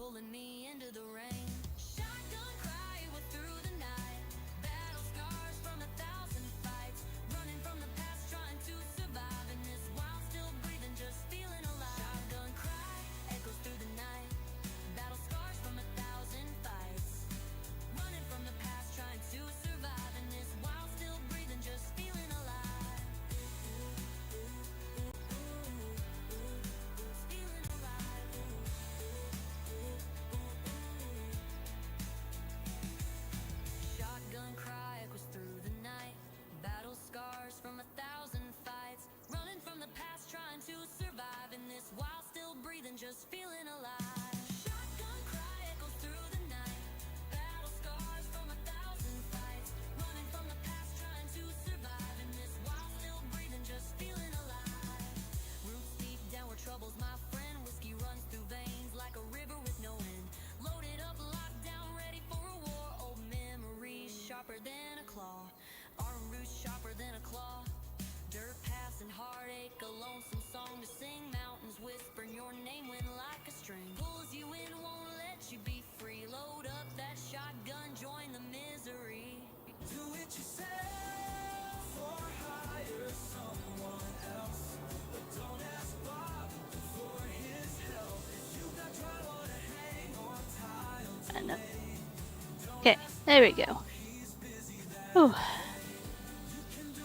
pulling me into the rain. Shotgun cry, it was through the night. Battle scars from 1,000 fights. Running from the past, trying to survive in this wild, still breathing, just feeling alive. Shotgun cry, echoes through the night. Battle scars from 1,000 fights. Running from the past, trying to survive in this wild, still breathing, just feeling alive. Feeling alive. Shotgun cry echoes through the night. Battle scars from 1,000 fights. Running from the past, trying to survive in this wild, still breathing, just feeling alive. Shotgun cry echoes through the night. Battle scars from 1,000 fights. Running from the past, trying to survive in this wild, still breathing, just feeling alive. Roots deep down where trouble's my friend. Whiskey runs through veins like a river with no end. Loaded up, locked down, ready for a war. Old memories sharper than a claw. Arm roots sharper than a claw. Dirt paths and heartache, a lonesome song to sing. Mountains whispering your name when like a string pulls you in, won't let you be free. Load up that shotgun, join the misery. Do it yourself or hire someone else, but don't ask Bob for his help. If you've got drywall to hang on tile. Okay, there we go. Ooh.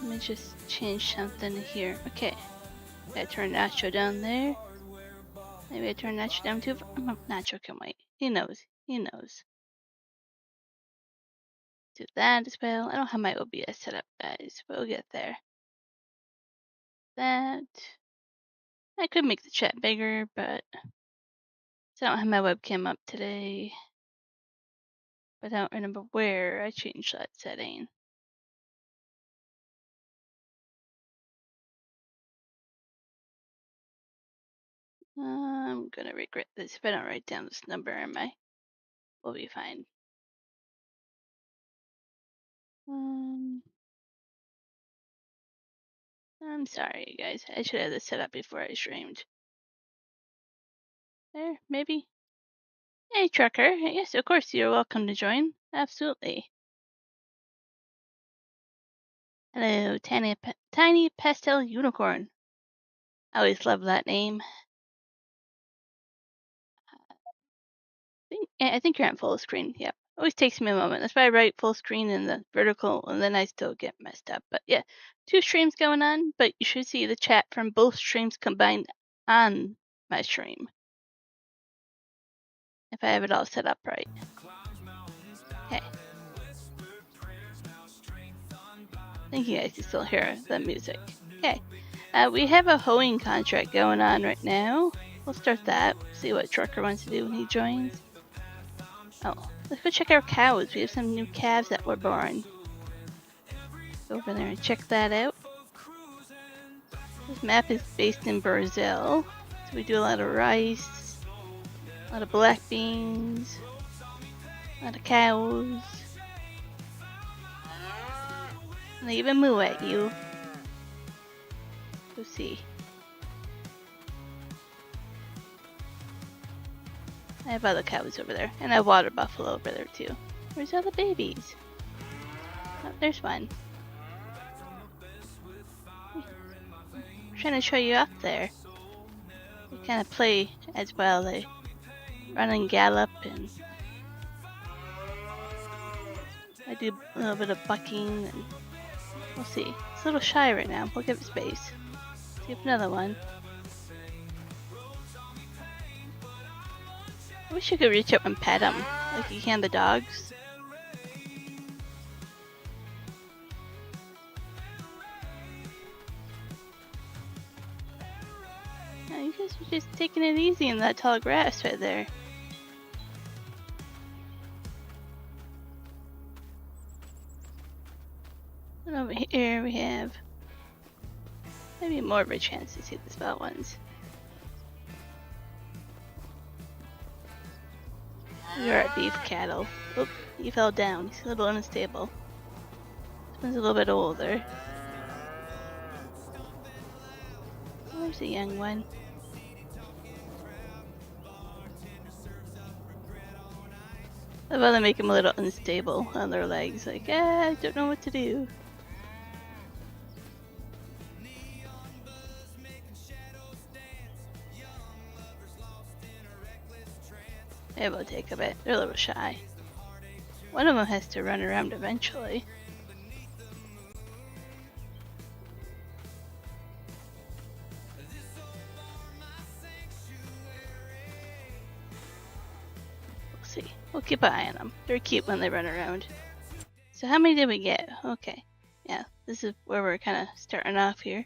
Let me just change something here. Okay. I turn Nacho down there. Maybe I turn Nacho down too far. Nacho can wait. He knows. He knows. Do that as well. I don't have my OBS set up, guys, but we'll get there. That. I could make the chat bigger, but I don't have my webcam up today. But I don't remember where I changed that setting. I'm gonna regret this if I don't write down this number, am I? We'll be fine. I'm sorry, you guys. I should have this set up before I streamed. There, maybe. Hey, Trucker. Yes, of course, you're welcome to join. Absolutely. Hello, Tiny Pastel Unicorn. I always love that name. I think you're on full screen. Yep. Always takes me a moment. That's why I write full screen in the vertical, and then I still get messed up. But yeah, 2 streams going on, but you should see the chat from both streams combined on my stream. If I have it all set up right. Okay. I think you guys can still hear the music. Okay. We have a hoeing contract going on right now. We'll start that. See what Trucker wants to do when he joins. Oh, let's go check our cows. We have some new calves that were born. Go over there and check that out. This map is based in Brazil. So we do a lot of rice, a lot of black beans, a lot of cows. And they even moo at you. Go see. I have other cows over there. And I have water buffalo over there too. Where's all the babies? Oh, there's one. I'm trying to show you up there. They kind of play as well. They run and gallop, and I do a little bit of bucking, and we'll see. It's a little shy right now. We'll give it space. See if another one. I wish you could reach up and pet them like you can the dogs. No, you guys are just taking it easy in that tall grass right there. And over here we have maybe more of a chance to see the spell ones. You're at beef cattle. Oop, he fell down. He's a little unstable. This one's a little bit older. There's a young one. I'd rather make them a little unstable on their legs. Like, I don't know what to do. It will take a bit. They're a little shy. One of them has to run around eventually. We'll see. We'll keep an eye on them. They're cute when they run around. So how many did we get? Okay. Yeah, this is where we're kind of starting off here.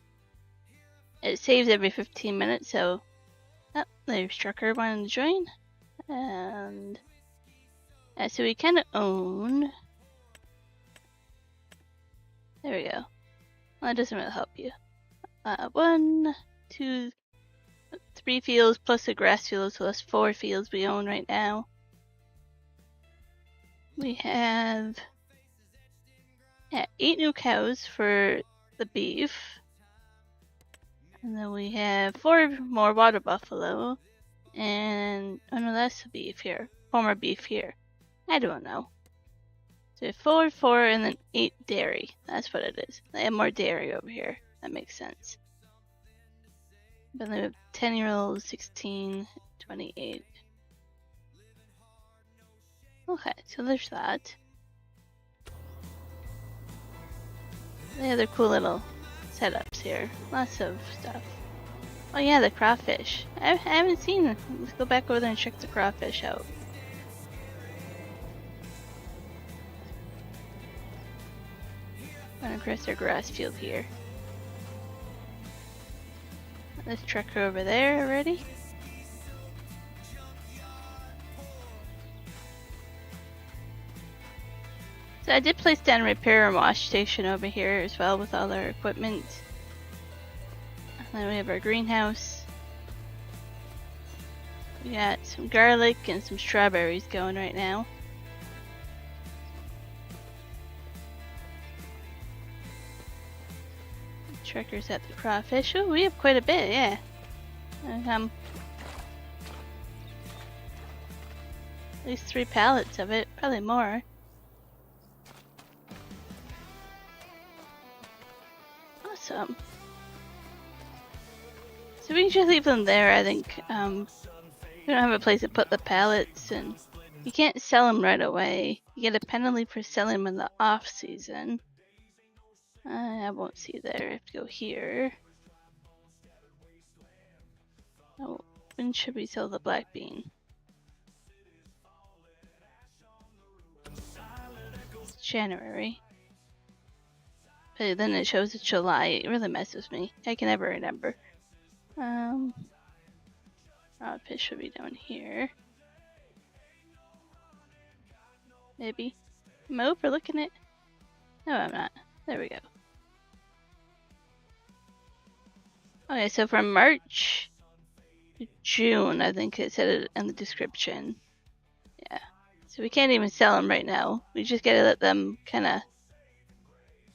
It saves every 15 minutes, so... Oh, there's Trucker wanting to join. And... so we kind of own... There we go. Well, that doesn't really help you. 1, 2, 3 fields plus a grass field, so that's 4 fields we own right now. We have 8 new cows for the beef. And then we have 4 more water buffalo. And, oh no, that's the beef here. 4 more beef here. I don't know. So 4, 4, and then 8 dairy. That's what it is. They have more dairy over here. That makes sense. But they have 10-year-olds, 16, 28. Okay, so there's that. They have their cool little setups here. Lots of stuff. Oh yeah, the crawfish. I haven't seen them. Let's go back over there and check the crawfish out. Run across our grass field here. This trucker over there already. So I did place down a repair and wash station over here as well with all our equipment. And then we have our greenhouse. We got some garlic and some strawberries going right now. Truckers at the crawfish. Oh, we have quite a bit, yeah. At least 3 pallets of it, probably more. Awesome. So we can just leave them there, I think. We don't have a place to put the pallets, and you can't sell them right away. You get a penalty for selling them in the off season. I won't see you there. I have to go here. Oh, when should we sell the black bean? It's January. But then it shows it's July. It really messes with me. I can never remember. Rodfish should be down here. Maybe. Am I overlooking it? No, I'm not. There we go. Okay, so from March to June, I think it said it in the description. Yeah. So we can't even sell them right now. We just gotta let them kind of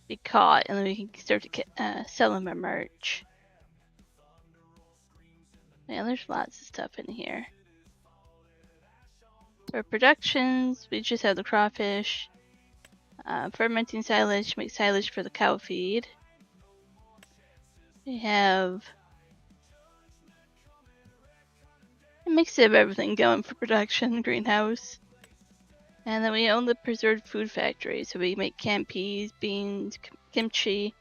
be caught, and then we can start to sell them in March. Yeah, there's lots of stuff in here. For productions, we just have the crawfish. Fermenting silage, make silage for the cow feed. We have a mix of everything going for production, greenhouse. And then we own the preserved food factory, so we make canned peas, beans, kimchi,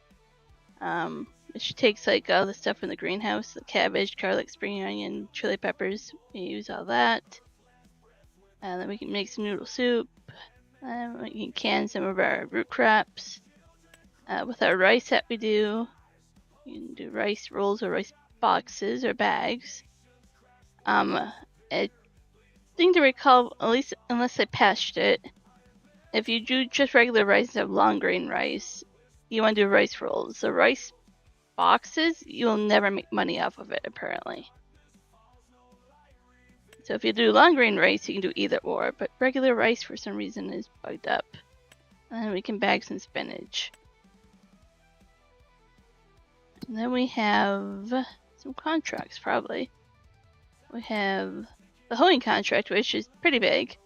which takes like all the stuff from the greenhouse, the cabbage, garlic, spring onion, chili peppers. We use all that. And then we can make some noodle soup. And we can can some of our root crops. With our rice that we do, you can do rice rolls or rice boxes or bags. I think to recall, at least unless I patched it, if you do just regular rice instead of long grain rice, you want to do rice rolls. The rice boxes, you'll never make money off of it, apparently. So if you do long grain rice, you can do either or, but regular rice for some reason is bugged up. And then we can bag some spinach. And then we have some contracts, probably. We have the hoeing contract, which is pretty big.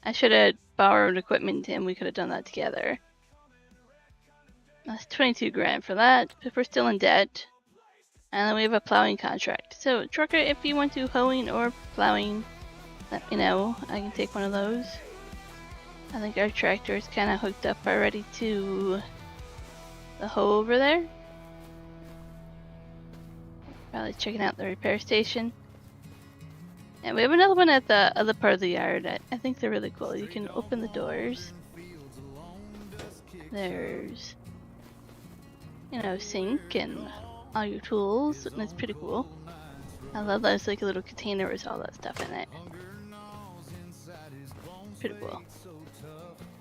I should have borrowed equipment and we could have done that together. That's 22 grand for that, if we're still in debt. And then we have a plowing contract. So, trucker, if you want to hoeing or plowing, let me know. I can take one of those. I think our tractor is kind of hooked up already to the hoe over there. Probably checking out the repair station. And we have another one at the other part of the yard. I think they're really cool. You can open the doors. There's, you know, sink and all your tools, and it's pretty cool. I love that it's like a little container with all that stuff in it. Pretty cool.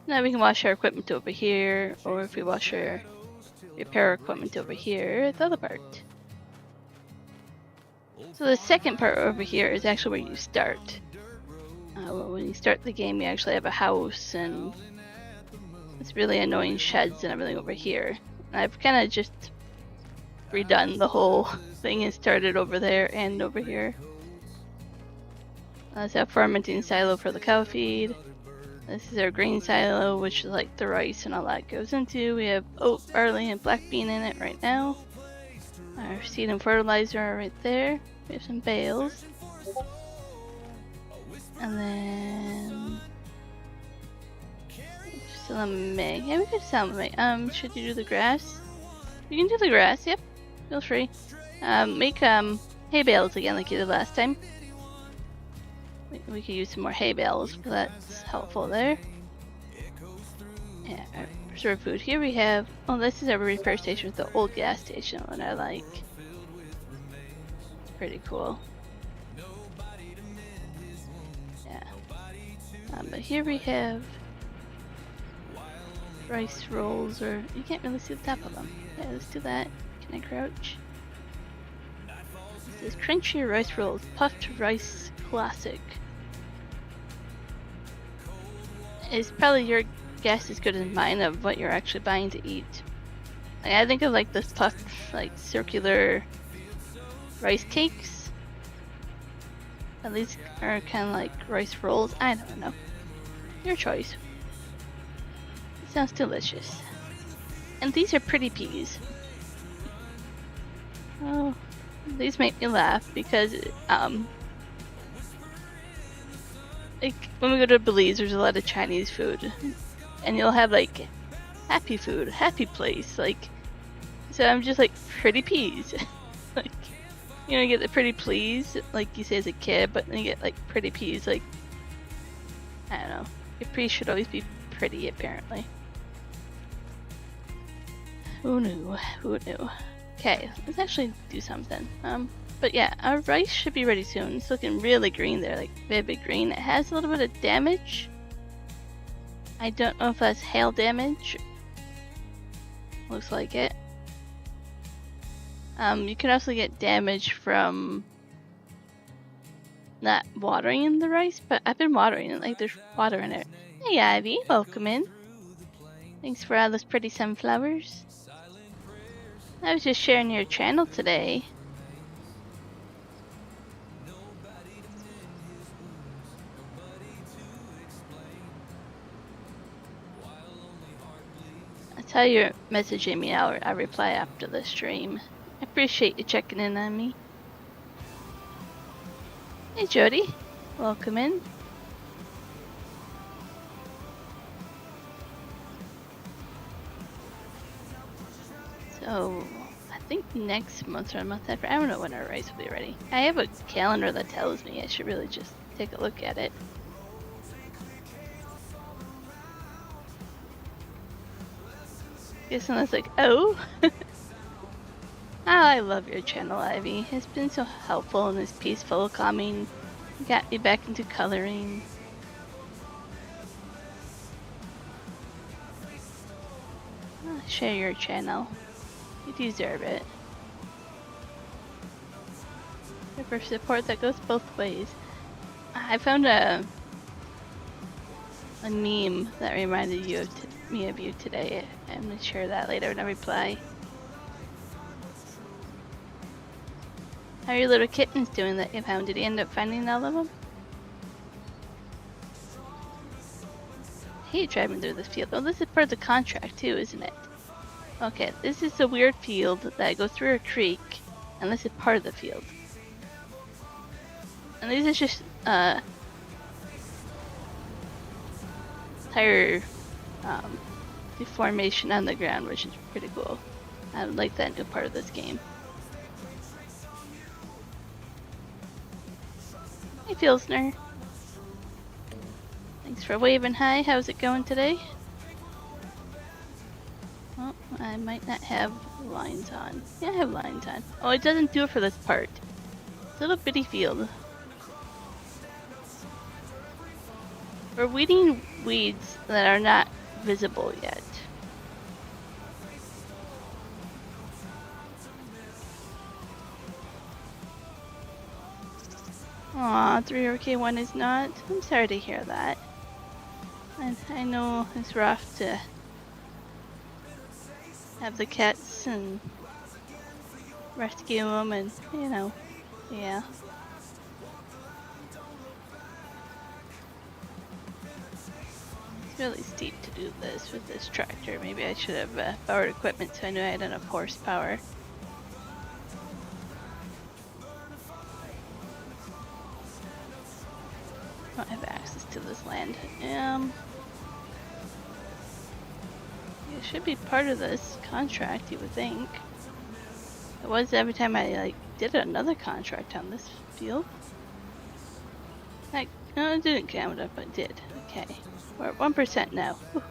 Now we can wash our equipment over here, or if we wash our repair equipment over here, the other part. So the second part over here is actually where you start. When you start the game, you actually have a house and it's really annoying sheds and everything over here. And I've kind of just redone the whole thing and started over there and over here. That's our fermenting silo for the cow feed. This is our grain silo, which is like the rice and all that goes into. We have oat, barley, and black bean in it right now. Our seed and fertilizer are right there. We have some bales. And then still a May. Yeah, we could sell May. Should you do the grass? You can do the grass, yep. Feel free. Make hay bales again like you did last time. We could use some more hay bales, but that's helpful there. Yeah, our preserved food. Here we have, oh, this is our repair station with the old gas station one I like. It's pretty cool. Yeah. But here we have rice rolls, or you can't really see the top of them. Yeah, let's do that. Can I crouch? This is crunchy rice rolls, puffed rice classic. It's probably your guess as good as mine of what you're actually buying to eat. Like, I think of like this puffed, like circular rice cakes. At least are kind of like rice rolls. I don't know. Your choice. It sounds delicious. And these are pretty peas. Oh, these make me laugh because like when we go to Belize, there's a lot of Chinese food, and you'll have like happy food, happy place, like. So I'm just like pretty peas, like, you know, you get the pretty please, like you say as a kid, but then you get like pretty peas, like, I don't know. Your peas should always be pretty, apparently. Who knew? Who knew? Okay, let's actually do something. But yeah, our rice should be ready soon. It's looking really green there, like vivid green. It has a little bit of damage. I don't know if that's hail damage. Looks like it. You can also get damage from not watering the rice, but I've been watering it, like there's water in it. Hey Ivy, welcome in. Thanks for all those pretty sunflowers. I was just sharing your channel today. That's how you're messaging me. I'll reply after the stream. I appreciate you checking in on me. Hey Jody, welcome in. So, I think next month or a month after, I don't know when our rice will be ready. I have a calendar that tells me. I should really just take a look at it. Guess that's like, oh. Oh, I love your channel, Ivy. It's been so helpful and it's peaceful, calming. You got me back into coloring. Share your channel. You deserve it. For support that goes both ways. I found a meme that reminded you of me of you today. I'm gonna share that later in a reply. How are your little kittens doing that you found? Did you end up finding all of them? I hate driving through this field. Oh, this is part of the contract too, isn't it? Okay, this is a weird field that goes through a creek, and this is part of the field. And these are just tire deformation on the ground, which is pretty cool. I like that new part of this game. Hey, Fieldsner. Thanks for waving hi. How's it going today? Well, I might not have lines on. Yeah, I have lines on. Oh, it doesn't do it for this part. It's a little bitty field. We're weeding weeds that are not visible yet. Aw, 3OK1 is not. I'm sorry to hear that. And I know it's rough to have the cats and rescue them and, you know, yeah. It's really steep to do this with this tractor. Maybe I should have borrowed equipment so I knew I had enough horsepower. I don't have access to this land. It should be part of this contract, you would think. It was every time I did another contract on this field. No, it didn't count up, but it did. Okay, we're at 1% now. Whew.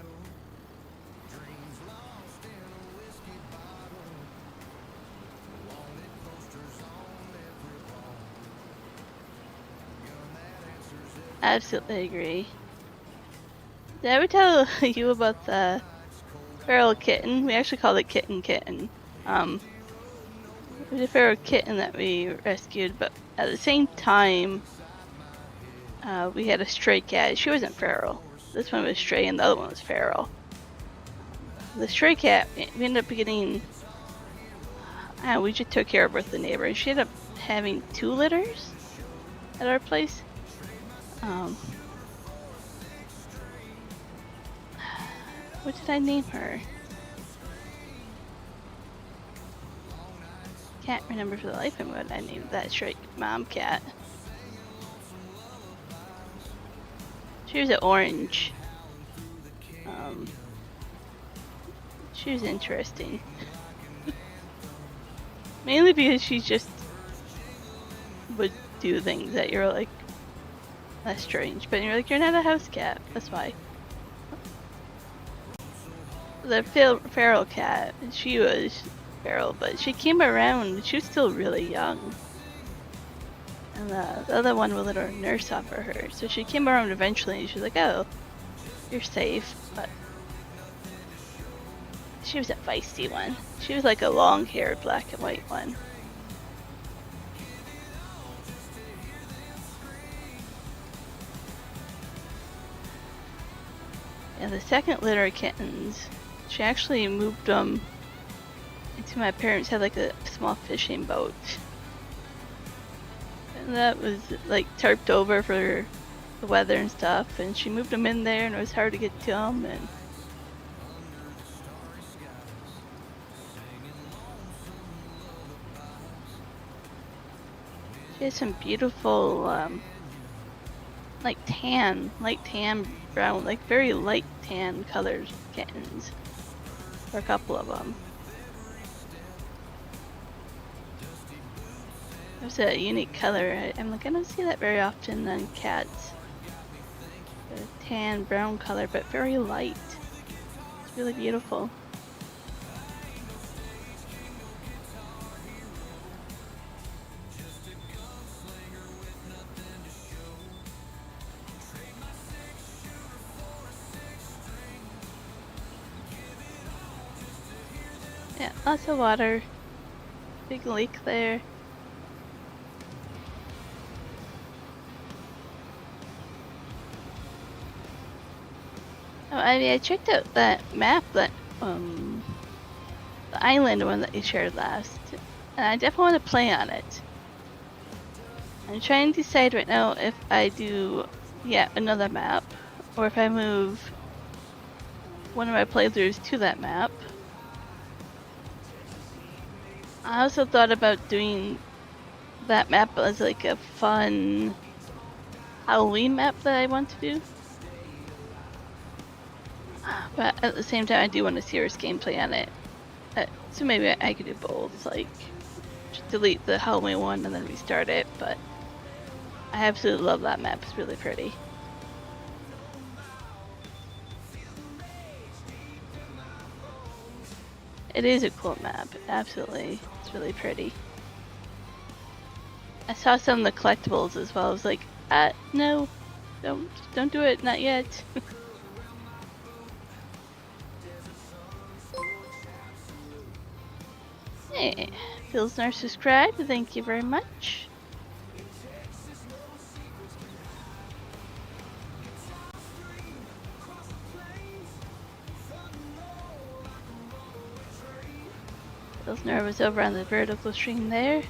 Absolutely agree. Did I ever tell you about the feral kitten? We actually called it Kitten Kitten. It was a feral kitten that we rescued, but at the same time, we had a stray cat. She wasn't feral. This one was stray and the other one was feral. The stray cat, we ended up getting... we just took care of her with the neighbor. She ended up having 2 litters at our place. What did I name her? Can't remember for the life of me what I named that stray mom cat. She was an orange. She was interesting. Mainly because she just would do things that you're like, that's strange. But you're like, you're not a house cat. That's why. The feral cat, she was feral, but she came around, she was still really young. And the other one would let her nurse off for her. So she came around eventually and she was like, oh, you're safe. But she was a feisty one. She was like a long-haired black and white one. And the second litter of kittens, she actually moved them into my parents' had like a small fishing boat. And that was like tarped over for the weather and stuff, and she moved them in there and it was hard to get to them. And she has some beautiful light tan brown, like very light tan colored kittens. For a couple of them. There's a unique color. I'm like, I don't see that very often on cats. A tan brown color, but very light. It's really beautiful. Yeah, lots of water. Big lake there. Oh, I checked out that map that the island one that you shared last, and I definitely want to play on it. I'm trying to decide right now if I do yet another map or if I move one of my playthroughs to that map. I also thought about doing that map as like a fun Halloween map that I want to do. But at the same time, I do want a serious gameplay on it. So maybe I could do both, like just delete the Halloween one and then restart it. But I absolutely love that map. It's really pretty. It is a cool map, absolutely. It's really pretty. I saw some of the collectibles as well. I was like, no, don't do it, not yet. Hey, Pilsner subscribed, thank you very much. Pilsner was over on the vertical stream there.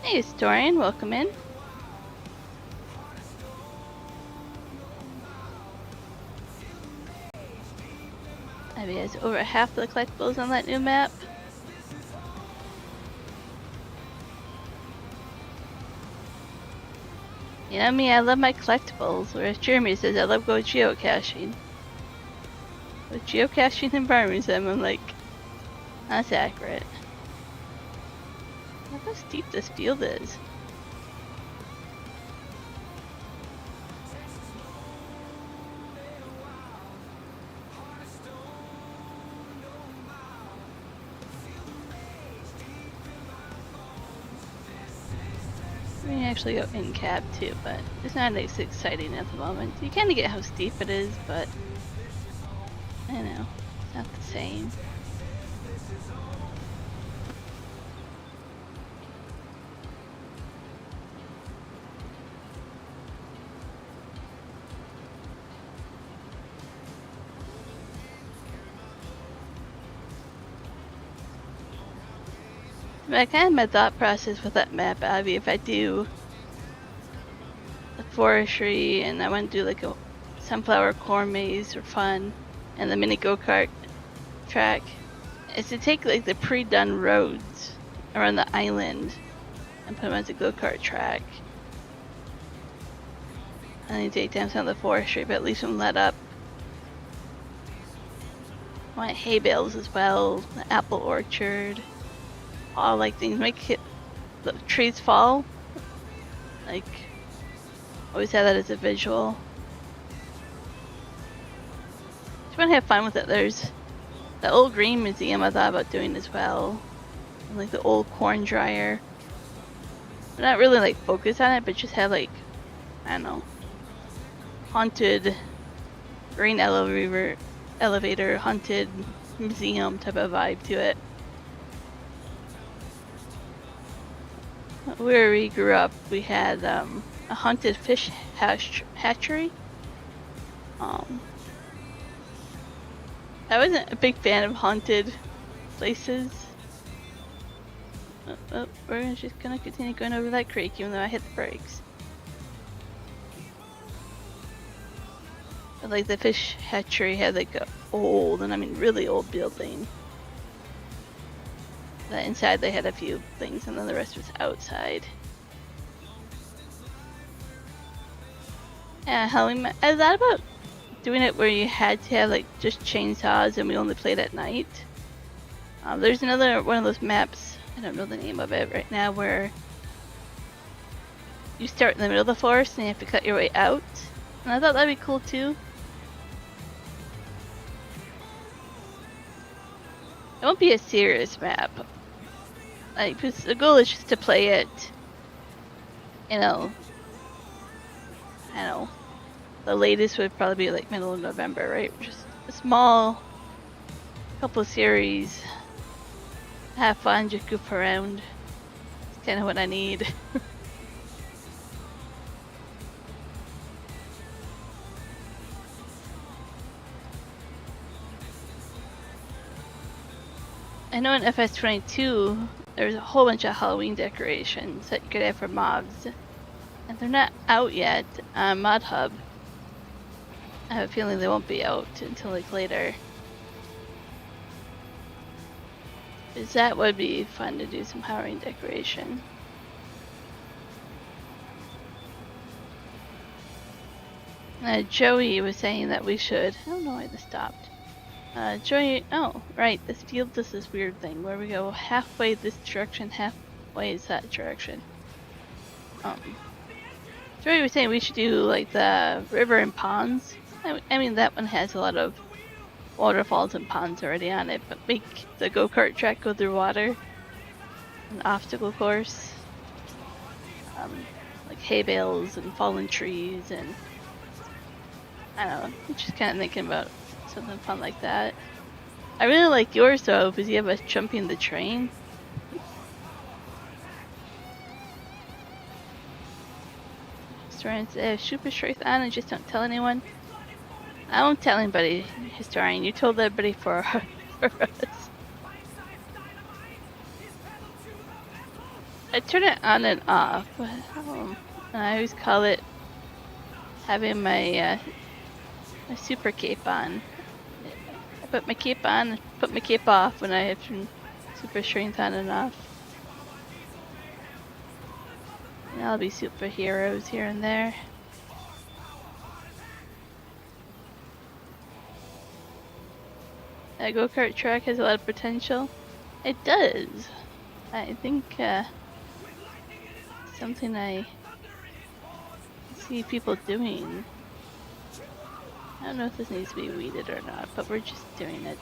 Hey, Historian, welcome in. Maybe has over half the collectibles on that new map. You know me, I love my collectibles, whereas Jeremy says I love going geocaching. With geocaching environments, I'm like, that's accurate. Look how steep this field is. We can actually go in cab too, but it's not as exciting at the moment. You kind of get how steep it is, but I know, it's not the same. But kind of my thought process with that map, Abby, if I do the forestry and I want to do like a sunflower corn maze or fun and the mini go-kart track, is to take like the pre-done roads around the island and put them as a go-kart track. And then take down some of the forestry, but at least them let up. I want hay bales as well, the apple orchard. All like things make it, the trees fall. Like, always have that as a visual. Just want to have fun with it. There's the old green museum I thought about doing as well, and like the old corn dryer. But not really like focus on it, but just have like, I don't know, haunted green elevator haunted museum type of vibe to it. Where we grew up, we had a haunted fish hatchery. I wasn't a big fan of haunted places. We're just gonna continue going over that creek even though I hit the brakes. But like the fish hatchery had like a old, and I mean really old building. That inside they had a few things and then the rest was outside. Yeah, Halloween. I thought about doing it where you had to have like just chainsaws and we only played at night. There's another one of those maps, I don't know the name of it right now, where you start in the middle of the forest and you have to cut your way out. And I thought that'd be cool too. It won't be a serious map. Like, because the goal is just to play it, you know, I don't know, the latest would probably be like middle of November, right? Just a small couple series, have fun, just goof around. It's kind of what I need. I know in FS22, there's a whole bunch of Halloween decorations that you could have for mobs. And they're not out yet on Mod Hub. I have a feeling they won't be out until like later. Because that would be fun to do some Halloween decoration. Joey was saying that we should. I don't know why this stopped. Joey, oh, right, this field does this weird thing where we go halfway this direction, halfway is that direction. Joey was saying we should do like the river and ponds. I mean, that one has a lot of waterfalls and ponds already on it, but make the go-kart track go through water. An obstacle course. Like hay bales and fallen trees and I don't know, I'm just kind of thinking about something fun like that. I really like yours though, because you have us jumping the train. Historian says, super straight on and just don't tell anyone. I won't tell anybody, Historian. You told everybody for us. I turn it on and off. I always call it having my my super cape on. I put my cape on, put my cape off when I have super strength on and off. And I'll be superheroes here and there. That go-kart track has a lot of potential. It does. I think something I see people doing. I don't know if this needs to be weeded or not, but we're just doing it.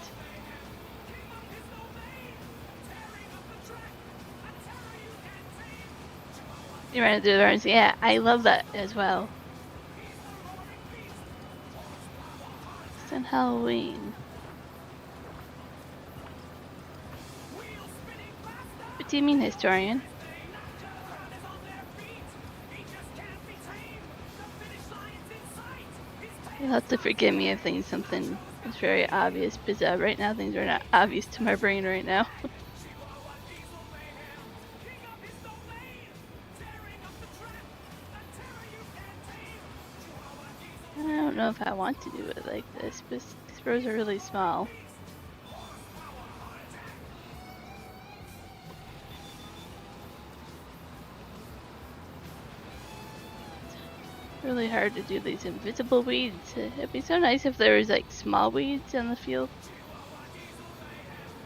You ran through the barns. Yeah, I love that as well. It's on Halloween. What do you mean, Historian? You'll have to forgive me if something is very obvious, because right now things are not obvious to my brain right now. I don't know if I want to do it like this, but these rows are really small. Really hard to do these invisible weeds. It'd be so nice if there was like small weeds on the field.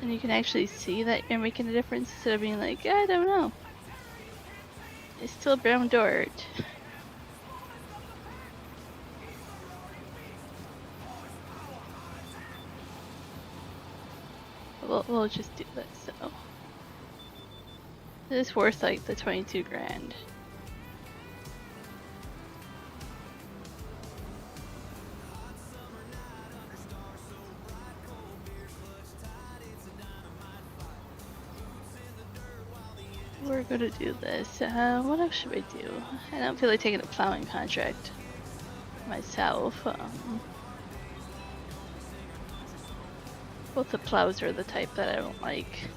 And you can actually see that you're making a difference instead of being like, I don't know. It's still brown dirt. We'll just do this, so. This is worth like the 22 grand. We're gonna do this. What else should we do? I don't feel like taking a plowing contract myself. Both the plows are the type that I don't like.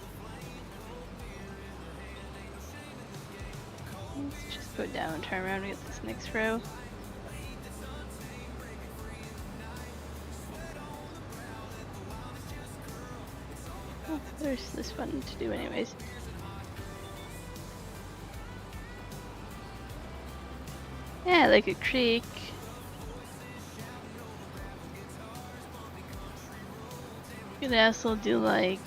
Let's just go down and turn around and get this next row. Oh, there's this one to do anyways. Yeah, like a creek. You could also do like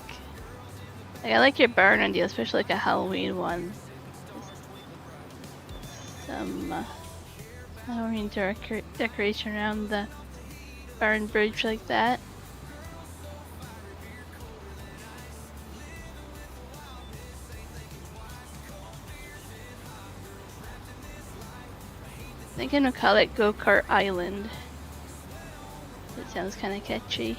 I like your barn idea, especially like a Halloween one. Some Halloween decoration around the barn bridge like that. I think I'm gonna call it Go-Kart Island. It sounds kind of catchy.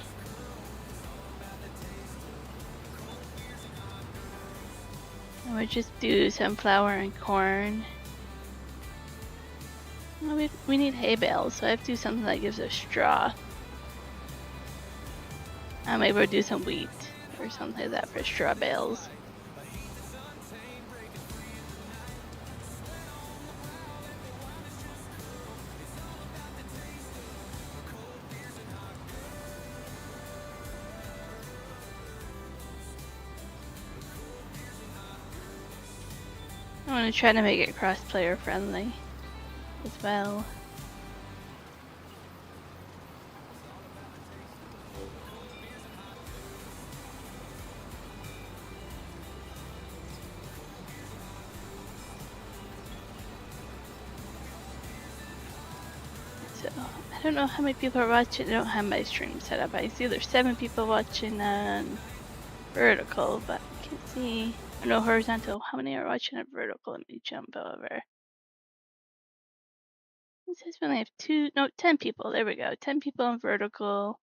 And we'll just do sunflower and corn. Well, we need hay bales, so I have to do something that gives us straw. Maybe we'll do some wheat or something like that for straw bales. want to try to make it cross-player friendly as well. So, I don't know how many people are watching. I don't have my stream set up. I see there's 7 people watching on vertical, but I can't see. I know horizontal. How many are watching on vertical? Let me jump over. It says we only have 10 people. There we go. 10 people on vertical.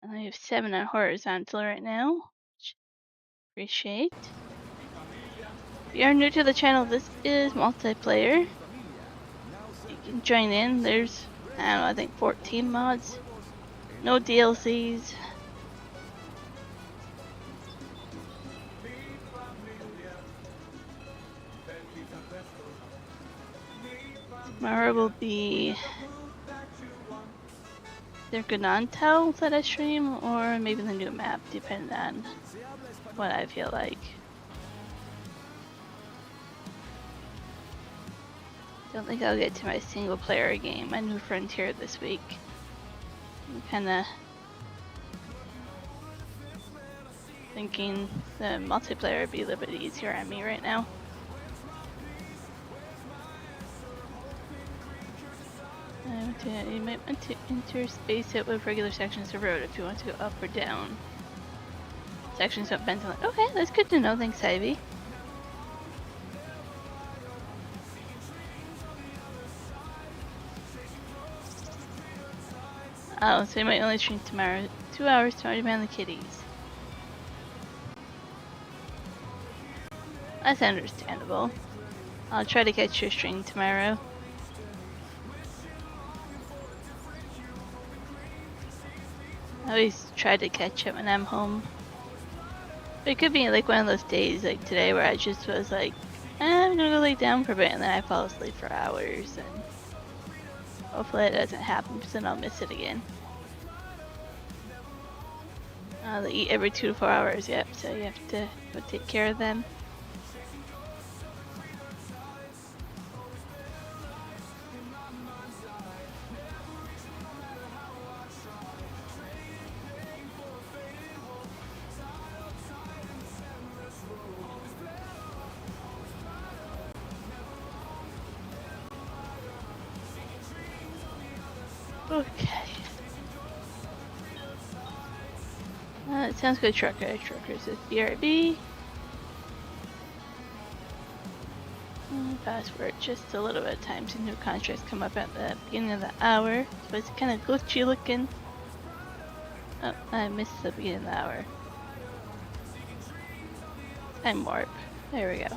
And I have 7 on horizontal right now. Which appreciate. If you are new to the channel, this is multiplayer. You can join in. There's, I don't know, I think 14 mods. No DLCs. Tomorrow will be either Gunantel that I stream, or maybe the new map, depending on what I feel like. Don't think I'll get to my single player game, my New Frontier, this week. I'm kinda thinking the multiplayer would be a little bit easier on me right now. You might want to interspace it with regular sections of road if you want to go up or down. Sections don't bend. Okay, that's good to know. Thanks, Ivy. Oh, so you might only stream tomorrow. 2 hours tomorrow to man the kitties. That's understandable. I'll try to catch your stream tomorrow. I always try to catch it when I'm home. But it could be like one of those days like today where I just was like, I'm gonna go lay down for a bit, and then I fall asleep for hours, and hopefully it doesn't happen because then I'll miss it again. They eat every 2 to 4 hours, yep, so you have to go take care of them. Okay. It sounds good, Trucker. Trucker says BRB. Password, just a little bit of time. Some new contracts come up at the beginning of the hour, so it's kind of glitchy looking. Oh, I missed the beginning of the hour. Time warp. There we go.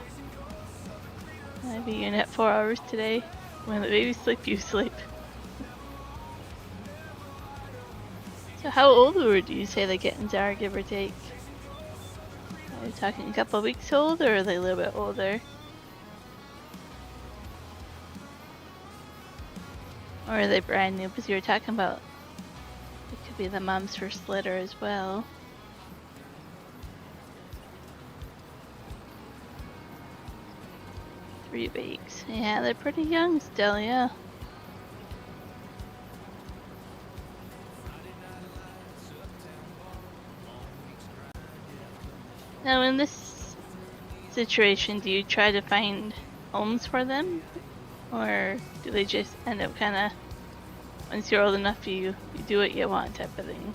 I'll be in at 4 hours today. When the babies sleep, you sleep. So how old do you say the kittens are, give or take? Are you talking a couple of weeks old, or are they a little bit older? Or are they brand new? Because you were talking about it could be the mom's first litter as well. Three weeks. Yeah, they're pretty young still, yeah. Now, in this situation, do you try to find homes for them? Or do they just end up kind of, once you're old enough, you do what you want type of thing?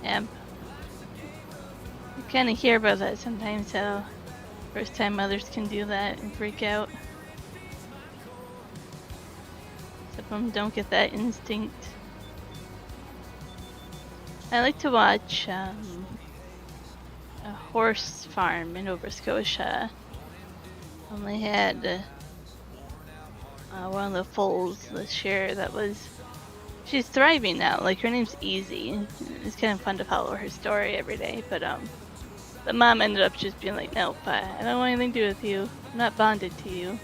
Yeah. You kind of hear about that sometimes, how first time mothers can do that and freak out. Some of them don't get that instinct. I like to watch a horse farm in Nova Scotia. Only had one of the foals this year that was, she's thriving now. Like, her name's Easy. It's kind of fun to follow her story every day, but the mom ended up just being like, nope, I don't want anything to do with you. I'm not bonded to you.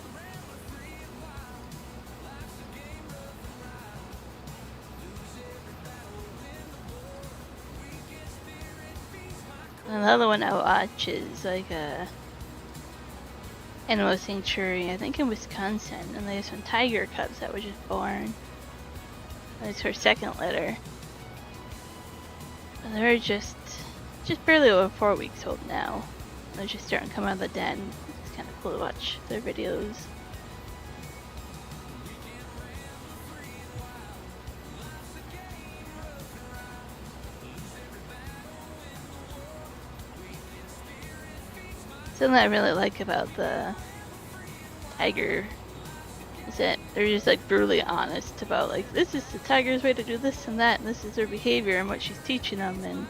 And the other one I watch is like a animal sanctuary, I think in Wisconsin, and there's some tiger cubs that were just born. It's her second litter. And they're just barely over 4 weeks old now. They're just starting to come out of the den. It's kind of cool to watch their videos. Something I really like about the tiger is that they're just like brutally honest about like, this is the tiger's way to do this and that, and this is their behavior and what she's teaching them and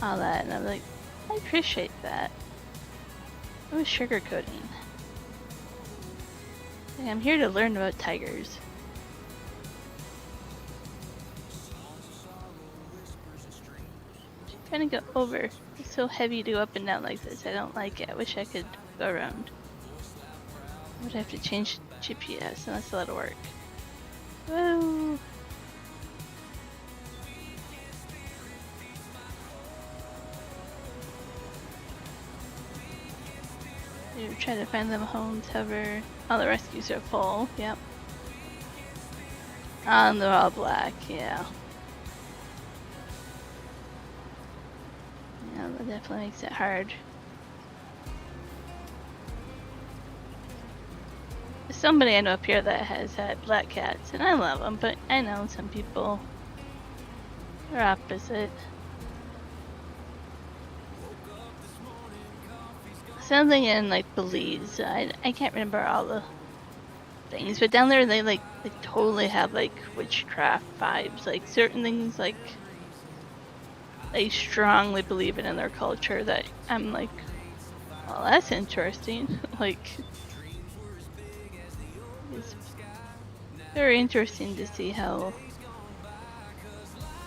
all that. And I'm like, I appreciate that. It was sugarcoating. Like, I'm here to learn about tigers. Just trying to go over. It's so heavy to go up and down like this. I don't like it. I wish I could go around. I would have to change GPS, and that's a lot of work. Whoa! You're trying to find them homes, however. All the rescues are full, yep. And they're all black, yeah. Yeah, that definitely makes it hard. There's somebody I know up here that has had black cats, and I love them, but I know some people are opposite. Something in like Belize, I can't remember all the things, but down there they totally have like witchcraft vibes. Like certain things, like they strongly believe it in their culture. That I'm like, well, that's interesting. Like, it's very interesting to see how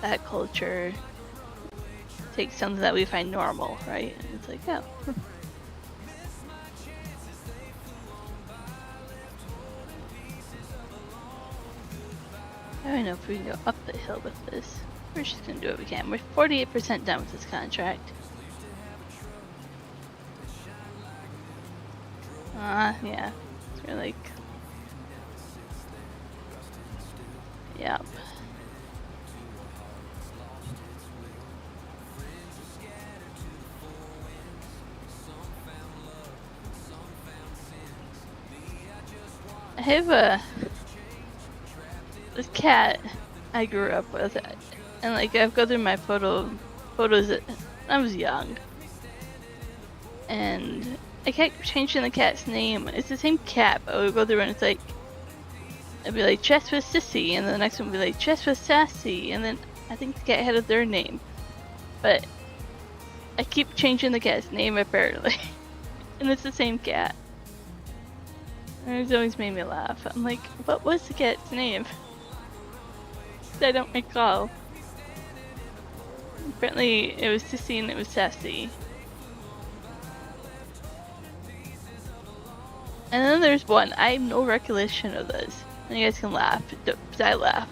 that culture takes something that we find normal, right? And it's like, oh. I don't know if we can go up the hill with this. We're just gonna do what we can. We're 48% done with this contract. Yeah. We're like... Yep. I have this cat I grew up with, and like I've gone through my photos that I was young, and I kept changing the cat's name. It's the same cat, but I would go through and it's like, it'd be like Chess with Sissy, and then the next one would be like Chess with Sassy, and then I think the cat had a third name, but I keep changing the cat's name apparently, and it's the same cat. And it's always made me laugh. I'm like, what was the cat's name? I don't recall. Apparently it was Sissy and it was Sassy. And then there's one, I have no recollection of this. And you guys can laugh, because I laugh.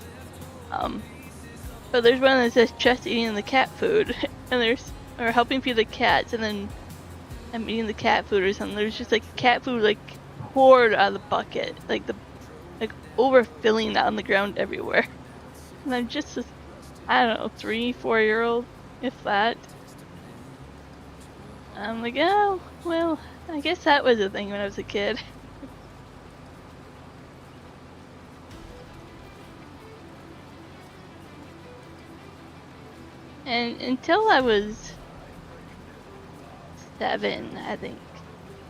But there's one that says just eating the cat food, and or helping feed the cats, and then I'm eating the cat food or something. There's just like cat food like poured out of the bucket, like overfilling on the ground everywhere. And I'm just this, I don't know, 3-4-year-old, if that. I'm like, oh, well, I guess that was a thing when I was a kid. And until I was 7, I think.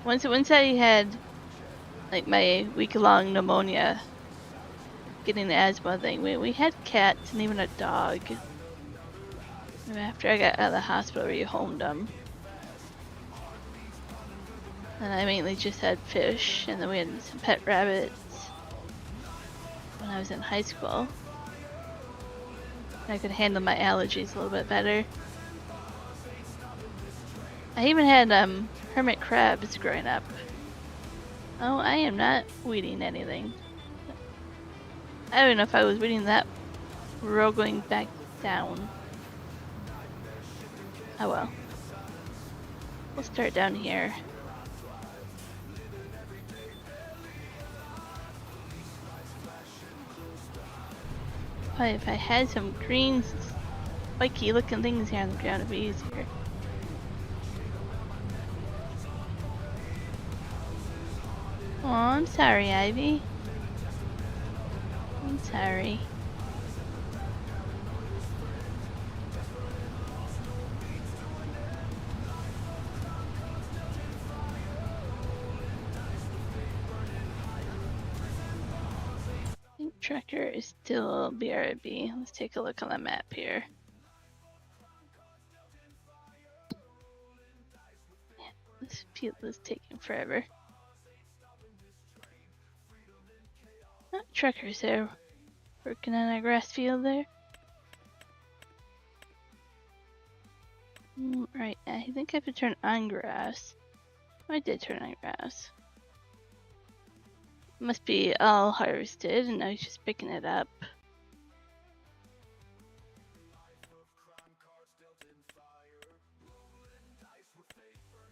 Once I had like my week-long pneumonia, getting the asthma thing, we had cats and even a dog. And after I got out of the hospital, we homed them. And I mainly just had fish, and then we had some pet rabbits when I was in high school. I could handle my allergies a little bit better. I even had hermit crabs growing up. Oh, I am not weeding anything. I don't know if I was weeding that row going back down. Oh well. We'll start down here. But if I had some green, spiky looking things here on the ground, it'd be easier. Oh, I'm sorry, Ivy. I'm sorry. I think Tracker is still BRB. Let's take a look on the map here. Yeah, this field is taking forever. Oh, Tracker's there, working on a grass field there. Right, I think I have to turn on grass. I did turn on grass. Must be all harvested, and now he's just picking it up.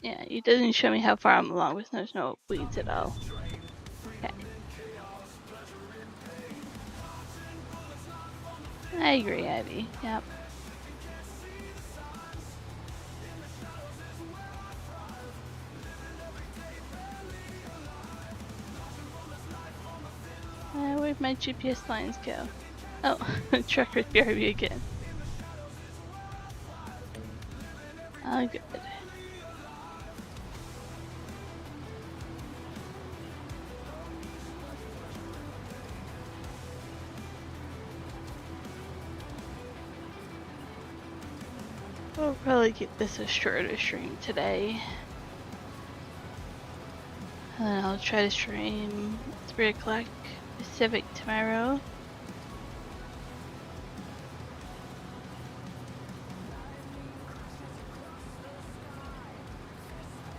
Yeah, it doesn't show me how far I'm along with. There's no weeds at all. Okay. I agree, Ivy. Yep. Where'd my GPS lines go? Oh, Trucker's BRB again. Oh, good. We'll probably keep this a shorter stream today. And then I'll try to stream 3 o'clock Pacific tomorrow.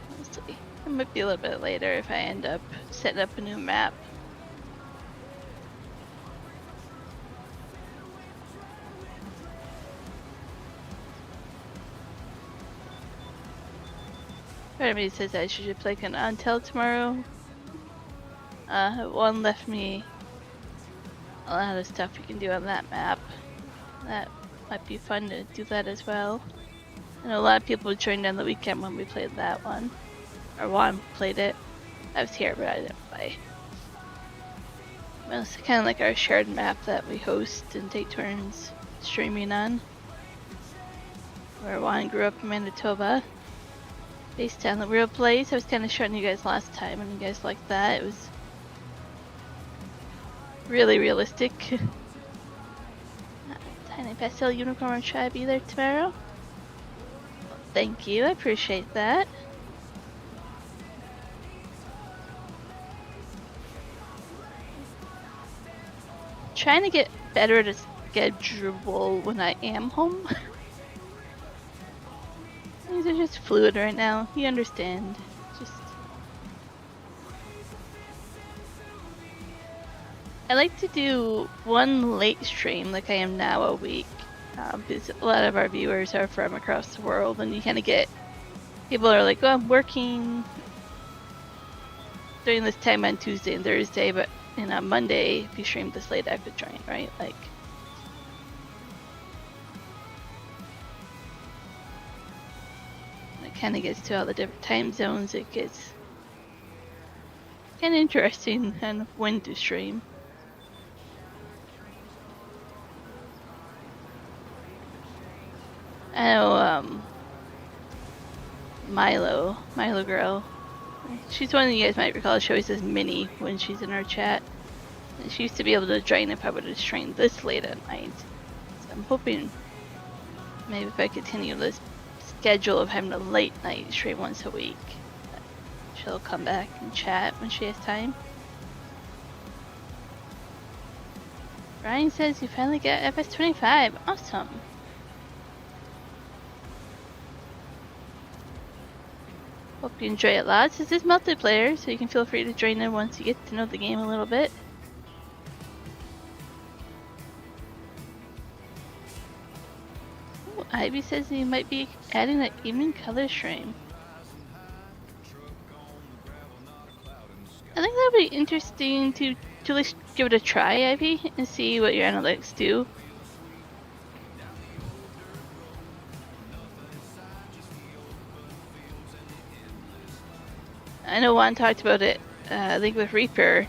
We'll see. It might be a little bit later if I end up setting up a new map. Part of me says I should play an until tomorrow. One left me a lot of stuff you can do on that map. That might be fun to do that as well. I know a lot of people joined on the weekend when we played that one. Or Juan played it. I was here, but I didn't play. Well, it's kind of like our shared map that we host and take turns streaming on. Where Juan grew up in Manitoba. Based on the real place. I was kind of showing you guys last time, and you guys liked that. It was really realistic. Tiny Pastel Unicorn, should I be there tomorrow? Well, thank you, I appreciate that. Trying to get better at a schedule when I am home. These are just fluid right now, you understand. I like to do one late stream like I am now a week, because a lot of our viewers are from across the world, and you kind of get people are like, "Oh, I'm working during this time on Tuesday and Thursday, but on Monday, if you stream this late, I could join, right?" Like, it kind of gets to all the different time zones. It gets kind of interesting on when to stream. I know, Milo girl. She's one that you guys might recall. She always says Minnie when she's in our chat. And she used to be able to join if I would have streamed this late at night. So I'm hoping maybe if I continue this schedule of having a late night stream once a week, she'll come back and chat when she has time. Ryan says you finally got FS25. Awesome. Hope you enjoy it lots. This is multiplayer, so you can feel free to join in once you get to know the game a little bit. Ooh, Ivy says you might be adding an evening color stream. be interesting to at least give it a try, Ivy, and see what your analytics do. I know Juan talked about it, I think with Reaper,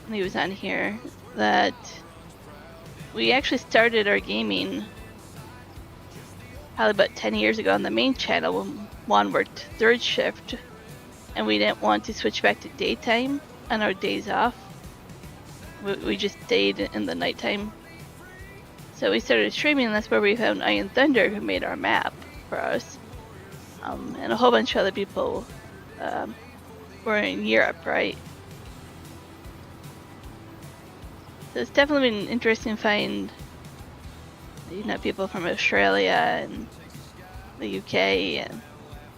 when he was on here, that we actually started our gaming probably about 10 years ago on the main channel when Juan worked third shift, and we didn't want to switch back to daytime on our days off. We just stayed in the nighttime. So we started streaming, and that's where we found Iron Thunder, who made our map for us. And a whole bunch of other people were in Europe, right? So it's definitely been interesting to find, people from Australia and the UK, and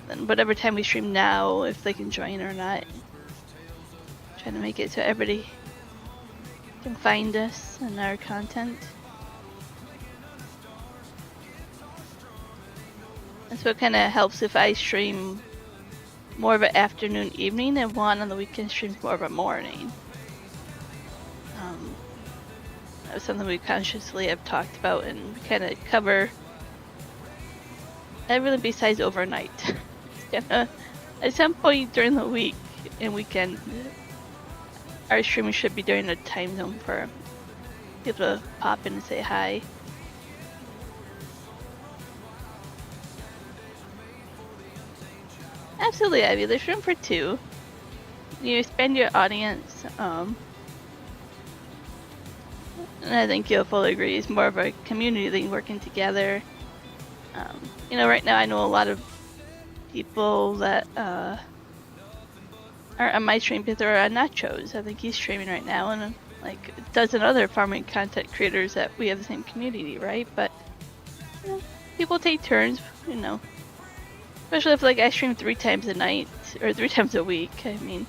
then whatever time we stream now, if they can join or not. Trying to make it so everybody can find us and our content. That's what kind of helps if I stream more of an afternoon, evening, and one on the weekend streams more of a morning. That was something we consciously have talked about, and we kind of cover everything besides overnight. At some point during the week and weekend, our streaming should be during a time zone for people to pop in and say hi. Absolutely, Ivy. There's room for two. You expand your audience, and I think you'll fully agree it's more of a community thing, working together. Right now I know a lot of people that are on my stream because they're on Nachos. I think he's streaming right now, and like a dozen other farming content creators that we have the same community, right? But people take turns, especially if like I stream 3 times a night or 3 times a week. I mean,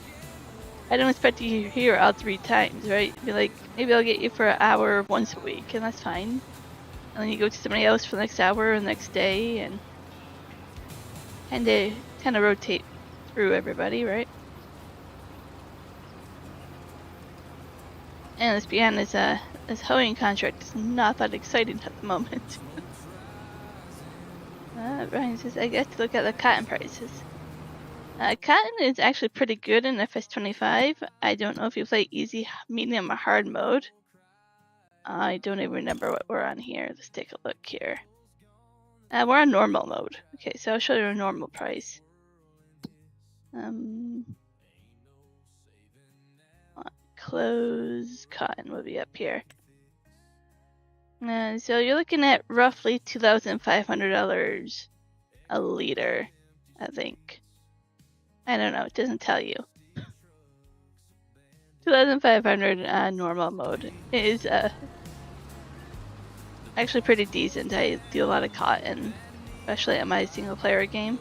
I don't expect you to hear out 3 times, right? Be like, maybe I'll get you for an hour once a week, and that's fine. And then you go to somebody else for the next hour or the next day, and kind of rotate through everybody, right? And let's be honest, this hoeing contract is not that exciting at the moment. Ryan says, I get to look at the cotton prices. Cotton is actually pretty good in FS25. I don't know if you play easy, medium, or hard mode. I don't even remember what we're on here. Let's take a look here. We're on normal mode. Okay, so I'll show you a normal price. Clothes, cotton will be up here. So you're looking at roughly $2,500 a liter, I think. I don't know, it doesn't tell you. 2,500 normal mode is actually pretty decent. I do a lot of cotton, especially on my single player game.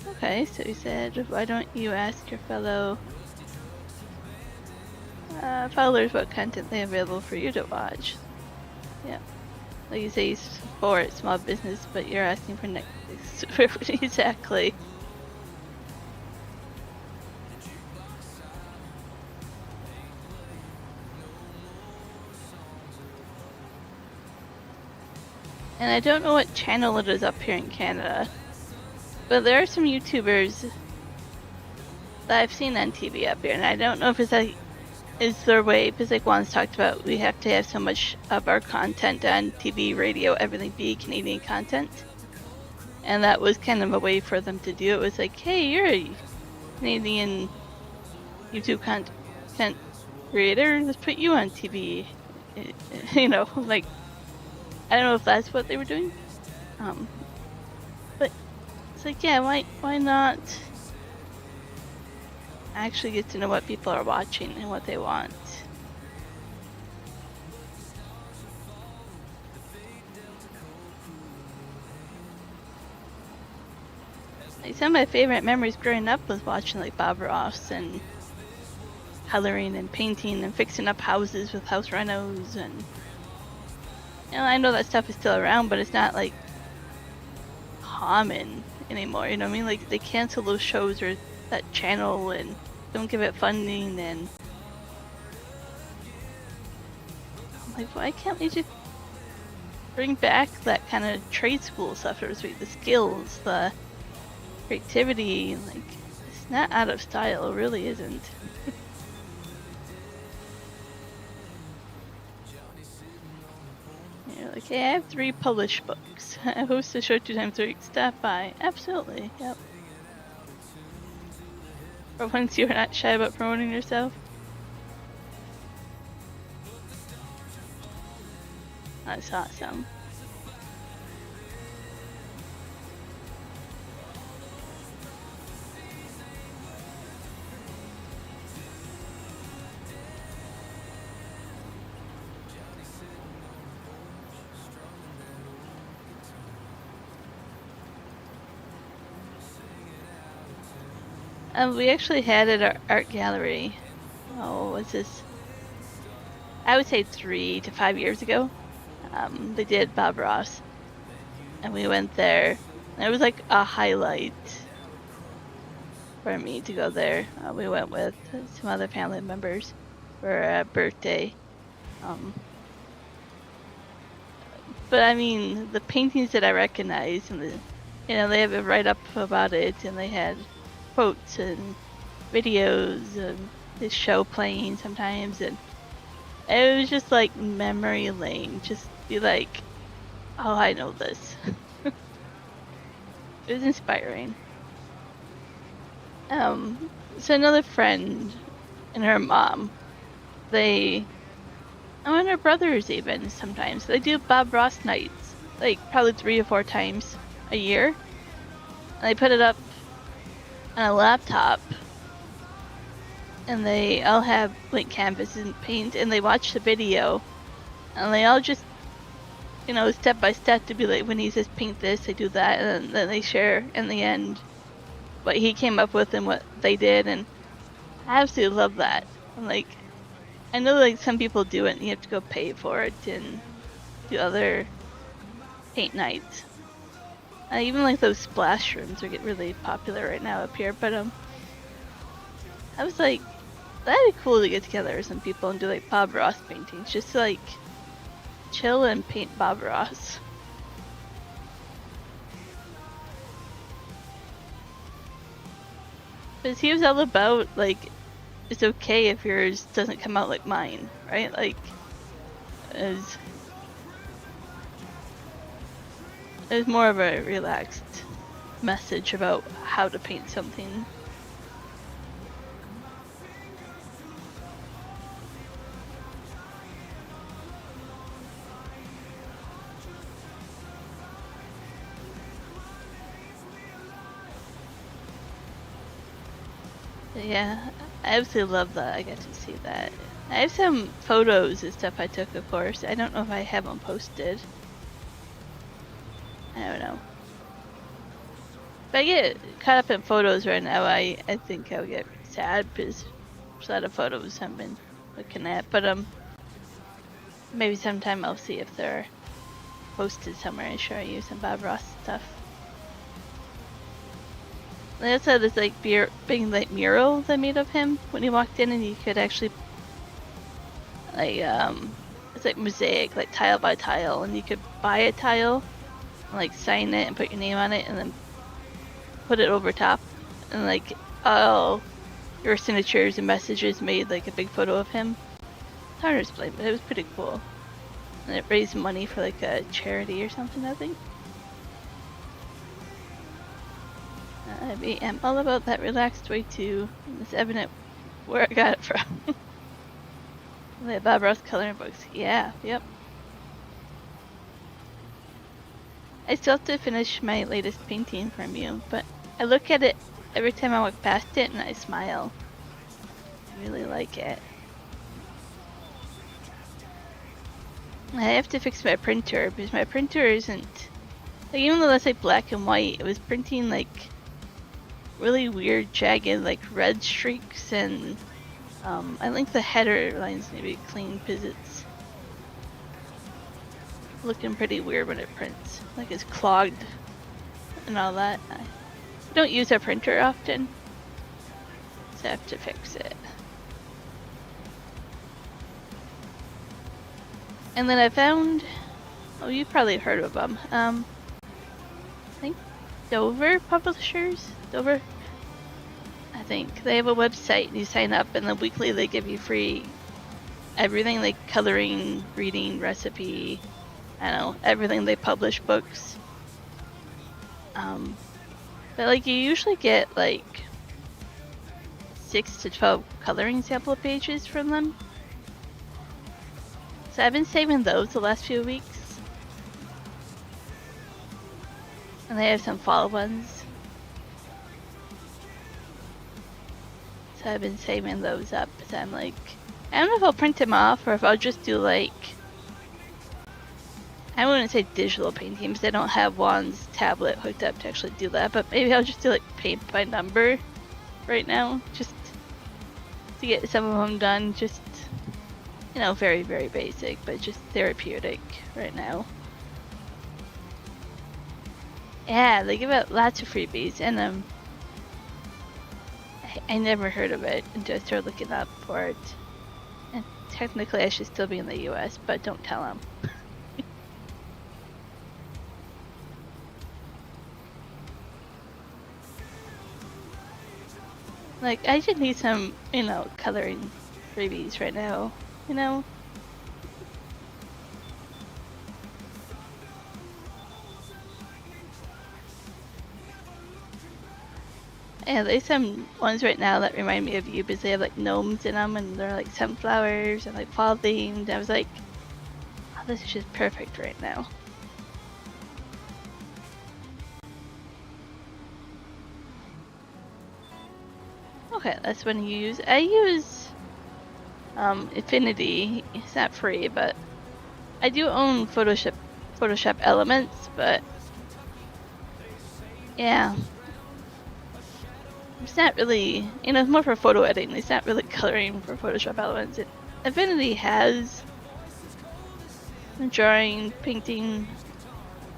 Okay, so he said, why don't you ask your fellow followers what content they have available for you to watch? Yeah, like you say, you support small business, but you're asking for Netflix. Exactly. And I don't know what channel it is up here in Canada, but there are some YouTubers that I've seen on TV up here, and I don't know if it's like, is their way, because like Juan's talked about, we have to have so much of our content on TV, radio, everything be Canadian content. And that was kind of a way for them to do it. It was like, hey, you're a Canadian YouTube content creator, let's put you on TV. Like, I don't know if that's what they were doing. But it's like, yeah, why not actually get to know what people are watching and what they want? Like, some of my favorite memories growing up was watching like Bob Ross and coloring and painting and fixing up houses with house renos, and I know that stuff is still around, but it's not like common anymore. You know what I mean? Like they cancel those shows or that channel and don't give it funding, and I'm like, why can't we just bring back that kind of trade school stuff, so to speak, the skills, the creativity? Like, it's not out of style, it really isn't. You're like, hey, I have 3 published books. I host a show 2 times a week. Stop by. Absolutely, yep. For once you're not shy about promoting yourself. That's awesome. We actually had at our art gallery, was this? I would say 3 to 5 years ago. They did Bob Ross, and we went there. And it was like a highlight for me to go there. We went with some other family members for a birthday. But I mean, the paintings that I recognized, and they have a write-up about it, and they had quotes and videos and this show playing sometimes, and it was just like memory lane. Just be like, oh, I know this. It was inspiring. So another friend and her mom, and her brothers even sometimes, they do Bob Ross nights, like probably 3 to 4 times a year. And they put it up on a laptop, and they all have blank canvas and paint, and they watch the video, and they all just, step by step to be like, when he says paint this, they do that, and then they share in the end what he came up with and what they did, and I absolutely love that. I'm like, I know like some people do it and you have to go pay for it and do other paint nights. Even like those splash rooms are getting really popular right now up here, but I was like, that'd be cool to get together with some people and do like Bob Ross paintings, just to like chill and paint Bob Ross. Because he was all about like, it's okay if yours doesn't come out like mine, right? Like, it's more of a relaxed message about how to paint something. Yeah, I absolutely love that. I got to see that. I have some photos and stuff I took, of course. I don't know if I have them posted. I don't know. If I get caught up in photos right now, I think I'll get sad because there's a lot of photos I've been looking at. But maybe sometime I'll see if they're posted somewhere and show you some Bob Ross stuff. They also had this like big like mural they made of him when he walked in, and you could actually like it's like mosaic, like tile by tile, and you could buy a tile and like sign it and put your name on it and then put it over top, and like all your signatures and messages made like a big photo of him. It's hard to explain, but it was pretty cool. And it raised money for like a charity or something, I think. I am all about that relaxed way too. It's evident where I got it from. The Bob Ross coloring books. Yeah, yep. I still have to finish my latest painting from you, but I look at it every time I walk past it and I smile. I really like it. I have to fix my printer because my printer isn't, like, even though that's like black and white, it was printing like really weird jagged like red streaks and I think the header lines need to be clean because it's looking pretty weird when it prints. Like it's clogged and all that. I don't use a printer often, so I have to fix it. And then I found, oh, you've probably heard of them. I think Dover Publishers? Dover? I think. They have a website and you sign up and then weekly they give you free everything, like coloring, reading, recipe, I don't know, everything. They publish books. But like you usually get like 6 to 12 coloring sample pages from them. So I've been saving those the last few weeks. And they have some fall ones. So I've been saving those up. So I'm like, I don't know if I'll print them off or if I'll just do like, I wouldn't say digital painting because I don't have Juan's tablet hooked up to actually do that. But maybe I'll just do like paint by number right now. Just to get some of them done. Just, you know, very, very basic, but just therapeutic right now. Yeah, they give out lots of freebies, and I never heard of it until I started looking up for it. And technically, I should still be in the U.S., but don't tell them. Like, I just need some, you know, coloring freebies right now, you know? Yeah, there's some ones right now that remind me of you because they have like gnomes in them and they're like sunflowers and like fall themed. I was like, oh, this is just perfect right now. Okay, that's when you use. I use Affinity. It's not free, but I do own Photoshop Elements, but yeah. It's not really, you know, it's more for photo editing. It's not really coloring for Photoshop Elements. Affinity has drawing, painting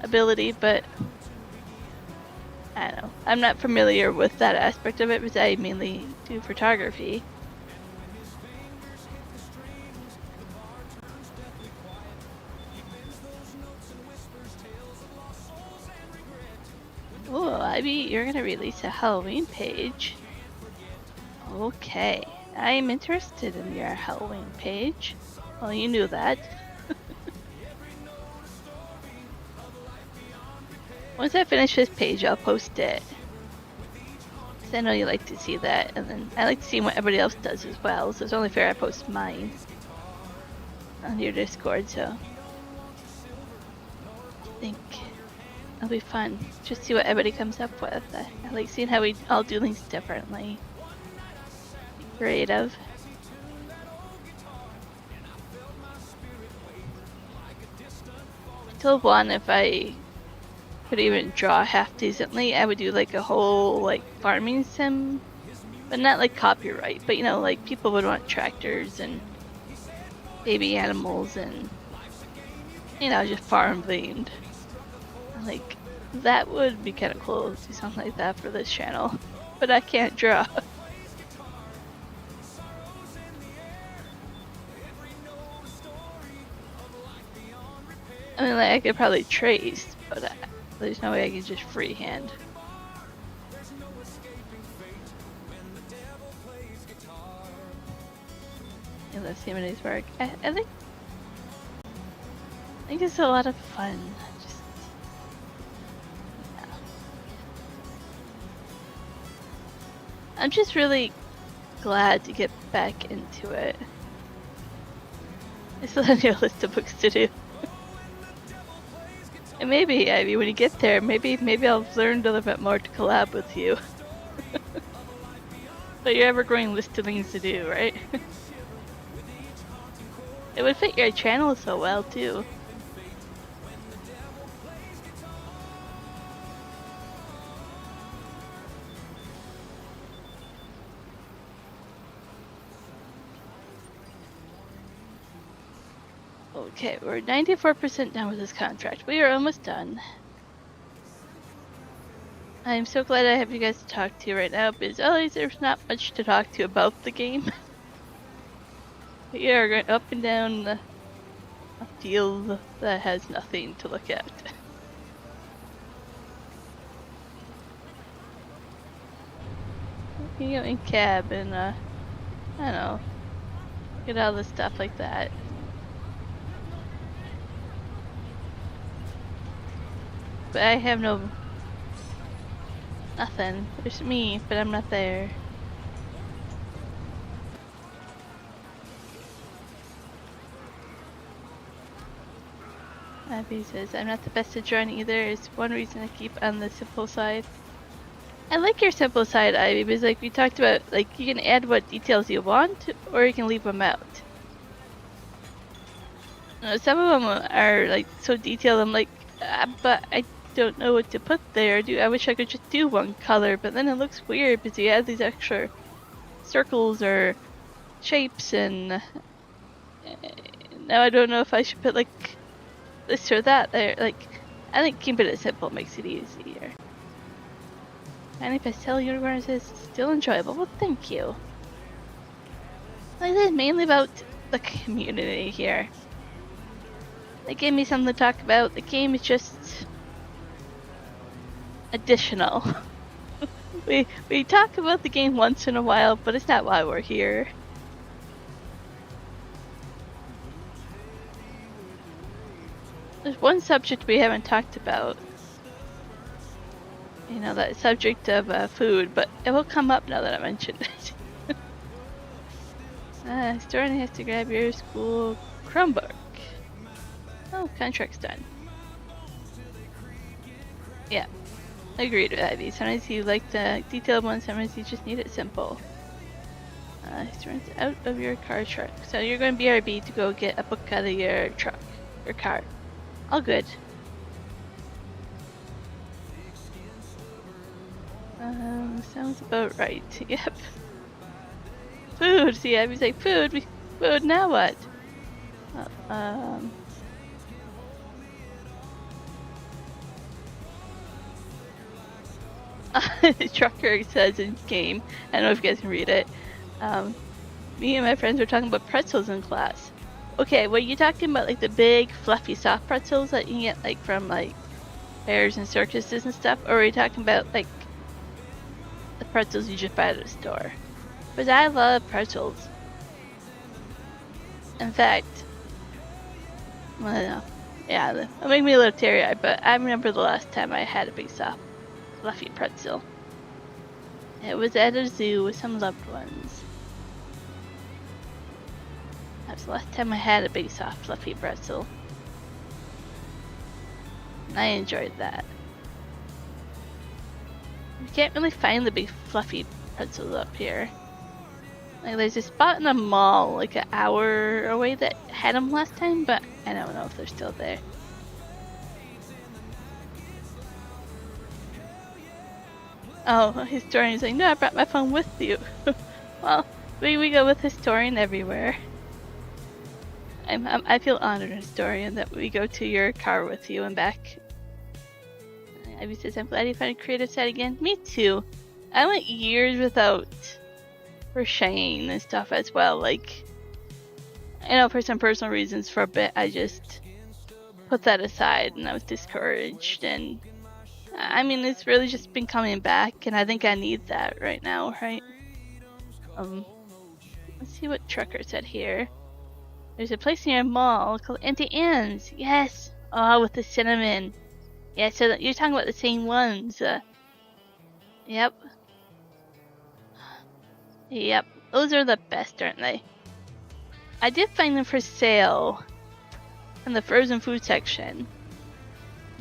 ability, but I don't know. I'm not familiar with that aspect of it because I mainly do photography. Oh, Ivy, you're gonna release a Halloween page. Okay, I'm interested in your Halloween page. Well, you knew that. Once I finish this page, I'll post it. I know you like to see that, and then I like to see what everybody else does as well, so it's only fair I post mine on your Discord, so I think it'll be fun. Just see what everybody comes up with. I like seeing how we all do things differently. Creative. I told Juan if I could even draw half decently, I would do like a whole like farming sim, but not like copyright, but you know, like people would want tractors and baby animals and, you know, just farm themed. Like, that would be kind of cool to do something like that for this channel, but I can't draw. I mean, like, I could probably trace, but there's no way I can just freehand. Yeah, let's see how many work. I think it's a lot of fun. Just, yeah. I'm just really glad to get back into it. I still have a list of books to do. And maybe, I mean, when you get there, maybe I'll learn a little bit more to collab with you. But your ever-growing list of things to do, right? It would fit your channel so well, too. Okay, we're 94% done with this contract. We are almost done. I'm so glad I have you guys to talk to right now, because otherwise there's not much to talk to about the game. We are going up and down a field that has nothing to look at. You go in cab and, I don't know, get all the stuff like that. But I have nothing. There's me, but I'm not there. Abby says, I'm not the best at drawing either. It's one reason I keep on the simple side. I like your simple side, Ivy, because like we talked about, like you can add what details you want, or you can leave them out. Some of them are like so detailed, I'm like, but I don't know what to put there. I wish I could just do one color, but then it looks weird because you add these extra circles or shapes, and now I don't know if I should put like this or that there. Like, I think keeping it simple makes it easier. Tiny Pastel Unicorns is still enjoyable. Well, thank you. Like, this is mainly about the community here. They gave me something to talk about. The game is just additional. we talk about the game once in a while, but it's not why we're here. There's one subject we haven't talked about. You know, that subject of food, but it will come up now that I mentioned it. Historian has to grab your school Chromebook. Oh, contract's done. Yeah, agreed with Ivy. Sometimes you like the detailed ones, sometimes you just need it simple. Historian's out of your car truck. So you're going to BRB to go get a book out of your truck, your car. All good. Sounds about right. Yep. Food. See, Abby's like, food. Food. Now what? Trucker says in game. I don't know if you guys can read it. Me and my friends were talking about pretzels in class. Okay, were you talking about like the big, fluffy, soft pretzels that you get like from like fairs and circuses and stuff, or are you talking about like the pretzels you just buy at the store? Because I love pretzels. In fact, I don't know. Yeah, it'll make me a little teary-eyed, but I remember the last time I had a big, soft, fluffy pretzel. It was at a zoo with some loved ones. That was the last time I had a big, soft, fluffy pretzel. And I enjoyed that. You can't really find the big, fluffy pretzels up here. Like, there's a spot in a mall, like an hour away that had them last time, but I don't know if they're still there. Oh, Historian's like, no, I brought my phone with you. Well, we go with Historian everywhere. I feel honored, Historian, that we go to your car with you and back. Ivy says, I'm glad you found a creative side again. Me too. I went years without crocheting and stuff as well. Like, I know for some personal reasons for a bit, I just put that aside and I was discouraged. And I mean, it's really just been coming back, and I think I need that right now, right? Let's see what Trucker said here. There's a place near a mall called Auntie Anne's. Yes. Oh, with the cinnamon. Yeah, so you're talking about the same ones. Yep. Yep. Those are the best, aren't they? I did find them for sale in the frozen food section.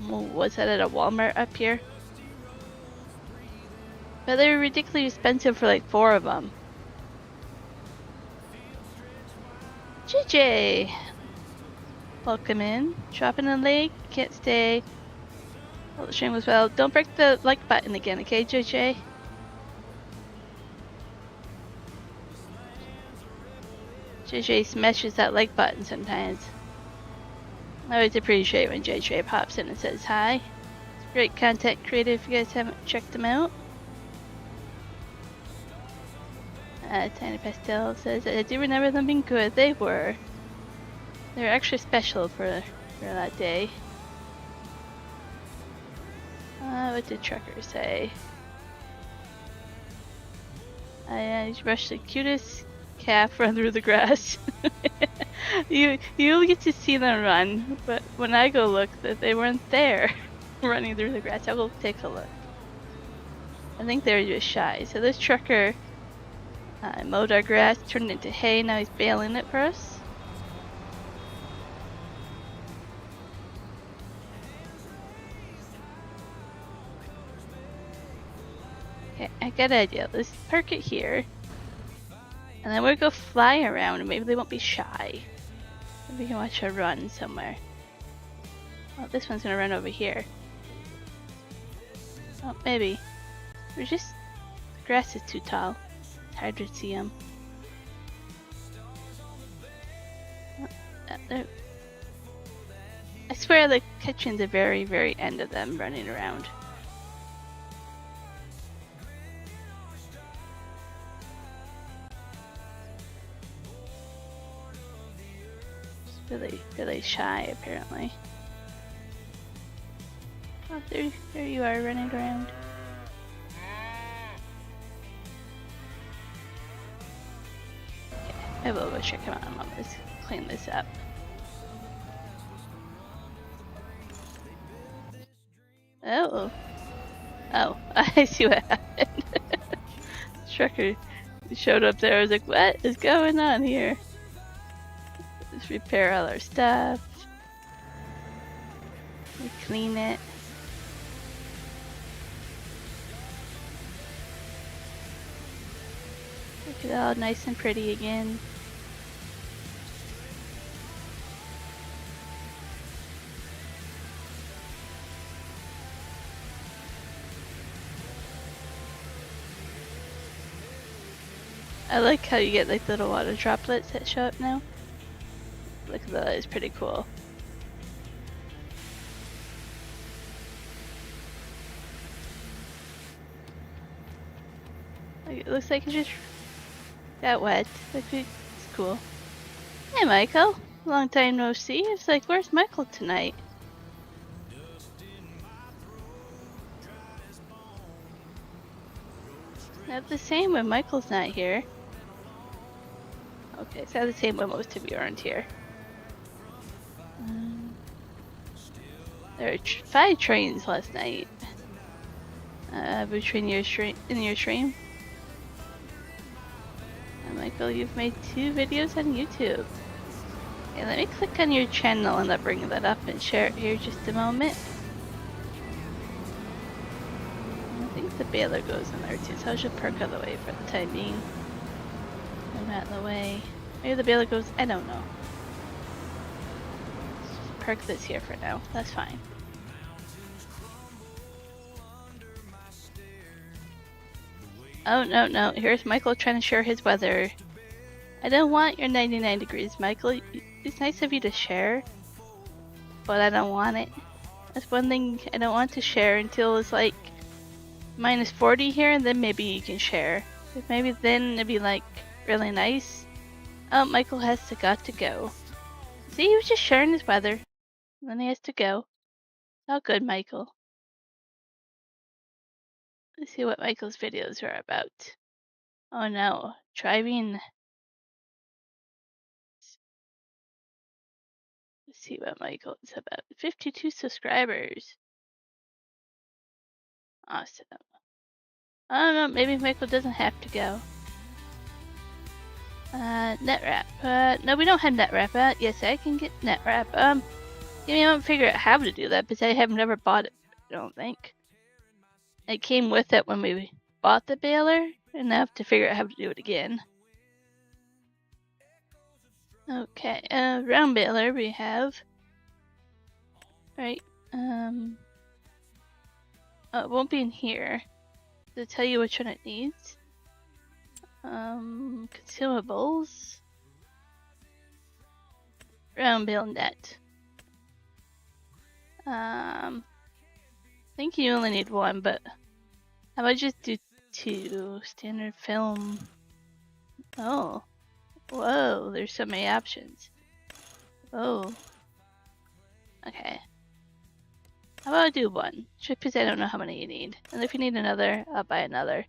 Was that at a Walmart up here? But they were ridiculously expensive for like 4 of them. JJ! Welcome in. Dropping a leg. Can't stay. Well, the stream was well. Don't break the like button again, okay, JJ? JJ smashes that like button sometimes. I always appreciate when JJ pops in and says hi. It's great content creator if you guys haven't checked them out. Tiny Pastel says, I do remember them being good. They were. They were extra special for that day. What did Trucker say? I rushed the cutest calf run through the grass. you get to see them run, but when I go look, that they weren't there running through the grass. I will take a look. I think they were just shy. So this trucker mowed our grass, turned it into hay. Now he's baling it for us. Okay, I got an idea. Let's park it here. And then we'll go fly around and maybe they won't be shy. Maybe we can watch her run somewhere. Oh, this one's gonna run over here. Oh, maybe. We're just... the grass is too tall. It's hard to see them. I swear the catching the very, very end of them running around. It's really, really shy, apparently. Oh, there you are, running around. Okay, I will go check him out. I'm gonna clean this up. Oh. Oh, I see what happened. Trucker showed up there. I was like, what is going on here? Let's repair all our stuff. We clean it. Make it all nice and pretty again. I like how you get like little water droplets that show up now. Look at that, it's pretty cool. Like, it looks like it just got wet. Like, it's cool. Hey Michael, long time no see. It's like, where's Michael tonight? Not the same when Michael's not here. Okay, it's not the same when most of you aren't here. There were 5 trains last night. Between your stream and your stream. And Michael, you've made 2 videos on YouTube. Okay, let me click on your channel and I'll bring that up and share it here just a moment. I think the baler goes in there too, so I'll just park out of the way for the time being. I'm out of the way. Maybe the baler goes, I don't know. Just park this here for now, that's fine. Oh, no, here's Michael trying to share his weather. I don't want your 99 degrees, Michael. It's nice of you to share, but I don't want it. That's one thing I don't want to share until it's like minus 40 here, and then maybe you can share. Maybe then it'd be like really nice. Oh, Michael has got to go. See, he was just sharing his weather. And then he has to go. Oh, good, Michael. Let's see what Michael's videos are about. Oh no, driving. Let's see what Michael is about. 52 subscribers. Awesome. I don't know, maybe Michael doesn't have to go. NetWrap. No, we don't have NetWrap. Yes, I can get NetWrap. Give me a moment to figure out how to do that, because I have never bought it, I don't think. It came with it when we bought the baler, and I have to figure out how to do it again. Okay, round baler we have. Right, oh, it won't be in here. To tell you which one it needs. Consumables. Round bale net. I think you only need one, but how about just do 2? Standard film. Oh. Whoa, there's so many options. Oh. Okay. How about I do 1? Just because I don't know how many you need. And if you need another, I'll buy another.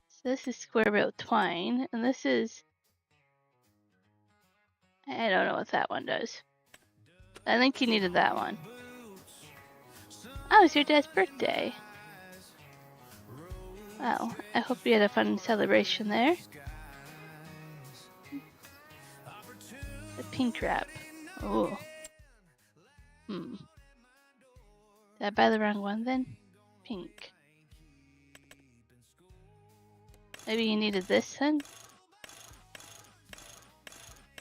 So this is square rail twine, and this is... I don't know what that one does. I think you needed that one. Oh, it's your dad's birthday. Well, I hope you had a fun celebration there. The pink wrap. Oh. Did I buy the wrong one then? Pink. Maybe you needed this then?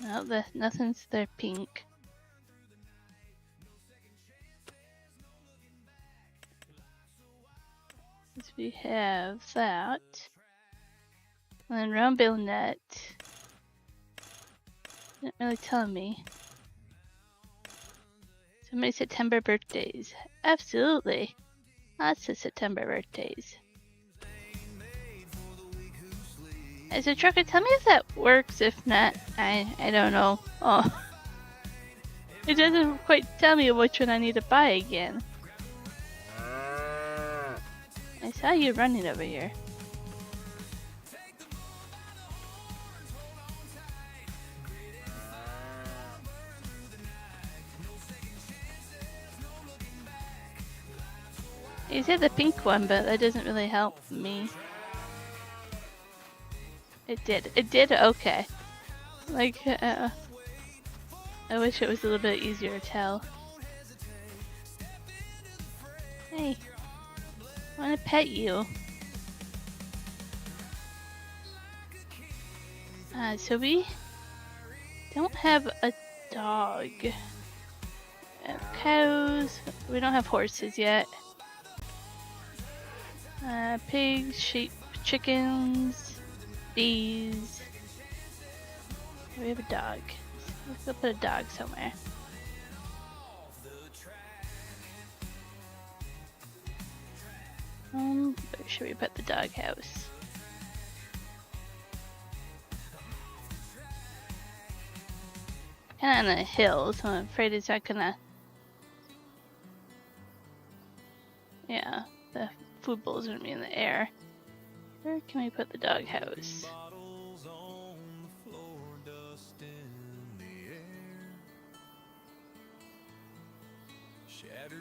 No, nothing's there pink. So we have that. And then round bill net. Didn't really tell me. So many September birthdays. Absolutely. Lots of September birthdays. As a trucker, tell me if that works. If not, I don't know. Oh. It doesn't quite tell me which one I need to buy again. I saw you running over here. You said the pink one, but that doesn't really help me. It did. It did? Okay. Like, I wish it was a little bit easier to tell. Hey. I want to pet you. So we don't have a dog. We have cows. We don't have horses yet. Pigs, sheep, chickens, bees. We have a dog. Let's go put a dog somewhere. Where should we put the dog house? Kinda on a hill, so I'm afraid it's not gonna... Yeah, the food bowls are gonna be in the air. Where can we put the dog house?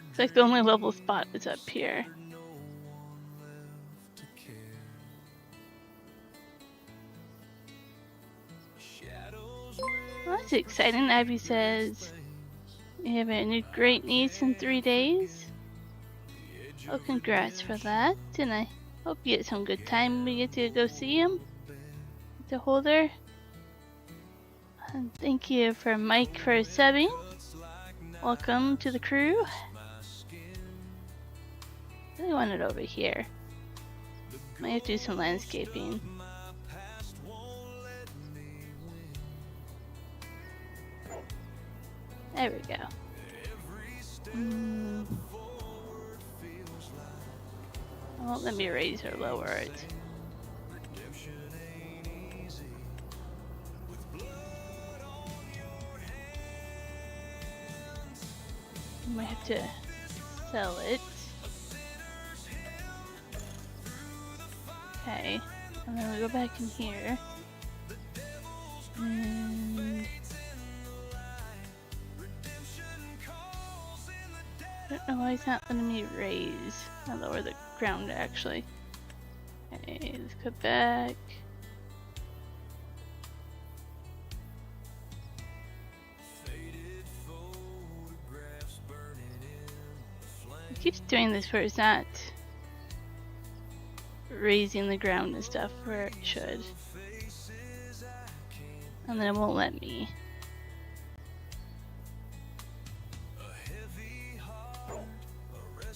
It's like the only level spot is up here. Well, that's exciting. Abby says you have a new great niece in 3 days. Oh, congrats for that. And I hope you get some good time when we get to go see him. To hold her. And thank you for Mike for subbing. Welcome to the crew. I really want it over here. Might have to do some landscaping. There we go. Well, let me raise or lower it. I might have to sell it. Okay, and then we go back in here. And I don't know why it's not letting me raise. I'll lower the ground actually. Okay, let's go back. It keeps doing this where it's not raising the ground and stuff where it should. And then it won't let me.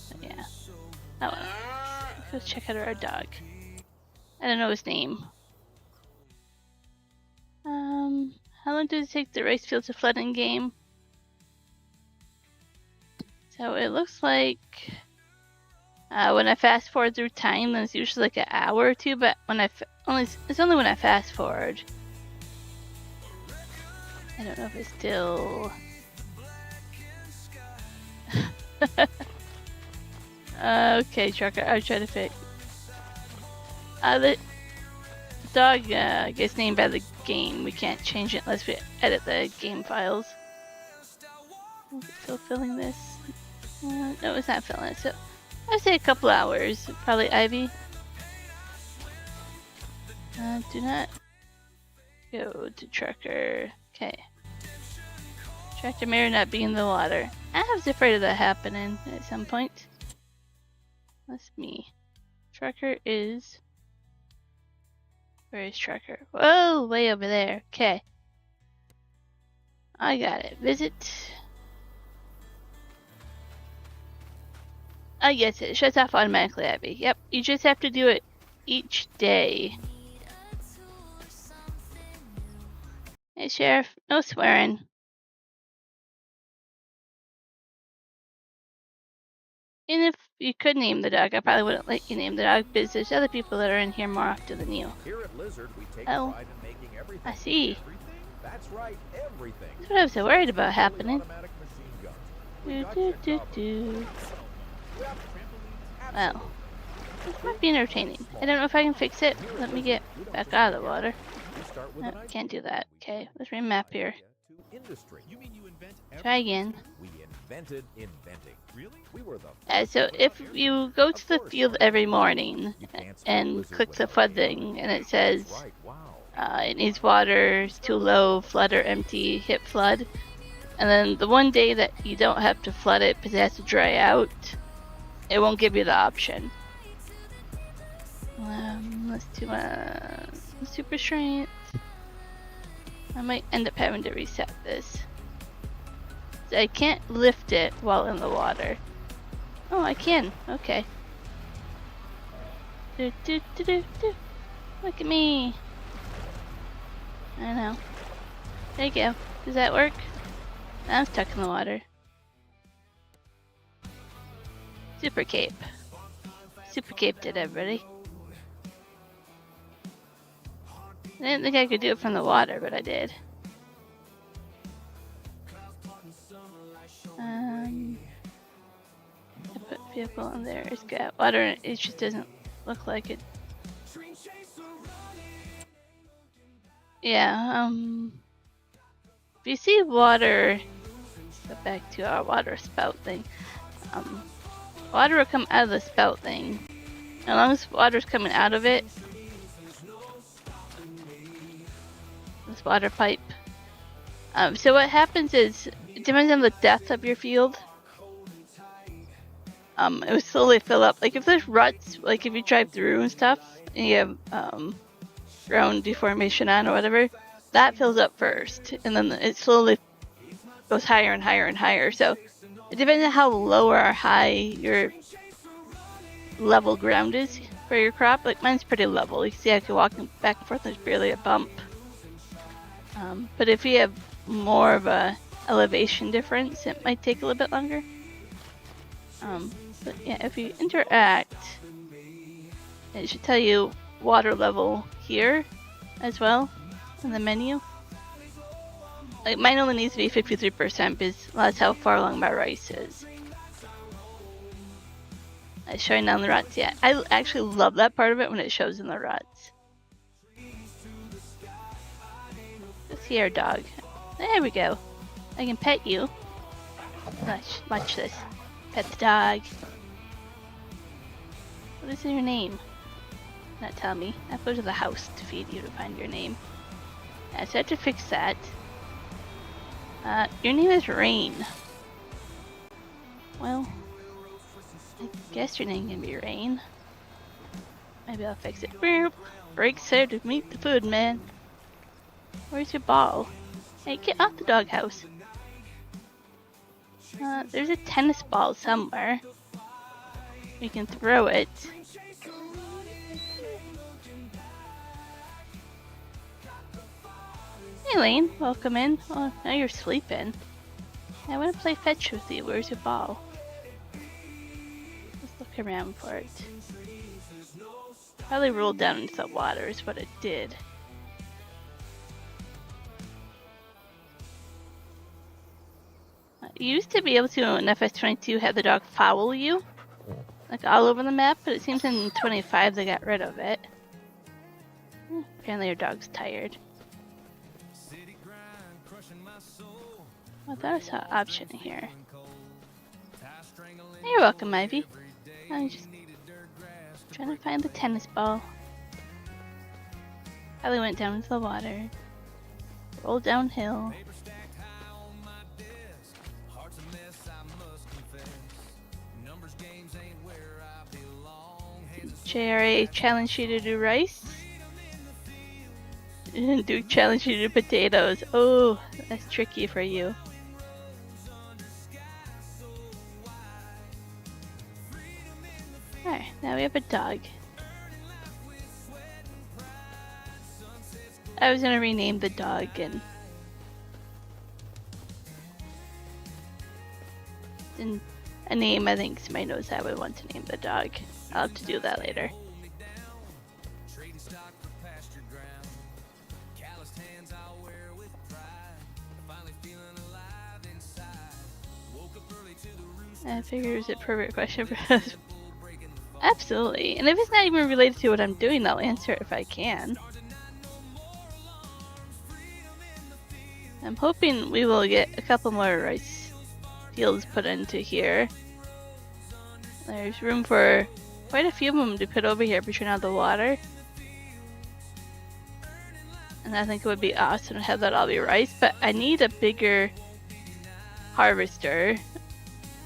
But yeah. Oh well. Let's go check out our dog. I don't know his name. How long does it take the rice field to flood in game? So it looks like when I fast forward through time, then it's usually like an hour or two. But when it's only when I fast forward. I don't know if it's still. Okay, trucker. I'll try to fix. The dog gets named by the game. We can't change it unless we edit the game files. Is it still filling this? No, it's not filling it. So I'd say a couple hours. Probably Ivy. Do not go to trucker. Okay. Tractor may not be in the water. I was afraid of that happening at some point. That's me. Trucker is. Where is Trucker? Whoa, way over there. Okay. I got it. Visit. I guess it shuts off automatically, Abby. Yep, you just have to do it each day. Hey, Sheriff. No swearing. And if you could name the dog, I probably wouldn't let you name the dog because there's other people that are in here more often than you. Here at Lizard, we take Oh, pride in making everything. I see. That's right, everything. That's what I was so worried about happening. Automatic machine guns. Well, this might be entertaining. I don't know if I can fix it. Let me get back out of the water. No, can't do that. Okay, let's remap here. Try again. We invented inventing. Really? We were the So if you go to the field every morning and click the flood thing, and it says it needs water, it's too low, flood or empty, hit flood. And then the one day that you don't have to flood it because it has to dry out, it won't give you the option. Let's do super strength. I might end up having to reset this. So I can't lift it while in the water. Oh, I can. Okay. Look at me. I know. There you go. Does that work? I'm stuck in the water. Super cape. Super caped it, everybody. I didn't think I could do it from the water, but I did. I put vehicle on there. It's got water in it. It just doesn't look like it. Yeah, if you see water, go back to our water spout thing. Water will come out of the spout thing. As long as water's coming out of it, this water pipe. So what happens is, it depends on the depth of your field. It will slowly fill up. Like if there's ruts, like if you drive through and stuff, and you have ground deformation on or whatever, that fills up first, and then it slowly goes higher and higher and higher. So it depends on how low or high your level ground is for your crop. Like mine's pretty level. You can see I can walk back and forth. There's barely a bump. But if you have more of a elevation difference, it might take a little bit longer. But yeah, if you interact, it should tell you water level here as well in the menu. Like mine only needs to be 53% because that's how far along my rice is. It's showing down the ruts. Yeah, I actually love that part of it when it shows in the ruts. Let's see our dog. There we go. I can pet you. Watch this. Pet the dog. What is your name? Not tell me. I have to go to the house to feed you to find your name. Yeah, so I have to fix that. Your name is Rain. Well, I guess your name can be Rain. Maybe I'll fix it. Breaks there to meet the food man. Where's your ball? Hey, get off the doghouse. There's a tennis ball somewhere. We can throw it. Hey Lane, welcome in. Oh, now you're sleeping. I want to play fetch with you. Where's your ball? Let's look around for it. Probably rolled down into the water is what it did. You used to be able to, in FS22, have the dog follow you, like all over the map, but it seems in 25 they got rid of it. Apparently your dog's tired. I thought I saw an option here. You're welcome, Ivy. I'm just trying to find the tennis ball. Probably went down into the water. Rolled downhill. JRA challenge you to do rice. Duke challenge you to do potatoes. Oh, that's tricky for you. Alright, now we have a dog. I was gonna rename the dog and a name I think somebody knows I would want to name the dog. I'll have to do that later. I figure it's a perfect question for us. Absolutely. And if it's not even related to what I'm doing, I'll answer it if I can. I'm hoping we will get a couple more rice fields put into here. There's room for quite a few of them to put over here between all the water. And I think it would be awesome to have that all be rice, but I need a bigger harvester.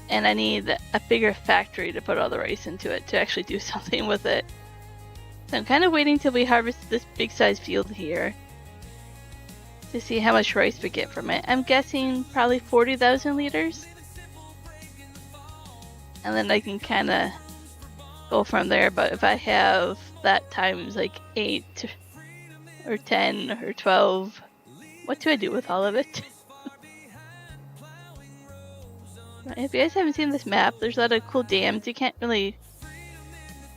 And I need a bigger factory to put all the rice into it to actually do something with it. So I'm kind of waiting till we harvest this big size field here to see how much rice we get from it. I'm guessing probably 40,000 liters. And then I can kind of go from there. But if I have that times like 8 or 10 or 12, what do I do with all of it? If you guys haven't seen this map, there's a lot of cool dams. You can't really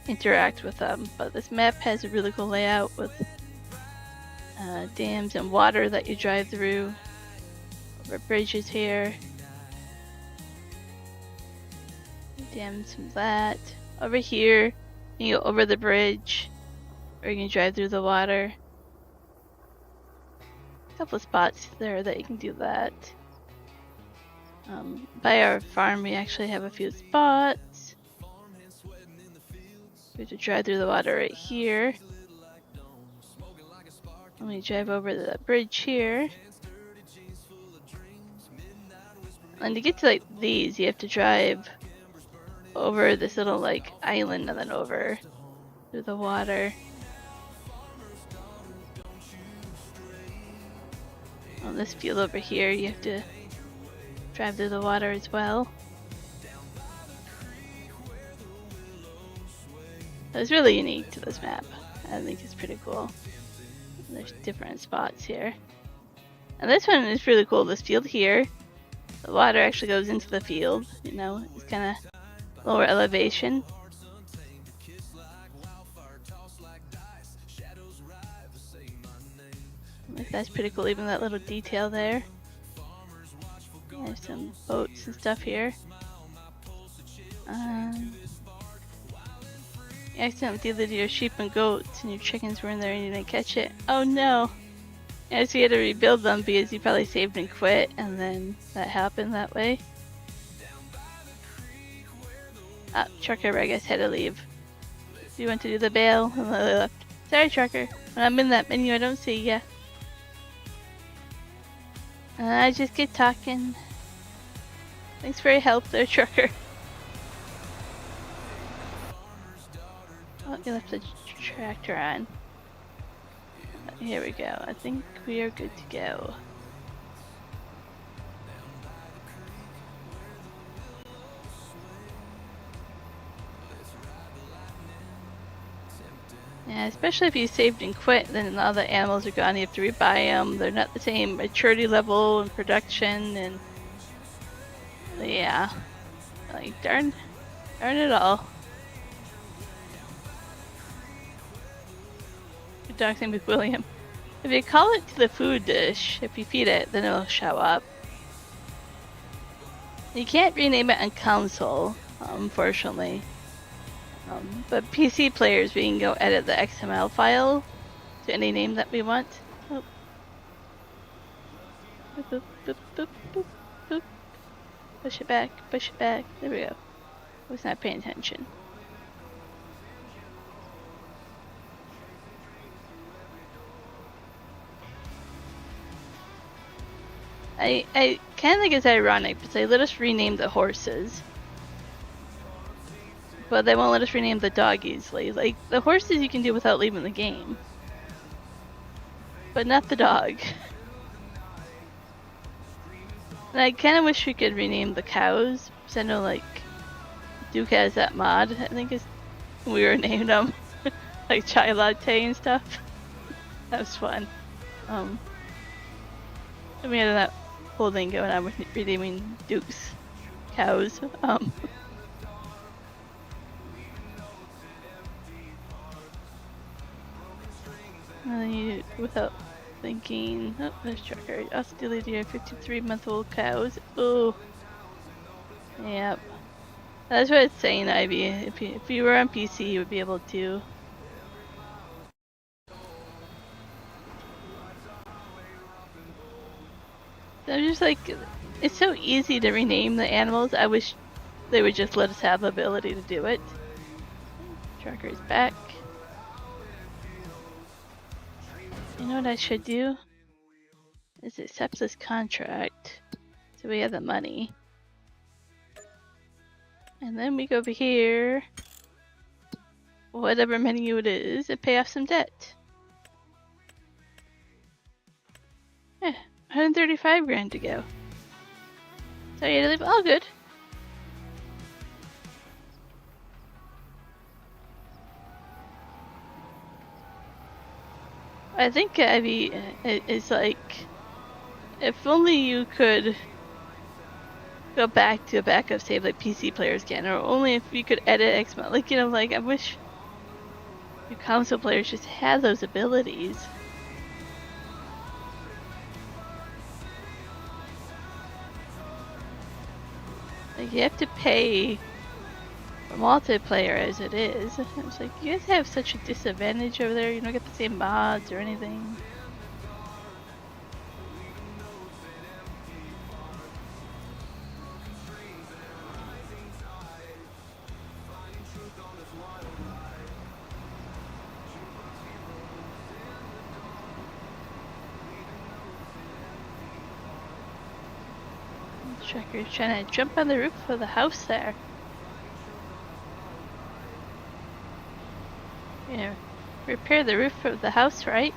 interact with them, but this map has a really cool layout with dams and water that you drive through. Over bridges here. Dams from that. Over here, you go over the bridge, or you can drive through the water. A couple of spots there that you can do that. By our farm, we actually have a few spots. We have to drive through the water right here. Let me drive over the bridge here. And to get to like these, you have to drive over this little like island and then over through the water. On this field over here, you have to drive through the water as well. It's really unique to this map. I think it's pretty cool. There's different spots here. And this one is really cool. This field here, the water actually goes into the field. You know, it's kind of lower elevation. Like that's pretty cool, even that little detail there. There's some boats and stuff here. You accidentally deleted your sheep and goats and your chickens were in there and you didn't catch it. Oh no! Yeah, so you had to rebuild them because you probably saved and quit and then that happened that way. Trucker, I guess, had to leave. You went to do the bail and they left. Sorry, Trucker. When I'm in that menu, I don't see ya. I just get talking. Thanks for your help there, Trucker. Oh, you left the tractor on. Here we go. I think we are good to go. Yeah, Yeah, especially if you saved and quit, then all the animals are gone. You have to rebuy them. They're not the same maturity level and production, and yeah, like darn it all. Your dog's name is William. If you call it to the food dish, if you feed it, then it'll show up. You can't rename it on console, unfortunately. But PC players, we can go edit the XML file to any name that we want. Oh. Boop, boop, boop, boop, boop, boop. Push it back, push it back. There we go. I was not paying attention. I kind of think it's ironic because they let us rename the horses, but they won't let us rename the dog easily. Like, the horses you can do without leaving the game, but not the dog. And I kind of wish we could rename the cows, because I know, like, Duke has that mod. I think we were named them, like Chai Latte and stuff. That was fun. We had that whole thing going on with renaming Duke's cows. And then you, without thinking, oh, there's Trucker. Also delete your 53-month-old cows. Oh, yep. That's what it's saying, Ivy. If you were on PC, you would be able to. So I'm just like, it's so easy to rename the animals. I wish they would just let us have the ability to do it. Trucker's back. You know what I should do? Is accept this contract. So we have the money. And then we go over here, whatever menu it is, and pay off some debt. Yeah, 135 grand to go. So you had to leave all good. I think Ivy is like, if only you could go back to a backup save like PC players can, or only if you could edit XML. Like, you know, like, I wish you console players just had those abilities. Like, you have to pay for multiplayer as it is. It's like, you guys have such a disadvantage over there. You don't get the same mods or anything. Tracker's trying to jump on the roof of the house there. Yeah, repair the roof of the house, right?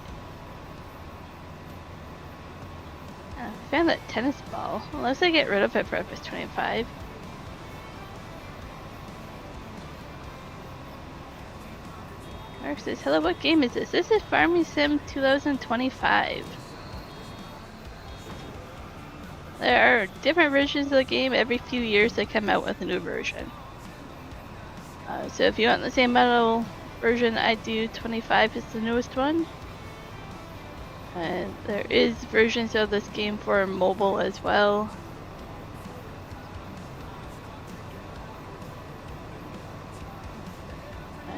I found that tennis ball. Unless I get rid of it for episode 25. Mark says, hello, what game is this? This is Farming Sim 2025. There are different versions of the game. Every few years they come out with a new version. So if you want the same model version I do, 25 is the newest one. And there is versions of this game for mobile as well.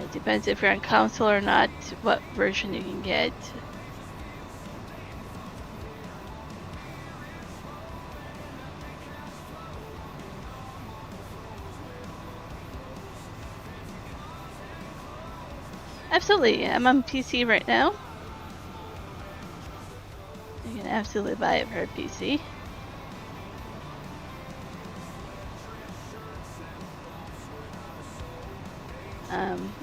It depends if you're on console or not, what version you can get. Absolutely, I'm on PC right now. You can absolutely buy it for a PC.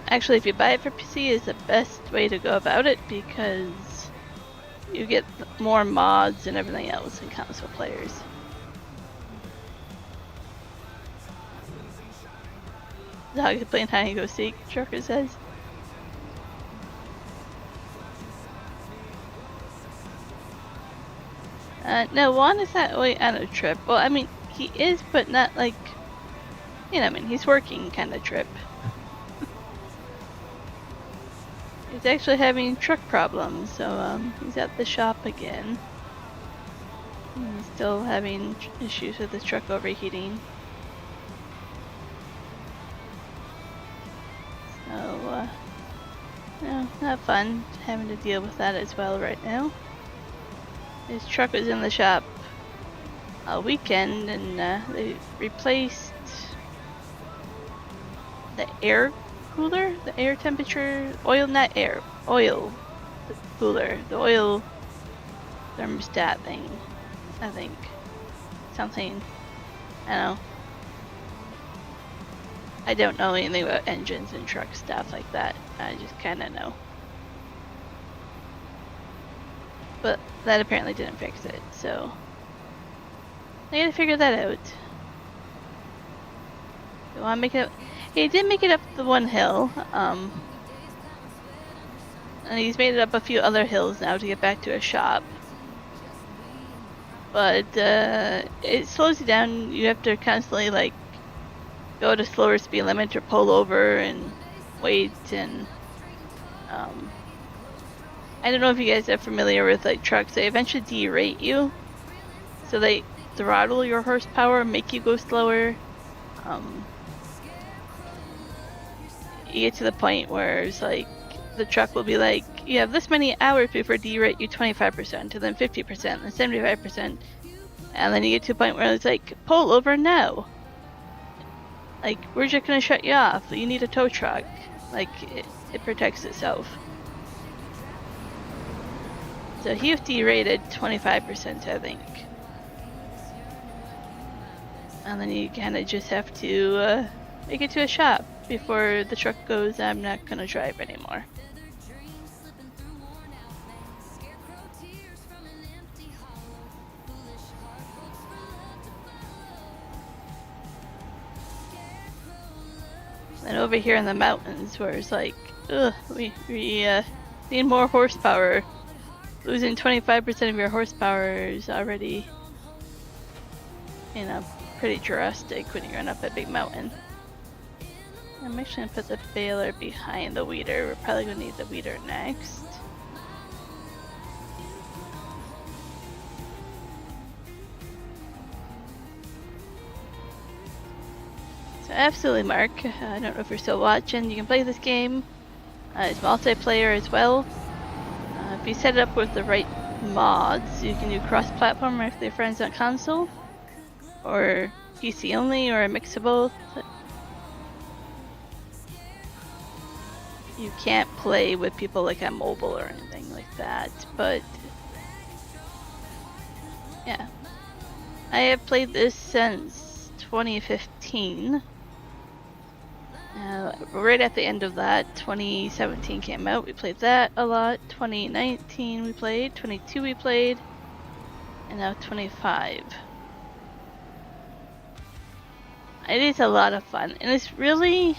Actually, if you buy it for PC, is the best way to go about it because you get more mods and everything else than console players. Dog is playing hide and go seek, Trucker says. No, Juan is not really on a trip. Well, I mean, he is, but not like, I mean, he's working kind of trip. He's actually having truck problems, so he's at the shop again. He's still having issues with his truck overheating. So, no, not fun having to deal with that as well right now. His truck was in the shop all weekend, and they replaced the air cooler, the air temperature, oil, not air, oil cooler, the oil thermostat thing, I think. Something, I don't know. I don't know anything about engines and truck stuff like that. I just kind of know. But that apparently didn't fix it, so I gotta figure that out. Do I make it up? He did make it up the one hill, and he's made it up a few other hills now to get back to a shop. But it slows you down. You have to constantly like go to slower speed limit or pull over and wait, and I don't know if you guys are familiar with like trucks. They eventually derate you, so they throttle your horsepower, make you go slower. You get to the point where it's like the truck will be like, you have this many hours before derate you 25%, and then 50%, and 75%, and then you get to a point where it's like, pull over now. Like, we're just gonna shut you off. You need a tow truck. Like, it protects itself. So he was derated 25%, I think. And then you kind of just have to make it to a shop before the truck goes, I'm not gonna drive anymore. And over here in the mountains where it's like, ugh, we need more horsepower. Losing 25% of your horsepower is already, pretty drastic when you run up a big mountain. I'm actually gonna put the baler behind the weeder. We're probably gonna need the weeder next. So absolutely, Mark. I don't know if you're still watching. You can play this game. It's multiplayer as well. If you set it up with the right mods, you can do cross-platform with your friends on console, or PC only, or a mix of both. You can't play with people like on mobile or anything like that, but yeah. I have played this since 2015. Right at the end of that, 2017 came out. We played that a lot. 2019 we played. 22 we played. And now 25. It is a lot of fun. And it's really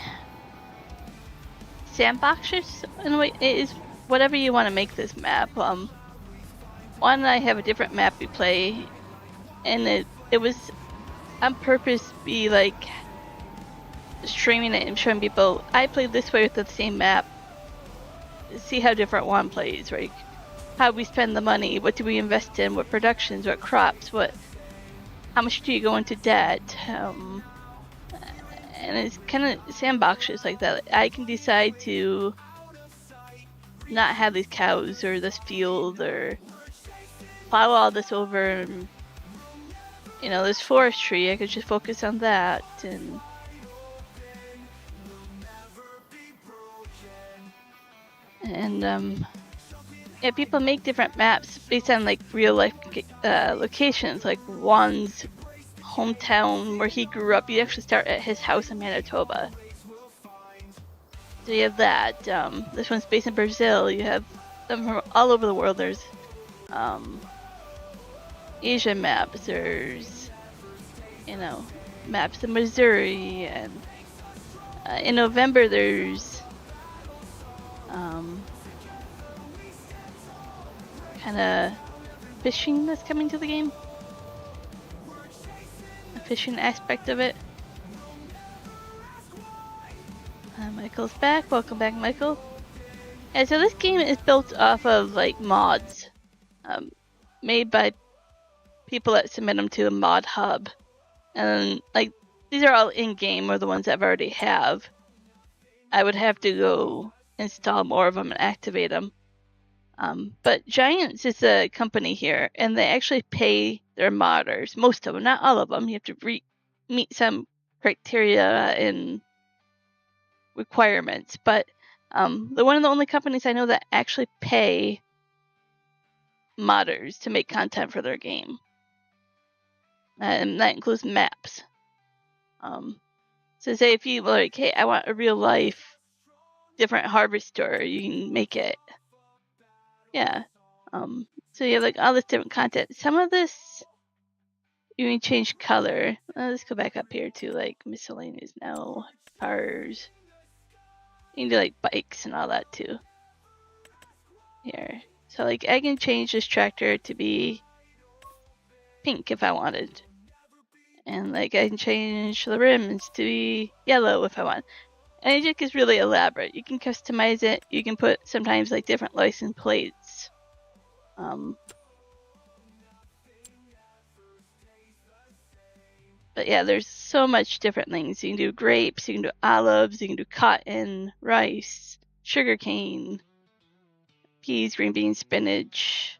sandboxish in a way. It is whatever you want to make this map. One, I have a different map we play. And it was on purpose be like streaming it and showing people I played this way with the same map. See how different one plays, right? How we spend the money, what do we invest in, what productions, what crops, how much do you go into debt? And it's kind of sandboxish like that. I can decide to not have these cows or this field or plow all this over. And, there's forestry. I could just focus on that and. And yeah, people make different maps based on like real life locations, like Juan's hometown where he grew up. You actually start at his house in Manitoba. So you have that. This one's based in Brazil. You have them from all over the world. There's Asian maps. There's maps in Missouri, and in November there's kind of fishing that's coming to the game. The fishing aspect of it. Michael's back. Welcome back, Michael. Yeah, so this game is built off of like mods, made by people that submit them to a mod hub, and like these are all in game or the ones that I already have. I would have to go install more of them and activate them. But Giants is a company here, and they actually pay their modders, most of them, not all of them. You have to meet some criteria and requirements, but they're one of the only companies I know that actually pay modders to make content for their game, and that includes maps. So say if you like, hey, I want a real life different harvester, you can make it. Yeah. So you have like all this different content. Some of this you can change color. Let's go back up here to like miscellaneous now. Cars. You can do like bikes and all that too. Here. So like I can change this tractor to be pink if I wanted. And like I can change the rims to be yellow if I want. And it just gets really elaborate. You can customize it. You can put sometimes like different license plates. But yeah, there's so much different things. You can do grapes, you can do olives, you can do cotton, rice, sugarcane, peas, green beans, spinach,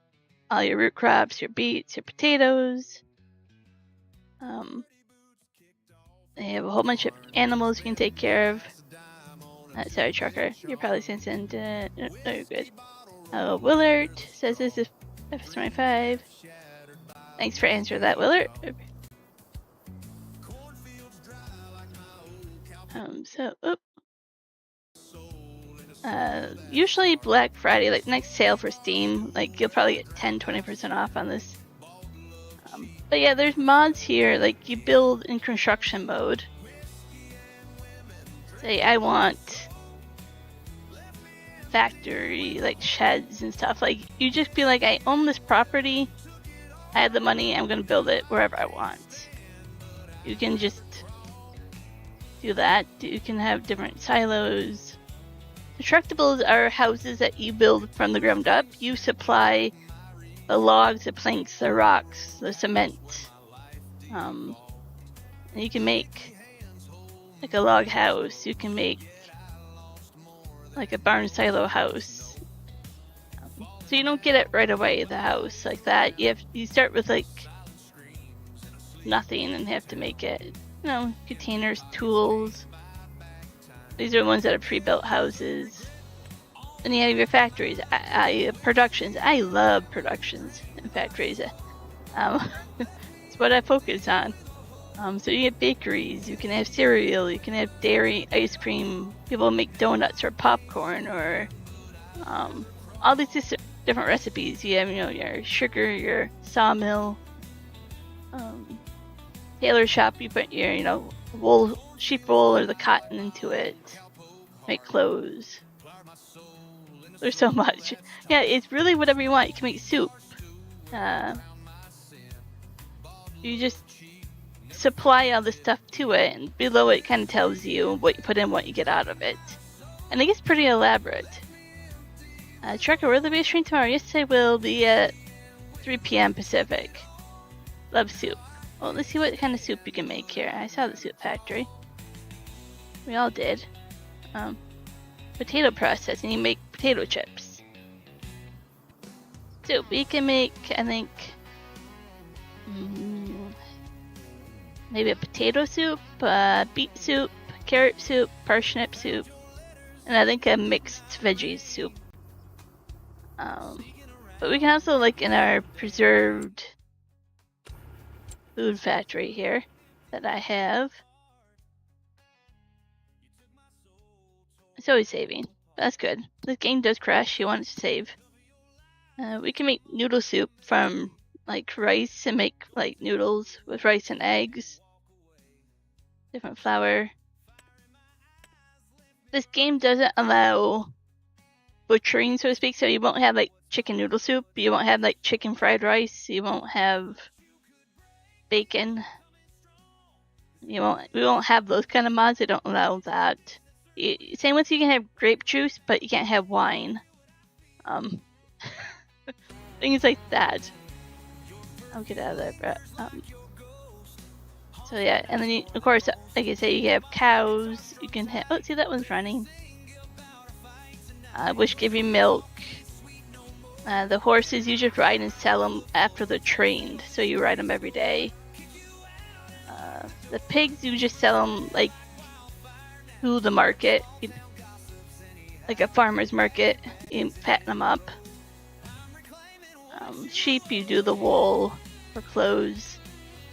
all your root crops, your beets, your potatoes. They have a whole bunch of animals you can take care of. Sorry, Trucker. You're probably sensing. No, you're good. Willard says this is FS25. Thanks for answering that, Willard. Usually Black Friday, like next sale for Steam, like you'll probably get 10-20% off on this. But yeah, there's mods here, like you build in construction mode. Say I want factory, like sheds and stuff. Like you just be like, I own this property, I have the money, I'm gonna build it wherever I want. You can just do that. You can have different silos. Constructibles are houses that you build from the ground up. You supply the logs, the planks, the rocks, the cement. And you can make like a log house. You can make like a barn silo house. So you don't get it right away, the house like that. You start with like nothing and have to make it. You know, containers, tools. These are the ones that are pre-built houses. And you have your factories, productions. I love productions and factories. It's what I focus on. So you have bakeries, you can have cereal, you can have dairy, ice cream. People make donuts or popcorn or all these different recipes. You have, you know, your sugar, your sawmill, tailor shop. You put your, you know, wool, sheep wool or the cotton into it. Make clothes. There's so much. Yeah, it's really whatever you want. You can make soup. You just supply all this stuff to it, and below it kind of tells you what you put in, what you get out of it. And it gets pretty elaborate. Trucker, will there be a stream tomorrow? Yes, I will be at 3 p.m. Pacific. Love soup. Well, let's see what kind of soup you can make here. I saw the soup factory. We all did. Potato processing, you make potato chips. Soup, we can make, I think, maybe a potato soup, beet soup, carrot soup, parsnip soup, and I think a mixed veggies soup. But we can also, like, in our preserved food factory here that I have. It's always saving. That's good. This game does crash. You want it to save. We can make noodle soup from like rice and make like noodles with rice and eggs. Different flour. This game doesn't allow butchering, so to speak. So you won't have like chicken noodle soup. You won't have like chicken fried rice. You won't have bacon. We won't have those kind of mods. They don't allow that. Same with you can have grape juice, but you can't have wine. Things like that. I'll get out of there, but so yeah, and then you, of course, like I say, you have cows. You can have. Oh, see that one's running. Which give you milk. The horses you just ride and sell them after they're trained, so you ride them every day. The pigs you just sell them like to the market, like a farmer's market. You fatten them up. Sheep you do the wool for clothes.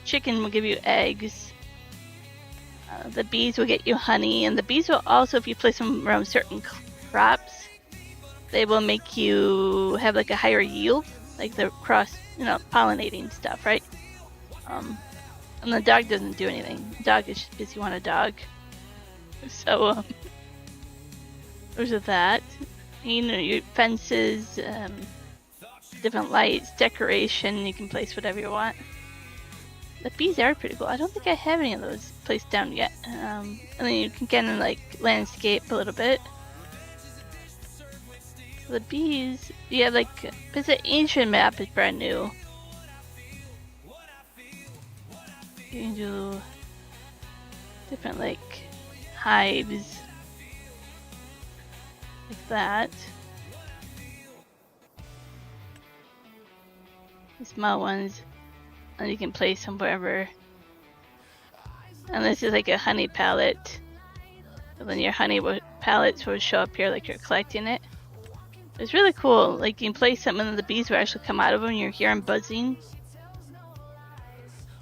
Chicken will give you eggs. The bees will get you honey, and the bees will also, if you place them around certain crops, they will make you have like a higher yield, like the cross, pollinating stuff, right? And the dog doesn't do anything. The dog is just because you want a dog. So there's that. Your fences, different lights, decoration. You can place whatever you want. The bees are pretty cool. I don't think I have any of those placed down yet. And then you can kind of like landscape a little bit. So the bees, you have like, because the ancient map is brand new. You can do different like hives like that. The small ones, and you can place them wherever. And this is like a honey palette. And then your honey pallets will show up here like you're collecting it. It's really cool. Like you can place something and the bees will actually come out of them. You're hearing buzzing.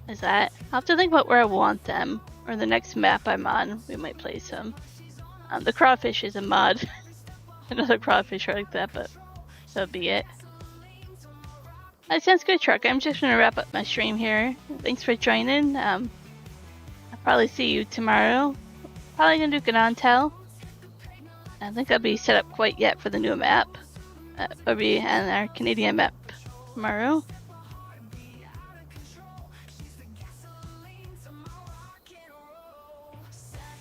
Is that? I'll have to think about where I want them. Or the next map I'm on, we might place them. The crawfish is a mod. Another crawfish like that, but that'll be it. That sounds good, Truck. I'm just going to wrap up my stream here. Thanks for joining. I'll probably see you tomorrow. Probably going to do Good On Tell. I think I'll be set up quite yet for the new map. I'll be on our Canadian map tomorrow.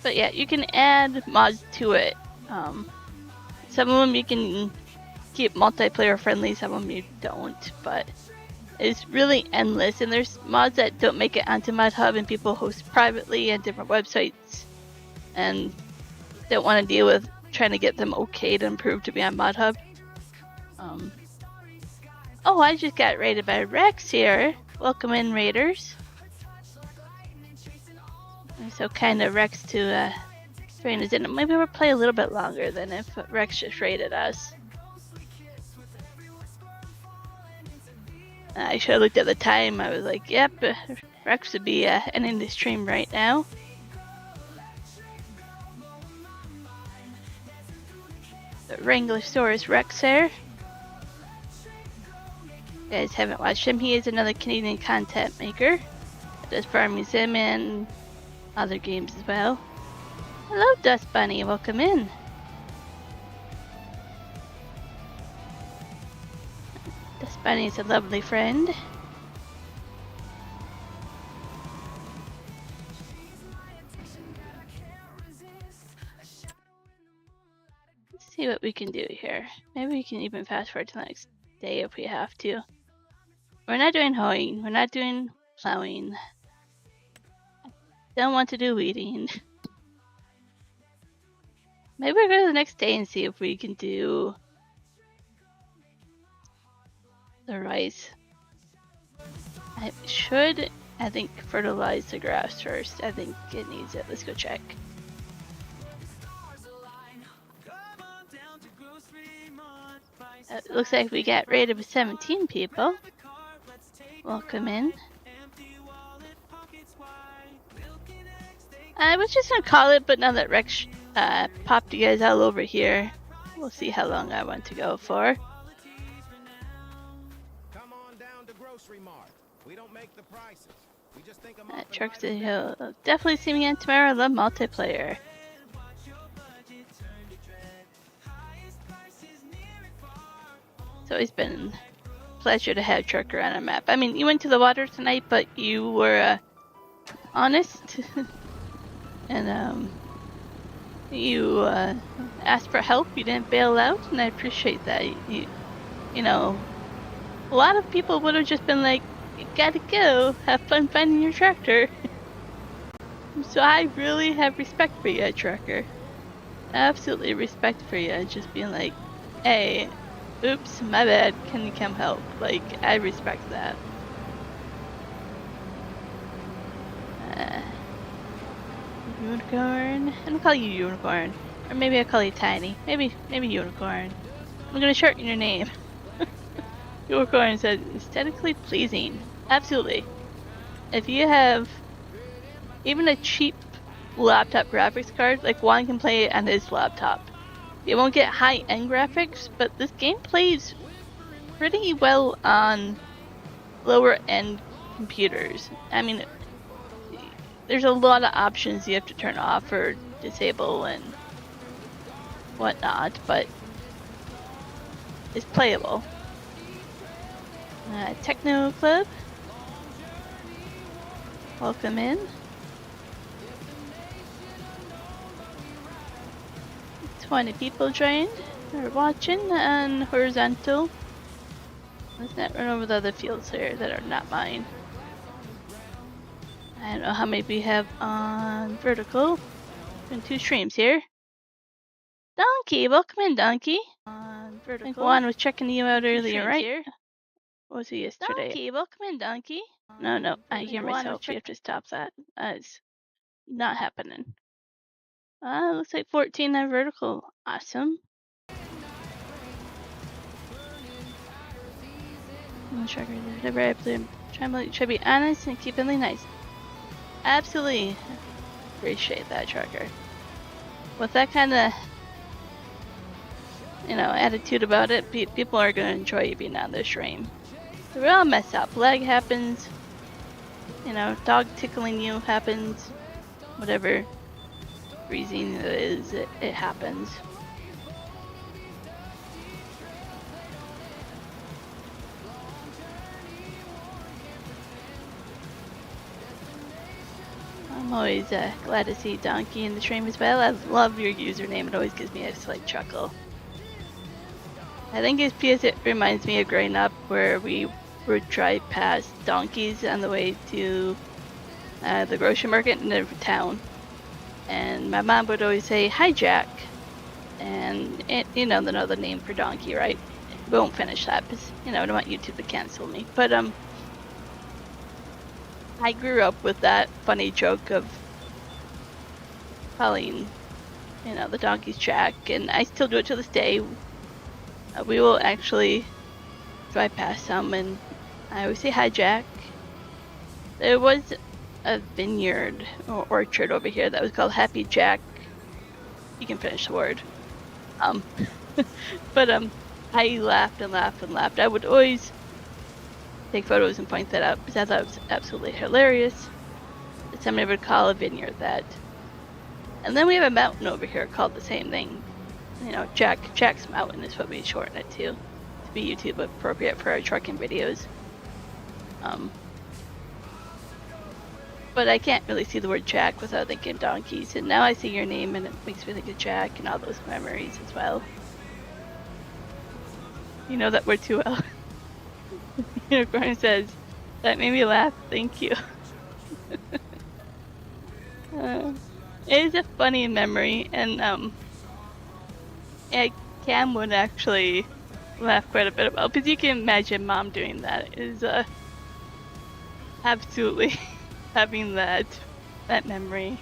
But yeah, you can add mods to it. Some of them you can keep multiplayer friendly, some of them you don't, but it's really endless. And there's mods that don't make it onto Mod Hub and people host privately on different websites and don't want to deal with trying to get them okayed and approved to be on Mod Hub. Oh, I just got raided by Rex here. Welcome in, raiders. I'm so kind of Rex to train us in. Maybe we'll play a little bit longer than if Rex just raided us. I should have looked at the time. I was like, yep, Rex would be ending the stream right now. The Wranglersaurus Rex there. If you guys haven't watched him, he is another Canadian content maker. He does Farming Sim and other games as well. Hello, Dust Bunny. Welcome in. Dust Bunny is a lovely friend. Let's see what we can do here. Maybe we can even fast forward to the next day if we have to. We're not doing hoeing. We're not doing plowing. Don't want to do weeding. Maybe we'll go to the next day and see if we can do the rice. I should, fertilize the grass first. I think it needs it. Let's go check. It looks like we got raided with 17 people. Welcome in. I was just gonna call it, but now that Rex popped you guys all over here, we'll see how long I want to go for. Come on down to Grocery Mart. We don't make the prices. We just think Trucks to the Hill. Definitely see me again tomorrow. I love multiplayer. It's always been a pleasure to have Trucker on a map. I mean, you went to the water tonight, but you were honest and you asked for help. You didn't bail out, and I appreciate that. You know, a lot of people would have just been like, "You gotta go, have fun finding your tractor." So I really have respect for you, Trucker. Absolutely respect for you. Just being like, "Hey, oops, my bad. Can you come help?" Like, I respect that. Unicorn. I'm gonna call you Unicorn, or maybe I'll call you Tiny. Maybe Unicorn. I'm gonna shorten your name. Unicorn says aesthetically pleasing. Absolutely. If you have even a cheap laptop graphics card, like one can play it on his laptop. You won't get high-end graphics, but this game plays pretty well on lower-end computers. I mean, there's a lot of options you have to turn off or disable and whatnot, but it's playable. Techno Club, welcome in. 20 people joined or watching on horizontal. Let's not run over the other fields here that are not mine. I don't know how many we have on vertical. Been 2 streams here. Donkey, welcome in, Donkey. On vertical. I think Juan was checking you out earlier, right? Here. What was it yesterday? Donkey, welcome in, Donkey. No, I hear myself. You have to stop that. It's not happening. Looks like 14 on vertical. Awesome. Try to be honest and keep it nice. Absolutely appreciate that, Trucker. With that kind of, attitude about it, people are going to enjoy you being on this stream. So we all mess up. Lag happens. Dog tickling you happens. Whatever reason it is, it happens. I'm always glad to see Donkey in the stream as well. I love your username. It always gives me a slight chuckle. I think it's because it reminds me of growing up where we would drive past donkeys on the way to the grocery market in the town. And my mom would always say, "Hi, Jack." And another name for donkey, right? We won't finish that because, I don't want YouTube to cancel me. But, I grew up with that funny joke of calling, the donkeys Jack, and I still do it to this day. We will actually drive past some, and I always say, "Hi, Jack." There was a vineyard or orchard over here that was called Happy Jack. You can finish the word. But I laughed and laughed and laughed. I would always take photos and point that out because I thought it was absolutely hilarious that somebody would call a vineyard that. And then we have a mountain over here called the same thing. Jack's Mountain is what we shorten it to be YouTube appropriate for our trucking videos. But I can't really see the word Jack without thinking donkeys, and now I see your name and it makes me think of Jack and all those memories as well. You know that word too well. Unicorn says, "That made me laugh, thank you." It is a funny memory, and Cam would actually laugh quite a bit about, because you can imagine Mom doing that. It is absolutely having that memory.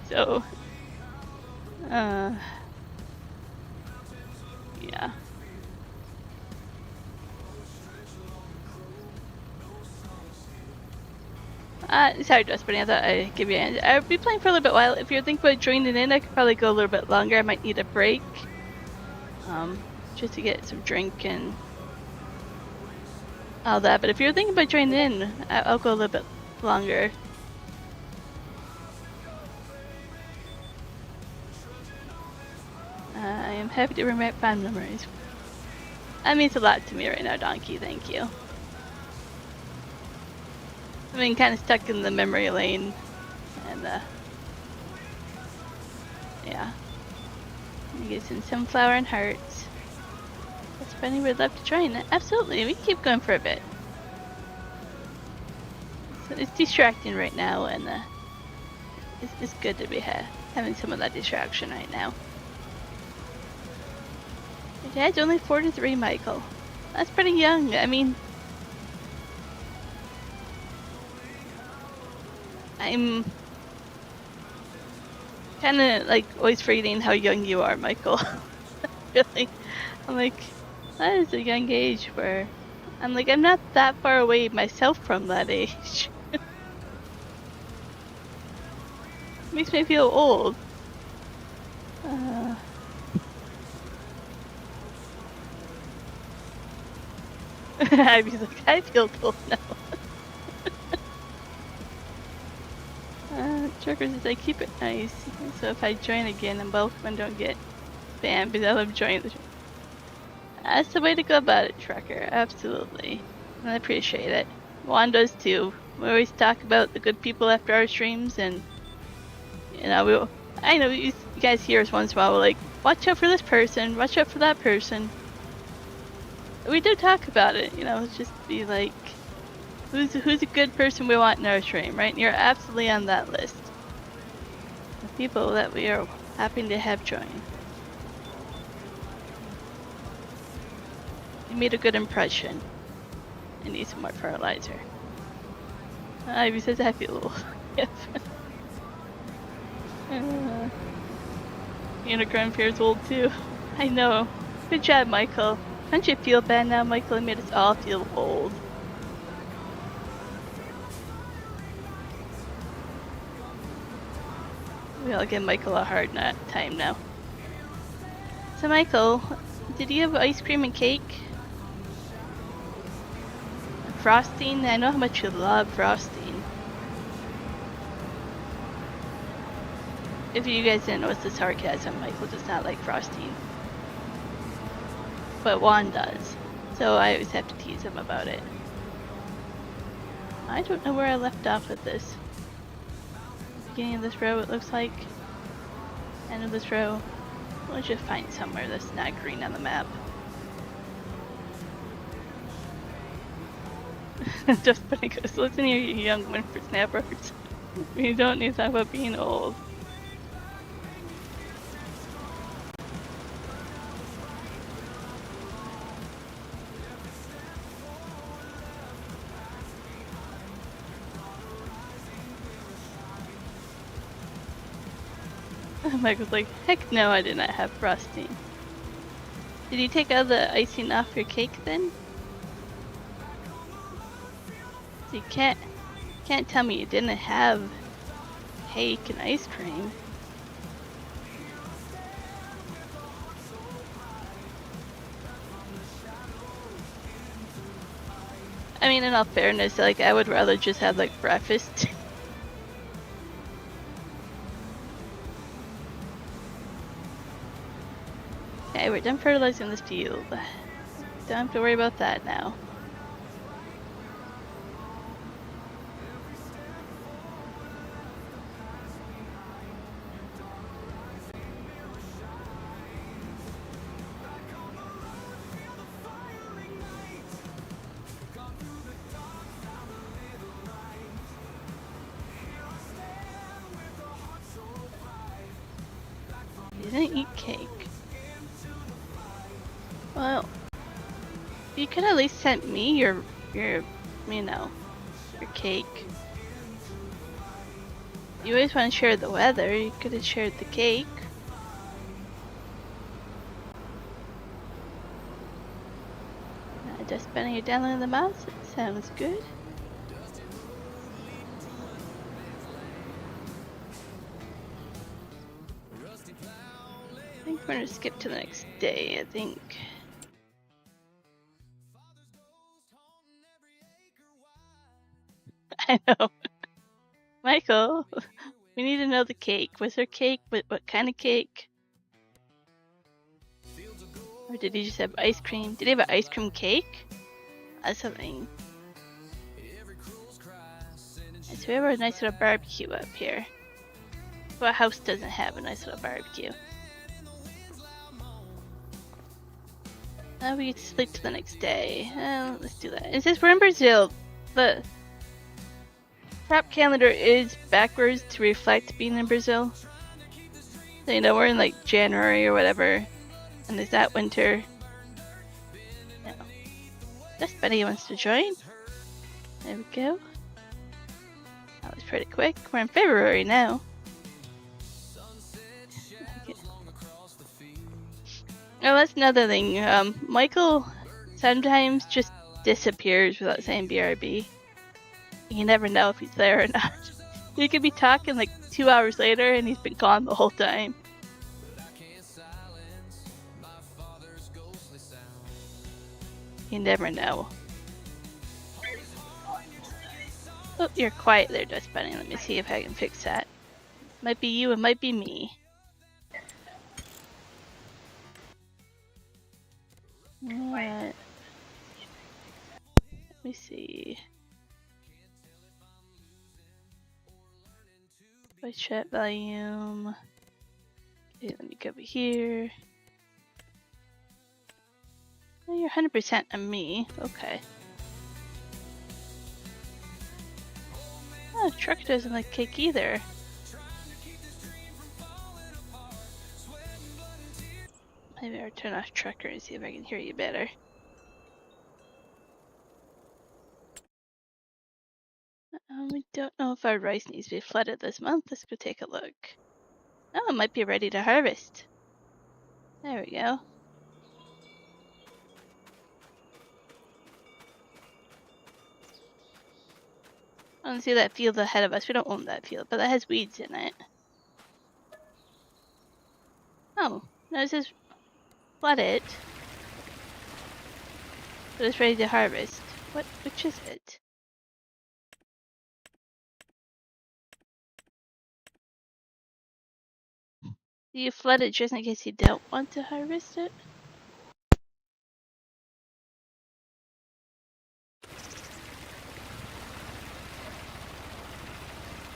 So, yeah. Sorry, Dustbunny, I thought I'd give you an answer. I'll be playing for a little bit while. If you're thinking about joining in, I could probably go a little bit longer. I might need a break. Just to get some drink and all that. But if you're thinking about joining in, I'll go a little bit longer. I am happy to remember fond memories. That means a lot to me right now, Donkey. Thank you. I mean, kind of stuck in the memory lane, and yeah. I get some sunflower and hearts. That's funny. We'd love to join. Absolutely, we can keep going for a bit. So it's distracting right now, and it's good to be having some of that distraction right now. Your dad's only 43, Michael. That's pretty young. I mean, I'm kind of like always forgetting how young you are, Michael. Really, I'm like, that is a young age where I'm like, I'm not that far away myself from that age. Makes me feel old. I was like, I feel old now. Trucker says I keep it nice, so if I join again, I'm welcome and don't get banned because I love joining the. That's the way to go about it, Trucker. Absolutely, and I appreciate it. Juan does too. We always talk about the good people after our streams, and you know, I know you guys hear us once in a while. We're like, watch out for this person, watch out for that person. We do talk about it, you know, just be like, who's a good person we want in our stream, right? And you're absolutely on that list. The people that we are happy to have join. You made a good impression. I need some more fertilizer. Ivy says I feel old. Yep. Unicorn fears old too. I know. Good job, Michael. Don't you feel bad now, Michael? It made us all feel old. We all give Michael a hard time now. So, Michael, did you have ice cream and cake? Frosting? I know how much you love frosting. If you guys didn't know, it's the sarcasm. Michael does not like frosting. But Juan does. So I always have to tease him about it. I don't know where I left off with this. Beginning of this row, it looks like. End of this row. Let's just find somewhere that's not green on the map. Just funny because listen here, you young whippersnappers. We don't need to talk about being old. Michael's like, heck no, I did not have frosting. Did you take all the icing off your cake then? So you can't tell me you didn't have cake and ice cream. I mean, in all fairness, like, I would rather just have, like, breakfast. Okay, we're done fertilizing this field. Don't have to worry about that now. You didn't eat cake. Well, you could at least send me your, you know, your cake. You always want to share the weather. You could have shared the cake. Just spending it down in the mouse. Sounds good. I think we're gonna skip to the next day, I think. I know. Michael, we need to know the cake. Was there cake? What kind of cake? Or did he just have ice cream? Did he have an ice cream cake? That's something. And so we have a nice little barbecue up here. What house doesn't have a nice little barbecue? We get to sleep till the next day. Let's do that. It says we're in Brazil. The top calendar is backwards to reflect being in Brazil. So, you know, we're in like January or whatever. And is that winter? No. Just Benny wants to join. There we go. That was pretty quick. We're in February now. Okay. Oh, that's another thing. Michael sometimes just disappears without saying BRB. You never know if he's there or not. He could be talking like 2 hours later and he's been gone the whole time. You never know. Oh, you're quiet there, Dust Bunny. Let me see if I can fix that. Might be you, it might be me. Alright. Let me see. Voice chat volume. Okay, let me go over here. Oh, you're 100% on me. Okay. Oh, Truck doesn't like cake either. Maybe I'll turn off Trucker and see if I can hear you better. We don't know if our rice needs to be flooded this month. Let's go take a look. Oh, it might be ready to harvest. There we go. I don't see that field ahead of us. We don't own that field, but that has weeds in it. Oh, no, it says flood it. But it's ready to harvest. Which is it? Do you flood it just in case you don't want to harvest it?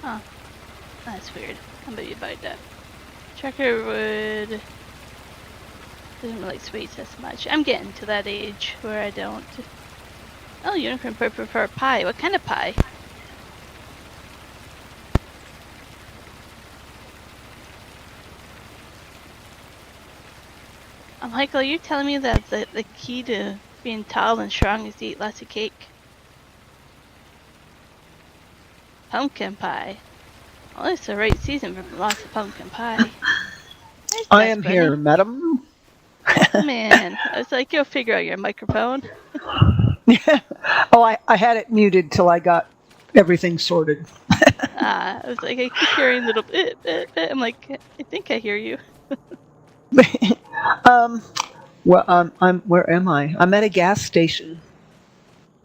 Huh. That's weird. How about you buy that? Trucker would... doesn't like sweets as much. I'm getting to that age where I don't. Oh, unicorn prefer pie. What kind of pie? Michael, you're telling me that the key to being tall and strong is to eat lots of cake? Pumpkin pie. Well, it's the right season for lots of pumpkin pie. I am here, madam. Man, I was like, you'll figure out your microphone. Oh, I had it muted till I got everything sorted. I was like, I keep hearing little bit. I'm like, I think I hear you. Well, I'm. Where am I? I'm at a gas station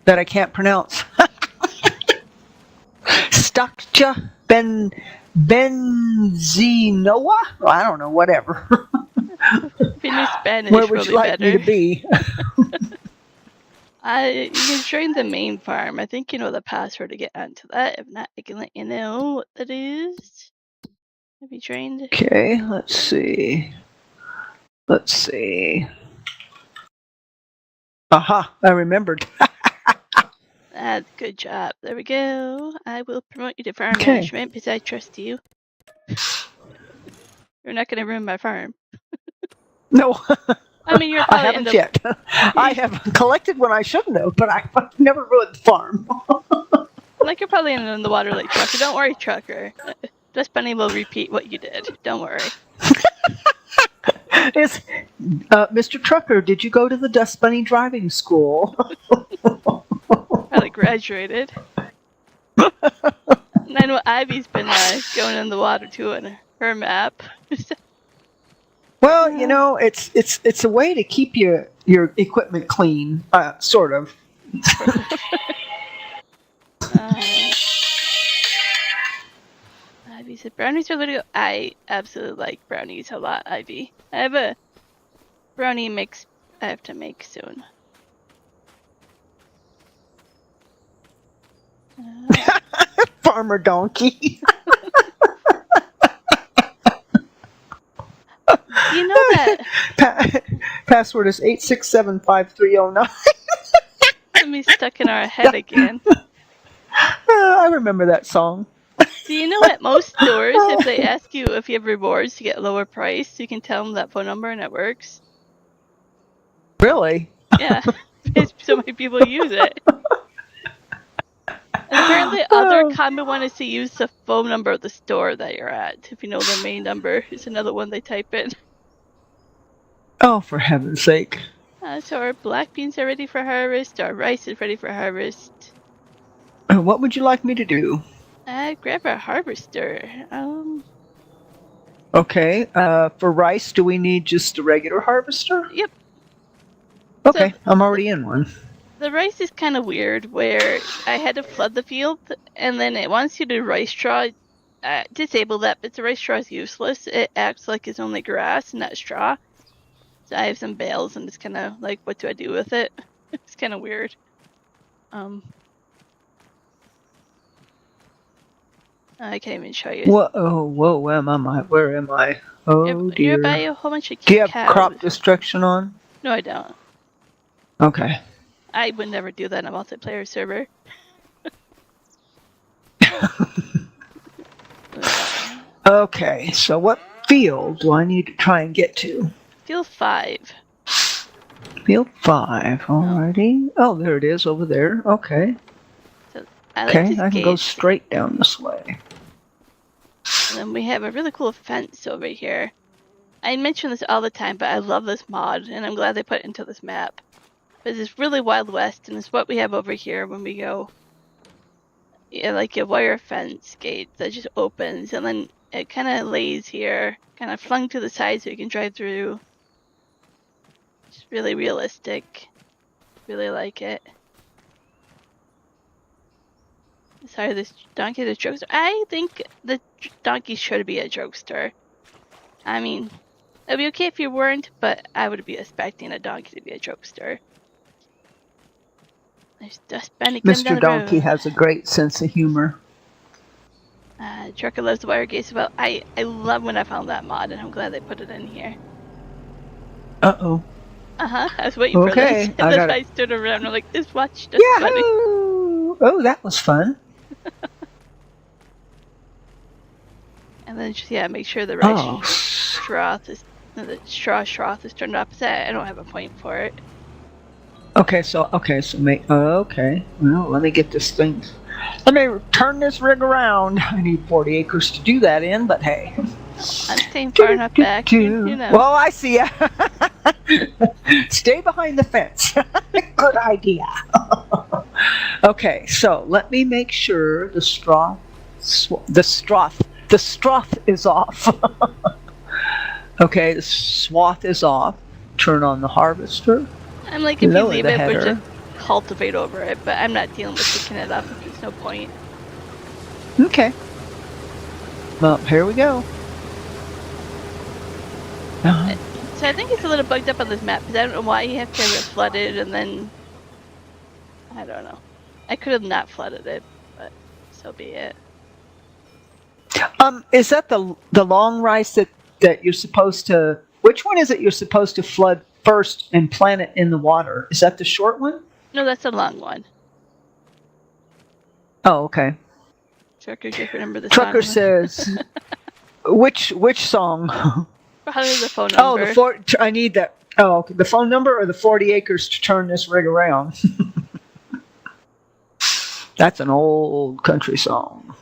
that I can't pronounce. Stakja Benzinoa? Well, I don't know. Whatever. If you knew Spanish, Where would you probably like better. me to be? You can join the main farm. I think you know the password to get onto that. If not, I can let you know what that is. Have you trained? Okay, let's see. Aha, I remembered. Good job. There we go. I will promote you to farm Okay. management because I trust you. You're not going to ruin my farm. No, I mean, you're I probably haven't yet. I have collected when I shouldn't have, but I never ruined the farm. like you're probably in the water like Trucker. Don't worry, Trucker. This bunny will repeat what you did. Don't worry. Is Mr. Trucker, did you go to the Dust Bunny driving school? Probably graduated. And I know Ivy's been going in the water too on her map. Well, you know, it's a way to keep your equipment clean, sort of. Ivy said brownies are I absolutely like brownies a lot, Ivy. I have a brownie mix I have to make soon. Farmer donkey. Do you know that? Password is 8675309. Let me stuck in our head again. I remember that song. Do you know at most stores, if they ask you if you have rewards to get a lower price, you can tell them that phone number and it works? Really? Yeah, because so many people use it. And apparently, other common one is to use the phone number of the store that you're at. If you know their main number, is another one they type in. Oh, for heaven's sake. So our black beans are ready for harvest. Our rice is ready for harvest. What would you like me to do? Grab our harvester. Okay. For rice, do we need just a regular harvester? Yep. Okay, So I'm already in one. the rice is kind of weird, where I had to flood the field, and then it wants you to rice straw. Disable that, but the rice straw is useless. It acts like it's only grass, not straw. So I have some bales, and it's kind of like, what do I do with it? It's kind of weird. I can't even show you. Whoa, where am I? Where am I? Oh, You're by dear. a whole bunch of Do you have cows. crop destruction on? No, I don't. Okay. I would never do that on a multiplayer server. Okay, so what field do I need to try and get to? Field 5. Field 5, alrighty. Oh, there it is over there. Okay. So I like Okay, this I can go gate. straight down this way. And then we have a really cool fence over here. I mention this all the time, but I love this mod, and I'm glad they put it into this map. But it's really Wild West, and it's what we have over here when we go. Yeah, like a wire fence gate that just opens, and then it kind of lays here, kind of flung to the side so you can drive through. It's really realistic. Really like it. Sorry, this donkey is a jokester. I think the donkey should be a jokester. I mean, it'd be okay if you weren't, but I would be expecting a donkey to be a jokester. There's just Benny coming down Mr. the Donkey road. has a great sense of humor. Trucker loves the wire gates. Well, I love when I found that mod, and I'm glad they put it in here. Uh-oh. I was waiting for Okay, this. I And got then it. I stood around and I'm like, this watch just funny. Yahoo! Oh, that was fun. And then just, make sure the Oh. the straw is turned opposite. I don't have a point for it. Okay, so okay. Well, let me get this thing. Let me turn this rig around. I need 40 acres to do that in, but hey. I'm staying far enough back, you know. Well, I see ya. Stay behind the fence. Good idea. Okay, so let me make sure the straw is off. Okay, the swath is off. Turn on the harvester. I'm like, if you Lower leave the it, we'll header. just cultivate over it, but I'm not dealing with picking it up. There's no point. Okay. Well, here we go. So I think it's a little bugged up on this map, because I don't know why you have to have it flooded, and then... I don't know. I could have not flooded it, but so be it. Is that the long rice that you're supposed to? Which one is it you're supposed to flood first and plant it in the water? Is that the short one? No, that's a long one. Oh, okay. Trucker just remember the Trucker song. says, which song? Probably the phone number. Oh, I need that. Oh, okay. The phone number or the 40 acres to turn this rig around. That's an old country song.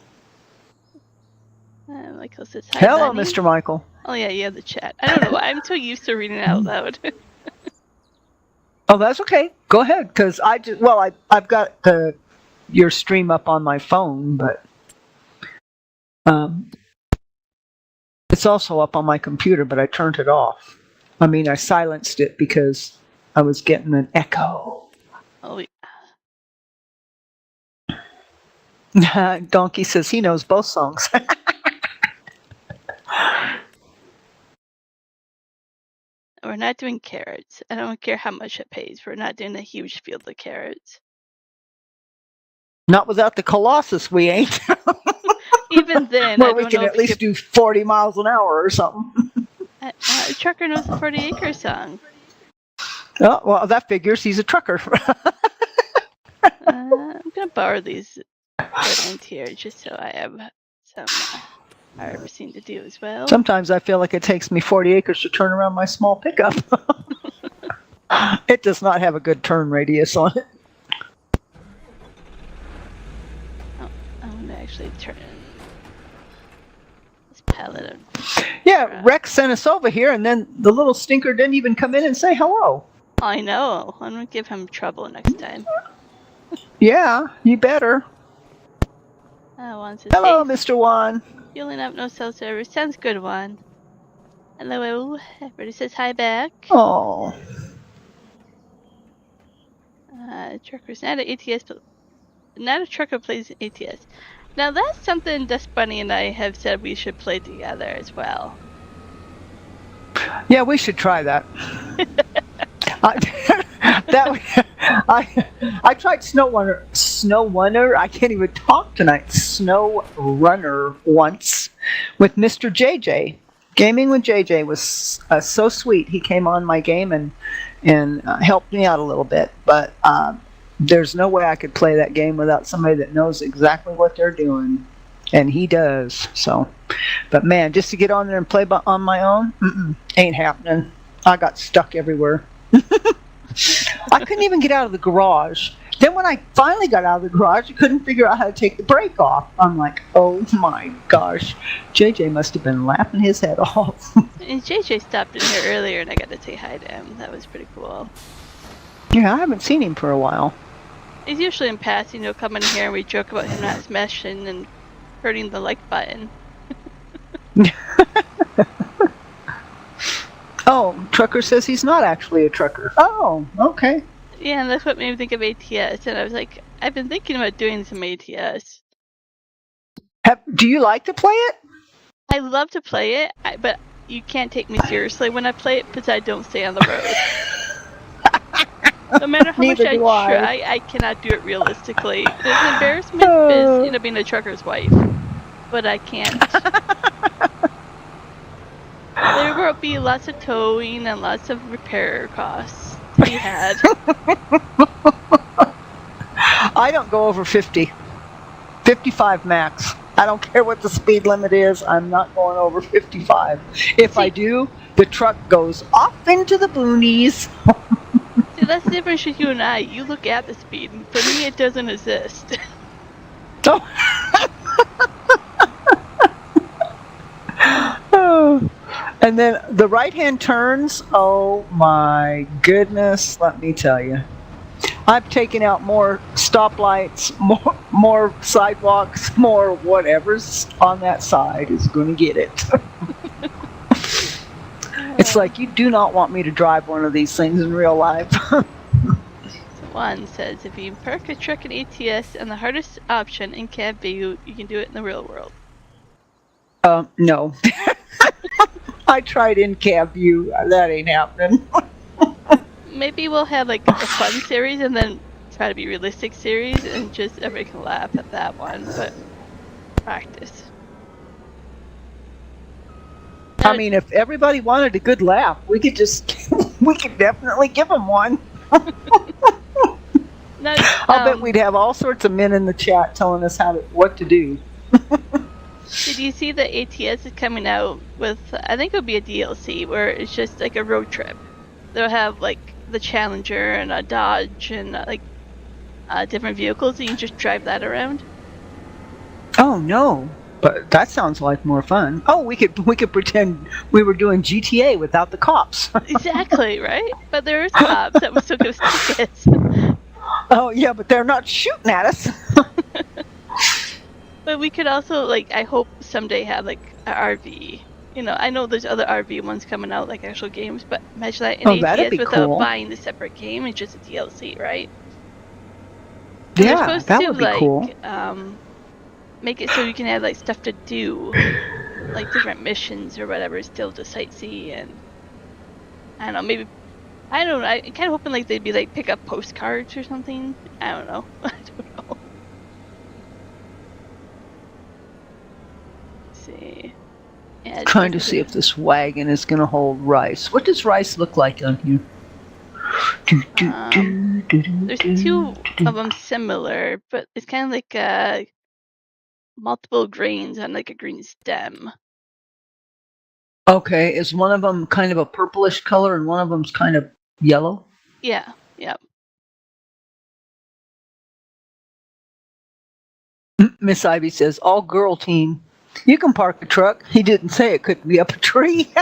Michael says, hi, Hello, Bunny. Mr. Michael. Oh, yeah, you have the chat. I don't know why. I'm so used to reading it out loud. Oh, that's okay. Go ahead, because I've got your stream up on my phone, but it's also up on my computer, but I turned it off. I mean, I silenced it because I was getting an echo. Oh, yeah. Donkey says he knows both songs. We're not doing carrots. I don't care how much it pays. We're not doing a huge field of carrots. Not without the Colossus, we ain't. Even then, Where I we don't can know at if we least could. do 40 miles an hour or something. Trucker knows the 40 acre song. Oh, well, that figures. He's a trucker. I'm gonna borrow these equipment here just so I have some harvesting to do as well. Sometimes I feel like it takes me 40 acres to turn around my small pickup. It does not have a good turn radius on it. Oh, I'm gonna actually turn this pallet of. Yeah, Rex sent us over here, and then the little stinker didn't even come in and say hello. I know. I'm gonna give him trouble next time. Yeah, you better. Juan says, Hello, hey, Mr. Juan. fueling up, no cell service. Sounds good, Juan. Hello, everybody says hi back. Oh. Trucker's not an ATS, but not a trucker plays ATS. Now that's something Dust Bunny and I have said we should play together as well. Yeah, we should try that. I tried Snow Runner. I can't even talk tonight. Snow Runner once with Mr. JJ. Gaming with JJ was so sweet. He came on my game and helped me out a little bit. But there's no way I could play that game without somebody that knows exactly what they're doing, and he does. So, but man, just to get on there and play on my own, ain't happening. I got stuck everywhere. I couldn't even get out of the garage. Then when I finally got out of the garage, I couldn't figure out how to take the brake off. I'm like, oh my gosh. JJ must have been laughing his head off. And JJ stopped in here earlier and I got to say hi to him. That was pretty cool. Yeah, I haven't seen him for a while. He's usually in passing. He'll come in here and we joke about him not smashing and hurting the like button. Oh, Trucker says he's not actually a trucker. Oh, okay. Yeah, and that's what made me think of ATS. And I was like, I've been thinking about doing some ATS. Do you like to play it? I love to play it, but you can't take me seriously when I play it because I don't stay on the road. No matter how much I try, I cannot do it realistically. It's an embarrassment because, being a trucker's wife. But I can't. There will be lots of towing and lots of repair costs to be had. I don't go over 50. 55 max. I don't care what the speed limit is. I'm not going over 55. If I do, the truck goes off into the boonies. See, that's the difference with you and I. You look at the speed. For me, it doesn't exist. Oh. And then the right-hand turns, oh my goodness, let me tell you. I've taken out more stoplights, more sidewalks, more whatever's on that side is going to get it. It's like you do not want me to drive one of these things in real life. One says, if you park a truck in ATS and the hardest option in cab view, you can do it in the real world. No. I tried in cab view. That ain't happening. Maybe we'll have like a fun series and then try to be realistic series and just everybody can laugh at that one, but practice. I mean, if everybody wanted a good laugh, we could definitely give them one. No, I'll bet we'd have all sorts of men in the chat telling us what to do. Did you see that ATS is coming out with, I think it'll be a DLC where it's just like a road trip. They'll have like the Challenger and a Dodge and different vehicles, and you can just drive that around. Oh no, but that sounds like more fun. Oh, we could pretend we were doing GTA without the cops. Exactly, right? But there is cops that would still give us tickets. Oh yeah, but they're not shooting at us. But we could also, I hope someday have, an RV. I know there's other RV ones coming out, like actual games, but imagine that in ATS without buying the separate game. It's just a DLC, right? And yeah, that would be cool. Make it so you can have, stuff to do, like different missions or whatever, still to sightsee, and I don't know, maybe, I don't know, I kind of hoping like they'd be like pick up postcards or something. I don't know. I don't know. Let's see. Yeah, Trying to see if this wagon is going to hold rice. What does rice look like on here? There's two of them similar, but it's kind of like multiple grains on like a green stem. Okay, is one of them kind of a purplish color and one of them's kind of yellow? Yeah, yep. Miss Ivy says, all girl team. You can park a truck. He didn't say it couldn't be up a tree.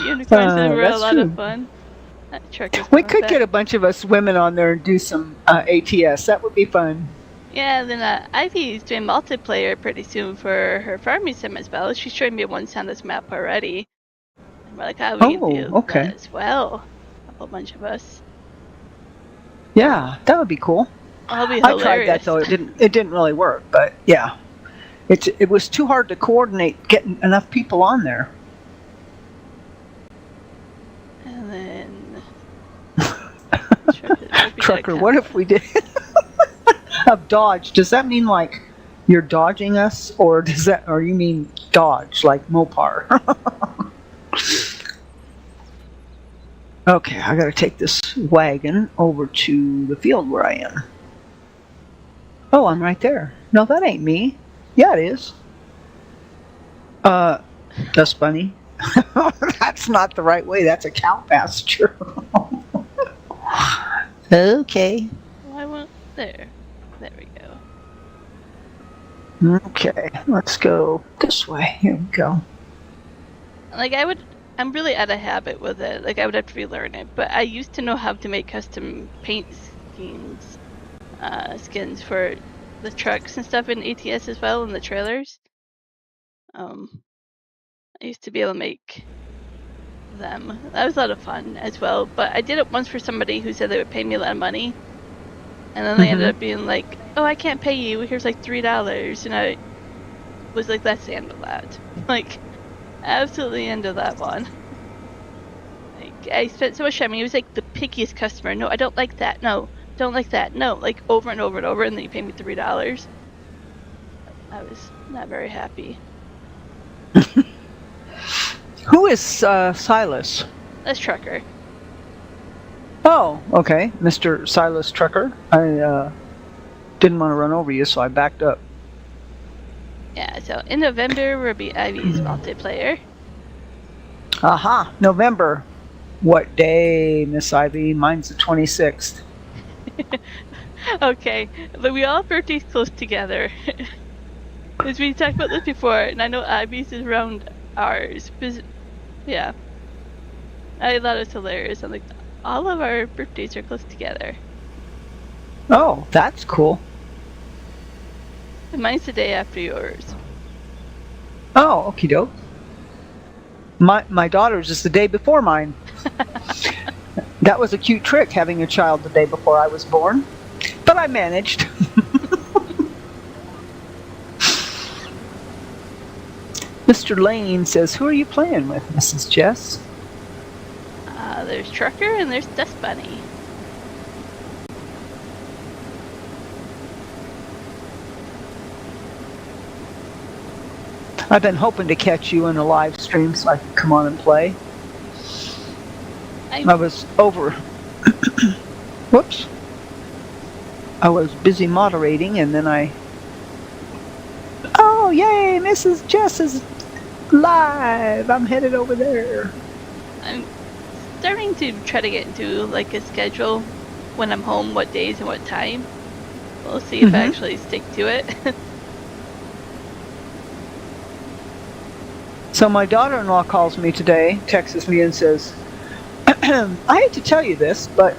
Unicorns were a that's lot true. of fun. That truck is We coming could back. get a bunch of us women on there and do some ATS. That would be fun. Yeah, then Ivy's doing multiplayer pretty soon for her farming sim as well. She's showing me once on this map already. And we're like, we can do okay. that as well. A whole bunch of us. Yeah, that would be cool. That'll be I hilarious. tried that though. It didn't really work, but yeah. It was too hard to coordinate getting enough people on there. And then Trucker, what if we did of dodge? Does that mean like you're dodging us, or you mean dodge like Mopar? Okay, I gotta take this wagon over to the field where I am. Oh, I'm right there. No, that ain't me. Yeah, it is. Dust bunny. That's not the right way. That's a cow pasture. Okay. Why won't there? There we go. Okay, let's go this way. Here we go. Like I'm really out of habit with it. Like I would have to relearn it, but I used to know how to make custom paint skins for the trucks and stuff in ATS as well, and the trailers. I used to be able to make them. That was a lot of fun as well. But I did it once for somebody who said they would pay me a lot of money, and then they ended up being like, "Oh, I can't pay you. Here's like $3," and I was like, "That's the end of that." Like, absolutely end of that one. Like, I spent so much time. He was like the pickiest customer. No, I don't like that. No, don't like that. No, like over and over and over, and then you pay me $3. I was not very happy. Who is Silas? That's Trucker. Oh, okay, Mr. Silas Trucker. I didn't want to run over you, so I backed up. Yeah, so in November will be Ivy's multiplayer. Aha, November. What day, Miss Ivy? Mine's the 26th. Okay, but we all have birthdays close together. As we talked about this before, and I know Ivy's is around ours. Yeah. I thought it was hilarious. I'm like, all of our birthdays are close together. Oh, that's cool. And mine's the day after yours. Oh, okie doke. My daughter's is the day before mine. That was a cute trick, having a child the day before I was born. But I managed. Mr. Lane says, who are you playing with, Mrs. Jess? There's Trucker and there's Dust Bunny. I've been hoping to catch you in a live stream so I could come on and play. I was over. Whoops. I was busy moderating and then oh, yay, Mrs. Jess is live. I'm headed over there. I'm starting to try to get into like a schedule when I'm home, what days and what time. We'll see if I actually stick to it. So my daughter-in-law calls me today, texts me and says, I hate to tell you this, but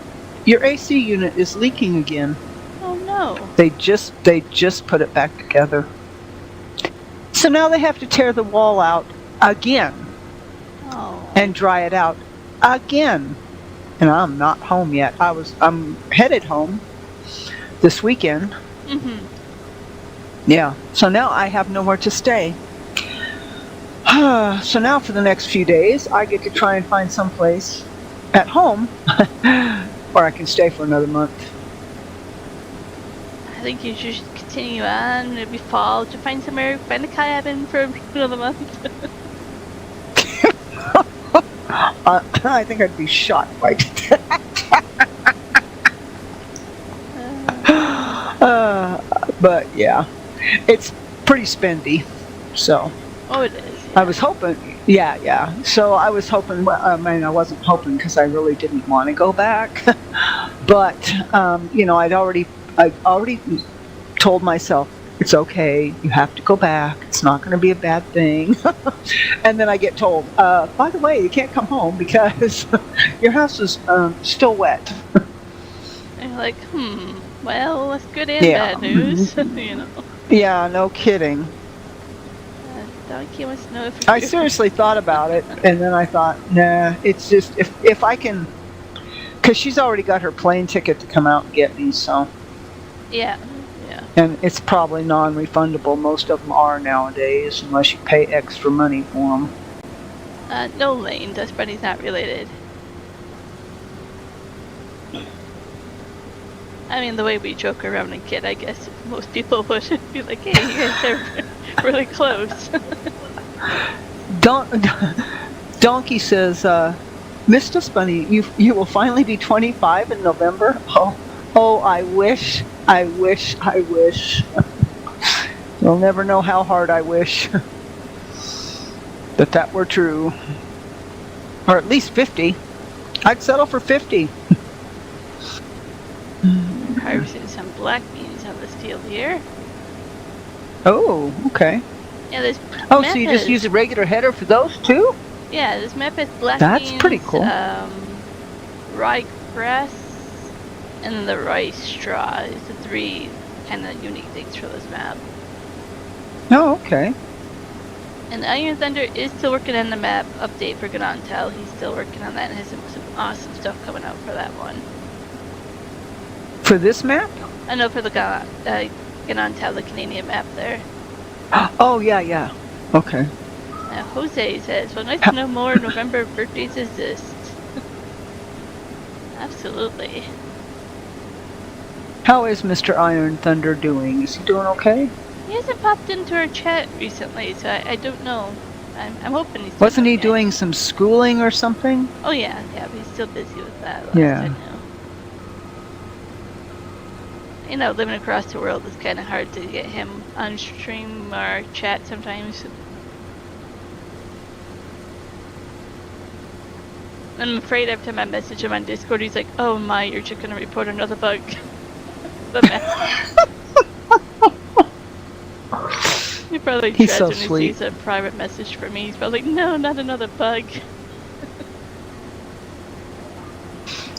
your AC unit is leaking again. Oh no. They just put it back together. So now they have to tear the wall out again. Oh. And dry it out again. And I'm not home yet. I'm headed home this weekend. Yeah. So now I have nowhere to stay. So now for the next few days, I get to try and find someplace at home where I can stay for another month. I think you should just continue on. Maybe fall to find somewhere, find a cabin for another month. I think I'd be shot if I did that. But yeah, it's pretty spendy. So Oh, it is. I was hoping, yeah. So I was hoping, I mean, I wasn't hoping because I really didn't want to go back. But, I already told myself, it's okay, you have to go back, it's not going to be a bad thing. And then I get told, by the way, you can't come home because your house is still wet. And you're like, well, that's good and Yeah. bad news, you know. Yeah, no kidding. Donkey wants to know if I seriously thought about it, and then I thought, nah, it's just, if I can, because she's already got her plane ticket to come out and get me, so. Yeah. And it's probably non-refundable. Most of them are nowadays, unless you pay extra money for them. No, Lane, Dust Bunny's not related. I mean, the way we joke around and kid, I guess most people would be like, hey, you guys are really close. Donkey says, Miss Dust Bunny, you will finally be 25 in November? Oh, I wish. You'll never know how hard I wish that were true. Or at least 50. I'd settle for 50. Harvesting some black beans on this field here. Oh, okay. Yeah, this so you just use a regular header for those too? Yeah, this map is black That's beans, pretty cool. ryegrass, and the rice straw is the three kind of unique things for this map. Oh, okay. And Iron Thunder is still working on the map update for Ganontel. He's still working on that and has some awesome stuff coming out for that one. For this map? I know, for the Ganontel, the Canadian map there. Oh, yeah. Okay. Jose says, well, nice to know more November birthdays exist. Absolutely. How is Mr. Iron Thunder doing? Is he doing okay? He hasn't popped into our chat recently, so I don't know. I'm hoping he's doing Wasn't he okay. doing some schooling or something? Oh, yeah, but he's still busy with that. Yeah. You know, living across the world is kind of hard to get him on stream or chat sometimes. I'm afraid every time I message him on Discord, he's like, oh my, you're just gonna report another bug. He probably He's dreads so when sweet. he sees a private message from me. He's probably like, no, not another bug.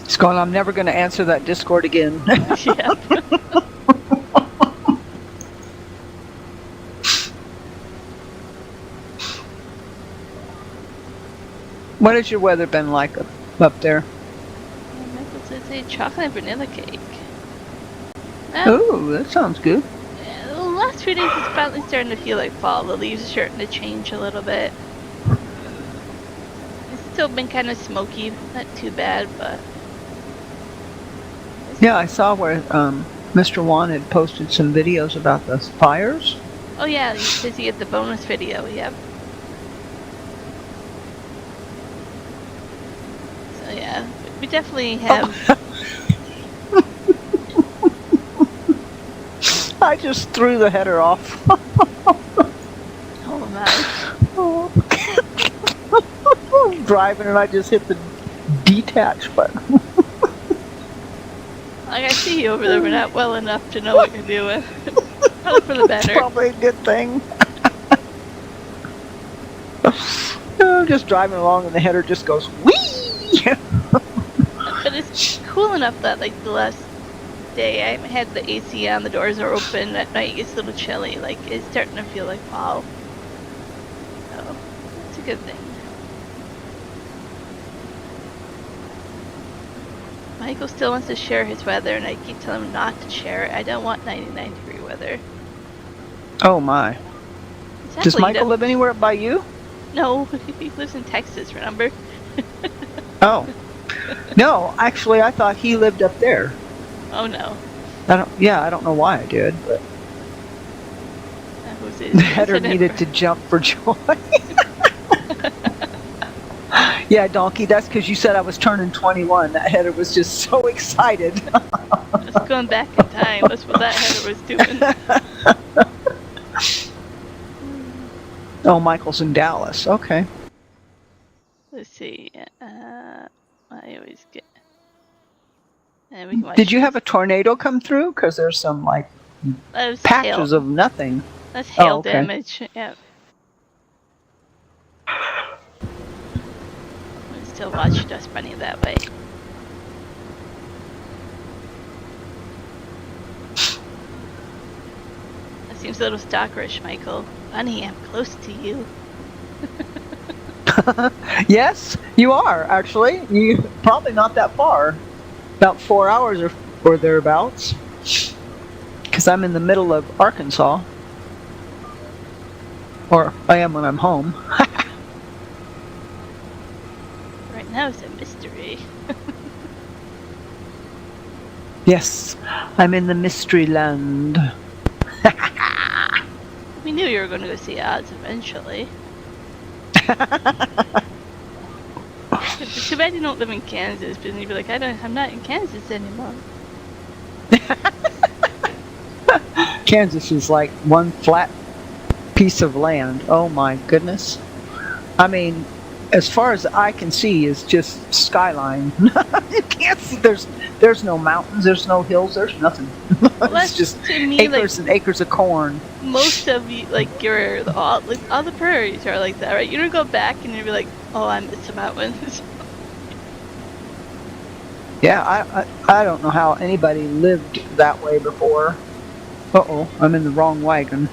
He's going, I'm never going to answer that Discord again. Yeah. What has your weather been like up there? Michael says a chocolate vanilla cake. Oh, that sounds good. The last few days it's finally starting to feel like fall. The leaves are starting to change a little bit. It's still been kind of smoky, not too bad, but... Yeah, I saw where Mr. Juan had posted some videos about the fires. Oh yeah, he's busy at the bonus video, yep. So yeah, we definitely have... I just threw the header off. Oh my. Driving and I just hit the detach button. Like, I see you over there, but not well enough to know what you're doing. Probably for the better. It's probably a good thing. Just driving along and the header just goes whee! But it's cool enough that, like, the last day I had the AC on, the doors are open, at night it gets a little chilly, like, it's starting to feel like fall. So, it's a good thing. Michael still wants to share his weather, and I keep telling him not to share it. I don't want 99-degree weather. Oh my. Exactly, Does you Michael know. live anywhere by you? No, he lives in Texas, remember? Oh. No, actually I thought he lived up there. Oh no. I don't know why I did, but Jose's Heather visiting needed to jump for joy. Yeah, Donkey, that's because you said I was turning 21. That Heather was just so excited. Let's going back in time. That's what that Heather was doing. Oh, Michael's in Dallas. Okay. Let's see. I always get. And we can Did watch you have this. a tornado come through? Because there's some like That was hail. patches of nothing. That's Oh, hail okay. damage. Yeah. We still watch us running that way. That seems a little stalkerish, Michael. Bunny, I'm close to you. Yes, you are actually. You probably not that far. About 4 hours or thereabouts. Because I'm in the middle of Arkansas. Or I am when I'm home. Right now it's a mystery. Yes, I'm in the mystery land. We knew you were going to go see Oz eventually. It's too bad you don't live in Kansas, because you'd be like, I'm not in Kansas anymore. Kansas is like one flat piece of land. Oh my goodness. I mean, as far as I can see is just skyline. You can't see, there's no mountains, there's no hills, there's nothing. Well, It's just to me, acres and acres of corn. most of you, all the prairies are like that, right? You don't go back and you'll be like, oh, I miss the mountains. Yeah, I don't know how anybody lived that way before. Uh-oh, I'm in the wrong wagon.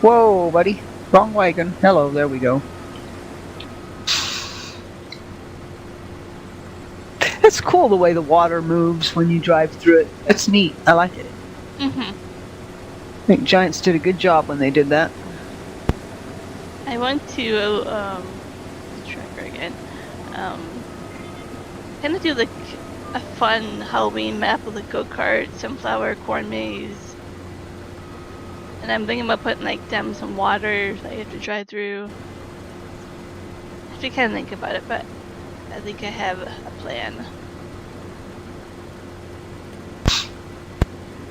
Whoa, buddy. Wrong wagon. Hello, there we go. It's cool the way the water moves when you drive through it. It's neat. I like it. Mm-hmm. I think Giants did a good job when they did that. I went to tracker again. Kind of do like a fun Halloween map with a go-kart, sunflower, corn maze, and I'm thinking about putting like down some water that you have to drive through. I have to kind of think about it, but I think I have a plan.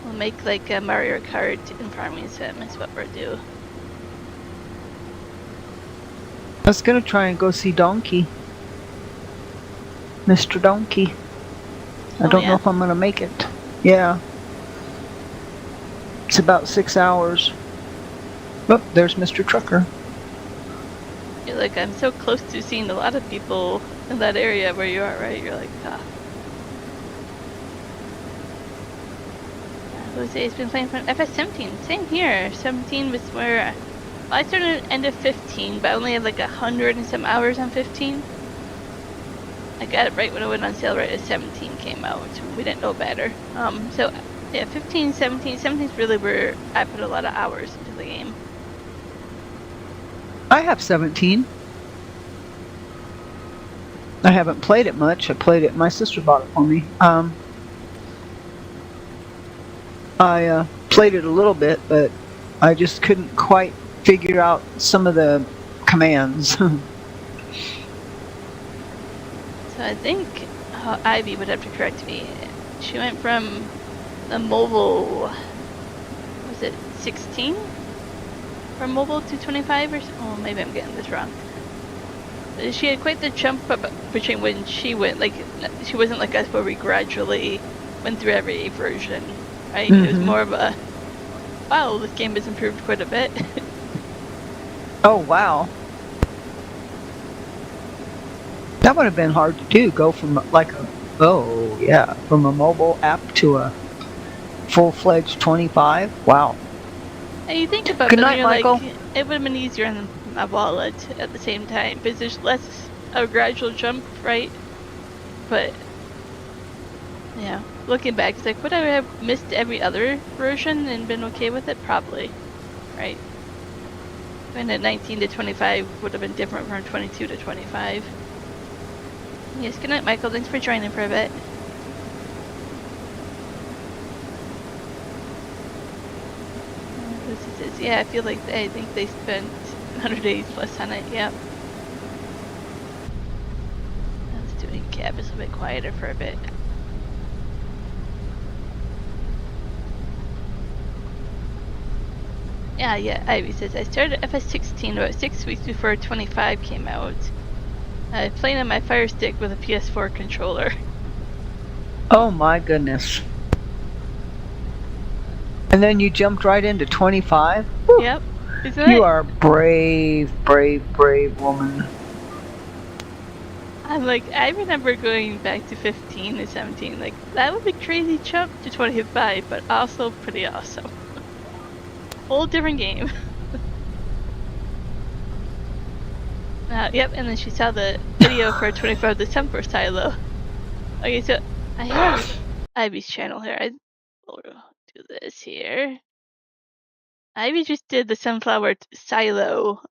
We'll make like a Mario Kart in farming sim is what we're due. I was gonna try and go see Donkey. Mr. Donkey. I don't know if I'm gonna make it. Yeah. It's about 6 hours. Oh, there's Mr. Trucker. You're like, I'm so close to seeing a lot of people in that area where you are, right? You're like, ah. Jose's been playing from FS17. Same here. 17 was where I started at end of 15, but I only had like 100 and some hours on 15. I got it right when it went on sale right as 17 came out. We didn't know better. So yeah, 15, 17. 17 is really where I put a lot of hours into the game. I have 17. I haven't played it much. I played it. My sister bought it for me. I played it a little bit, but I just couldn't quite figure out some of the commands. So I think Ivy would have to correct me. She went from the mobile, was it 16? From mobile to 25 or so? Oh, maybe I'm getting this wrong. She had quite the jump up between when she went, like, she wasn't like us where we gradually went through every version, right? Mm-hmm. It was more of a, wow, this game has improved quite a bit. Oh, wow. That would have been hard to do, go from like from a mobile app to a full-fledged 25. Wow. And you think about Good it, night, you're Michael. Like, it would have been easier on my wallet at the same time, because there's less a gradual jump, right? But yeah, looking back, it's like, would I have missed every other version and been okay with it? Probably. right? When at 19 to 25 would have been different from 22 to 25. Yes, good night, Michael. Thanks for joining for a bit. Lucy says, yeah, I think they spent 100 days plus on it. Yep. Let's do it. Cab is a bit quieter for a bit. Yeah, Ivy says, I started FS16 about 6 weeks before 25 came out. I played on my Fire Stick with a PS4 controller. Oh my goodness. And then you jumped right into 25? Whew. Yep. Isn't You it? are a brave, brave, brave woman. I'm like, I remember going back to 15 and 17. Like, that would be crazy jump to 25, but also pretty awesome. Whole different game. Yep, and then she saw the video for 25 December silo. Okay, so I have Ivy's channel here. I will do this here. Ivy just did the sunflower silo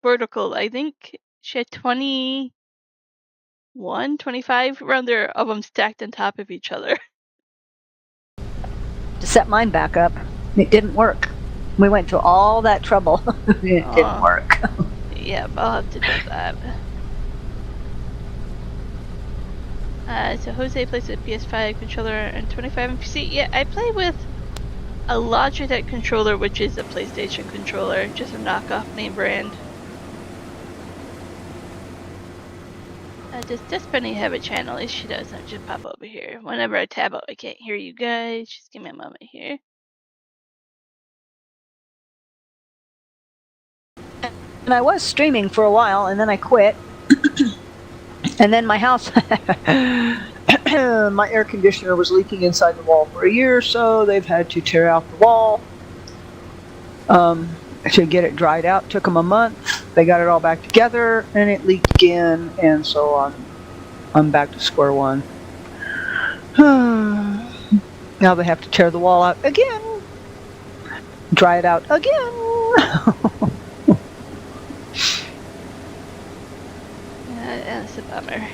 vertical. I think she had 21, 25 around there of them stacked on top of each other. To set mine back up, it didn't work. We went to all that trouble. It didn't work. Yeah, I'll have to do that. So Jose plays with PS5 controller and 25 and PC. Yeah, I play with a Logitech controller, which is a PlayStation controller, just a knockoff name brand. Does Penny have a channel? If she doesn't, just pop over here. Whenever I tab out, I can't hear you guys. Just give me a moment here. And I was streaming for a while, and then I quit. And then my house, my air conditioner was leaking inside the wall for a year or so. They've had to tear out the wall to get it dried out. Took them a month. They got it all back together, and it leaked again, and so I'm back to square one. Now they have to tear the wall out again, dry it out again. That's a bummer.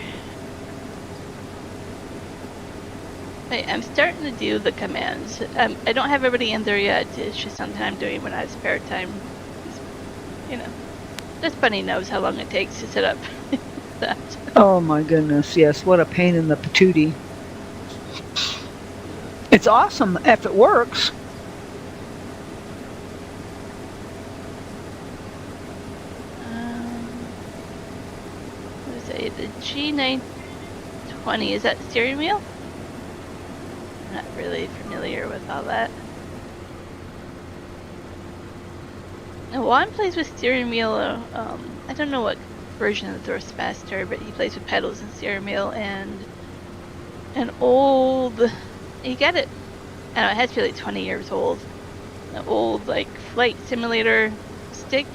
Wait, I'm starting to do the commands. I don't have everybody in there yet. It's just something I'm doing when I have spare time. You know, this bunny knows how long it takes to set up that. Oh my goodness, yes, what a pain in the patootie. It's awesome if it works. The G920, is that steering wheel? I'm not really familiar with all that. Now, Juan plays with steering wheel. I don't know what version of the Thrustmaster, but he plays with pedals and steering wheel and an old. You got it. I don't know, it has to be like 20 years old. An old like flight simulator stick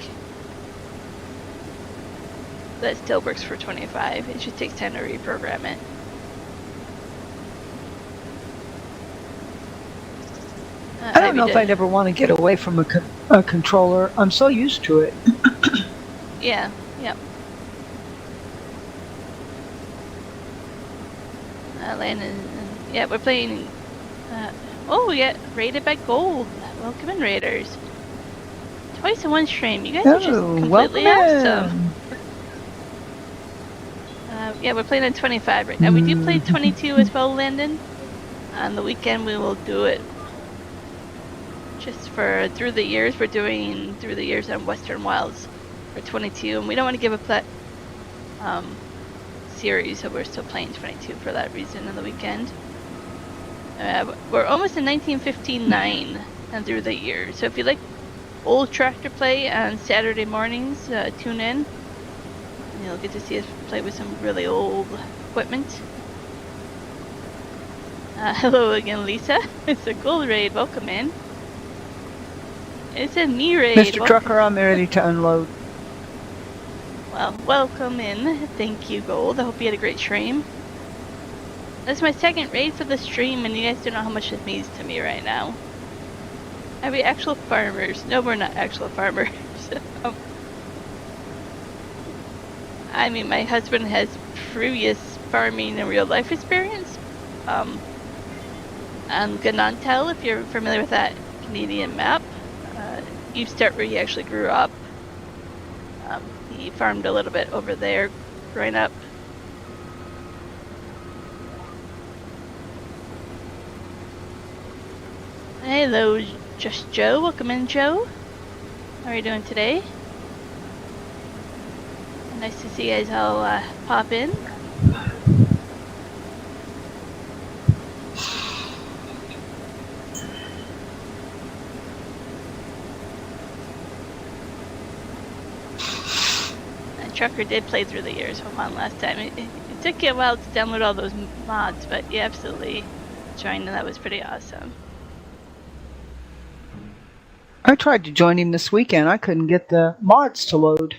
that still works for 25. It just takes time to reprogram it. I don't know if I'd ever want to get away from a controller. I'm so used to it. Yeah, yep. Landon, yeah, we're playing. Oh, we got rated by gold. Welcome in, Raiders. Twice in one stream. You guys are just completely awesome. Yeah, we're playing on 25 right now. We do play 22 as well, Landon. On the weekend, we will do it. Just for Through the Years, we're doing Through the Years on Western Wilds for 22, and we don't want to give up that series, so we're still playing 22 for that reason on the weekend. We're almost in 1959 and Through the Years, so if you like old tractor play on Saturday mornings, tune in. And you'll get to see us play with some really old equipment. Hello again, Lisa. It's a gold raid. Welcome in. It's a me raid. Mr. Trucker, I'm ready to unload. Well, welcome in. Thank you, Gold. I hope you had a great stream. That's my second raid for the stream, and you guys don't know how much it means to me right now. Are we actual farmers? No, we're not actual farmers. I mean, my husband has previous farming and real life experience. On Ganantel, if you're familiar with that Canadian map, you start where he actually grew up. He farmed a little bit over there growing up. Hello, Just Joe. Welcome in, Joe. How are you doing today? Nice to see you guys all pop in. Trucker did play through the years of one last time. It took you a while to download all those mods, but you absolutely joined, and that was pretty awesome. I tried to join him this weekend. I couldn't get the mods to load.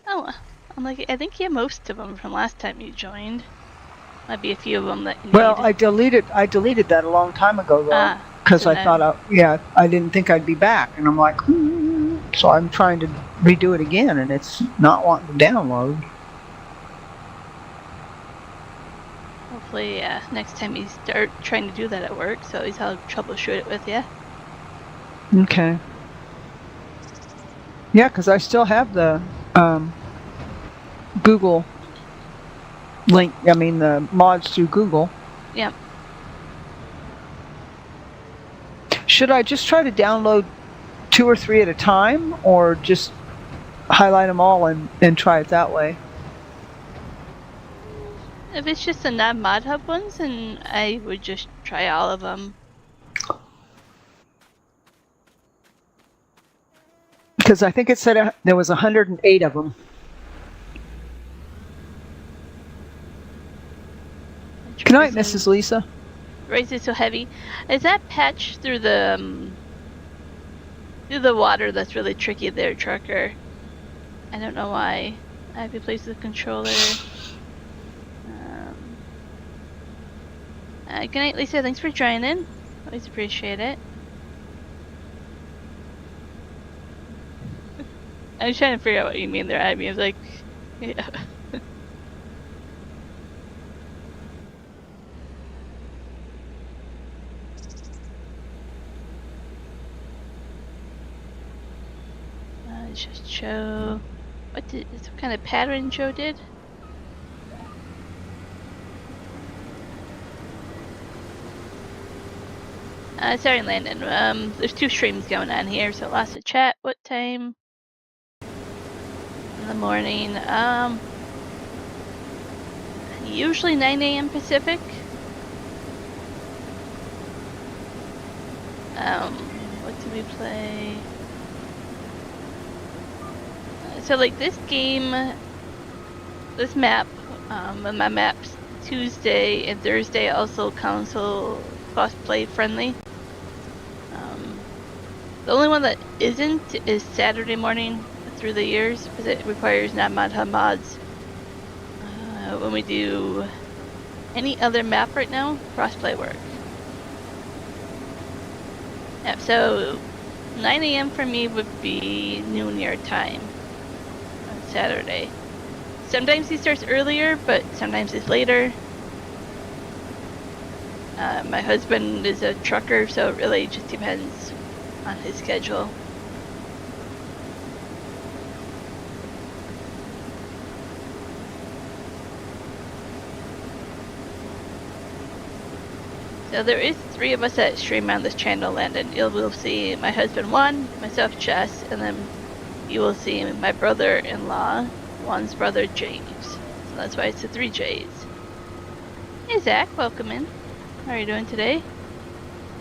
Oh, I'm like, I think you have most of them from last time you joined. Might be a few of them that you Well, need. I deleted that a long time ago though, because so I thought, I didn't think I'd be back, and I'm like, so I'm trying to redo it again, and it's not wanting to download. Hopefully, next time you start trying to do that at work, so he's I'll troubleshoot it with you. Okay. Yeah, because I still have the Google link. I mean, the mods through Google. Yep. Should I just try to download 2 or 3 at a time, or just highlight them all and try it that way? If it's just the non-mod hub ones, then I would just try all of them. Because I think it said there was 108 of them. Good night, Mrs. Lisa. Raise it so heavy. Is that patch through the water that's really tricky there, Trucker? I don't know why. I have to place the controller. Good night, Lisa. Thanks for joining. Always appreciate it. I was trying to figure out what you mean there. I mean, it's like, yeah. Just Joe. What kind of pattern Joe did? Sorry, Landon. There's 2 streams going on here, so lots of chat. What time? In the morning. Usually 9 a.m. Pacific. What do we play? So like this game, this map, my maps Tuesday and Thursday also console cross-play friendly. The only one that isn't is Saturday morning through the years, because it requires non-mod hub mods. When we do any other map right now, cross-play works. Yep, so 9 a.m. for me would be noon your time on Saturday. Sometimes he starts earlier, but sometimes it's later. My husband is a trucker, so it really just depends on his schedule. So there is 3 of us that stream on this channel, Landon. You will see my husband Juan, myself Jess, and then you will see my brother-in-law, Juan's brother James. So that's why it's the 3 J's. Hey Zach, welcome in. How are you doing today?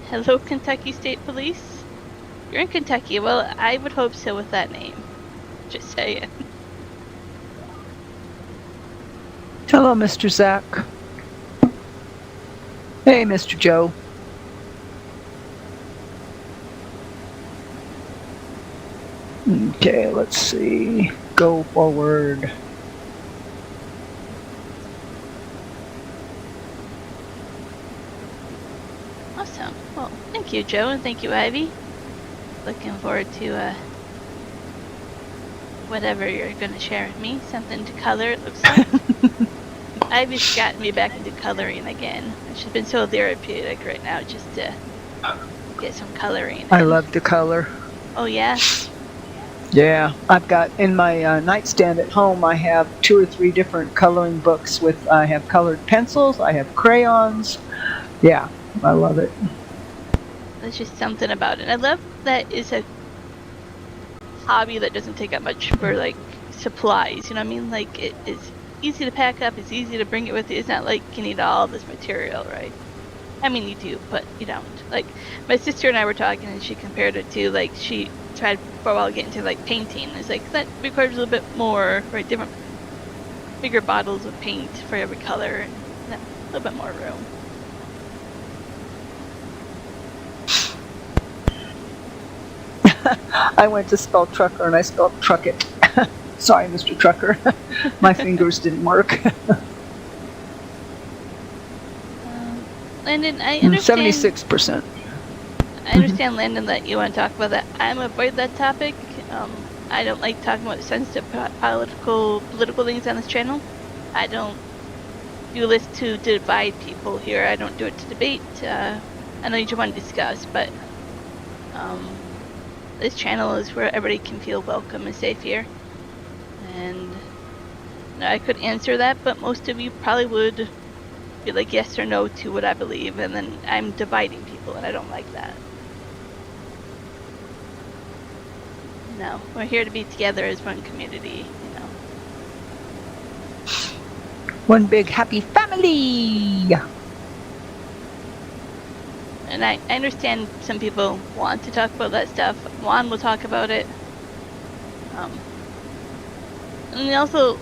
Hello, Kentucky State Police. You're in Kentucky. Well, I would hope so with that name. Just saying. Hello, Mr. Zach. Hey, Mr. Joe. Okay, let's see. Go forward. Awesome. Well, thank you, Joe, and thank you, Ivy. Looking forward to whatever you're going to share with me. Something to color, it looks like. Ivy's gotten me back into coloring again. She's been so therapeutic right now just to get some coloring in. I love to color. Oh, yeah? Yeah, I've got in my nightstand at home, I have 2 or 3 different coloring books with, I have colored pencils, I have crayons. Yeah, I love it. There's just something about it. I love that it's a hobby that doesn't take up much for, like, supplies, you know what I mean? Like, it is easy to pack up, it's easy to bring it with you. It's not like you need all this material, right? I mean, you do, but you don't. Like, my sister and I were talking, and she compared it to, like, she tried for a while to get into, like, painting. It's like, that requires a little bit more, right, different, bigger bottles of paint for every color, and a little bit more room. I went to spell trucker and I spelled truck it. Sorry, Mr. Trucker. My fingers didn't work. Landon, I understand. 76%. I understand, Landon, that you want to talk about that. I'm avoid that topic. I don't like talking about sensitive political things on this channel. I don't do this to divide people here. I don't do it to debate. I know you just want to discuss, but this channel is where everybody can feel welcome and safe here. And I could answer that, but most of you probably would be like yes or no to what I believe, and then I'm dividing people, and I don't like that. No, we're here to be together as one community, you know. One big happy family. And I understand some people want to talk about that stuff. Juan will talk about it. And also,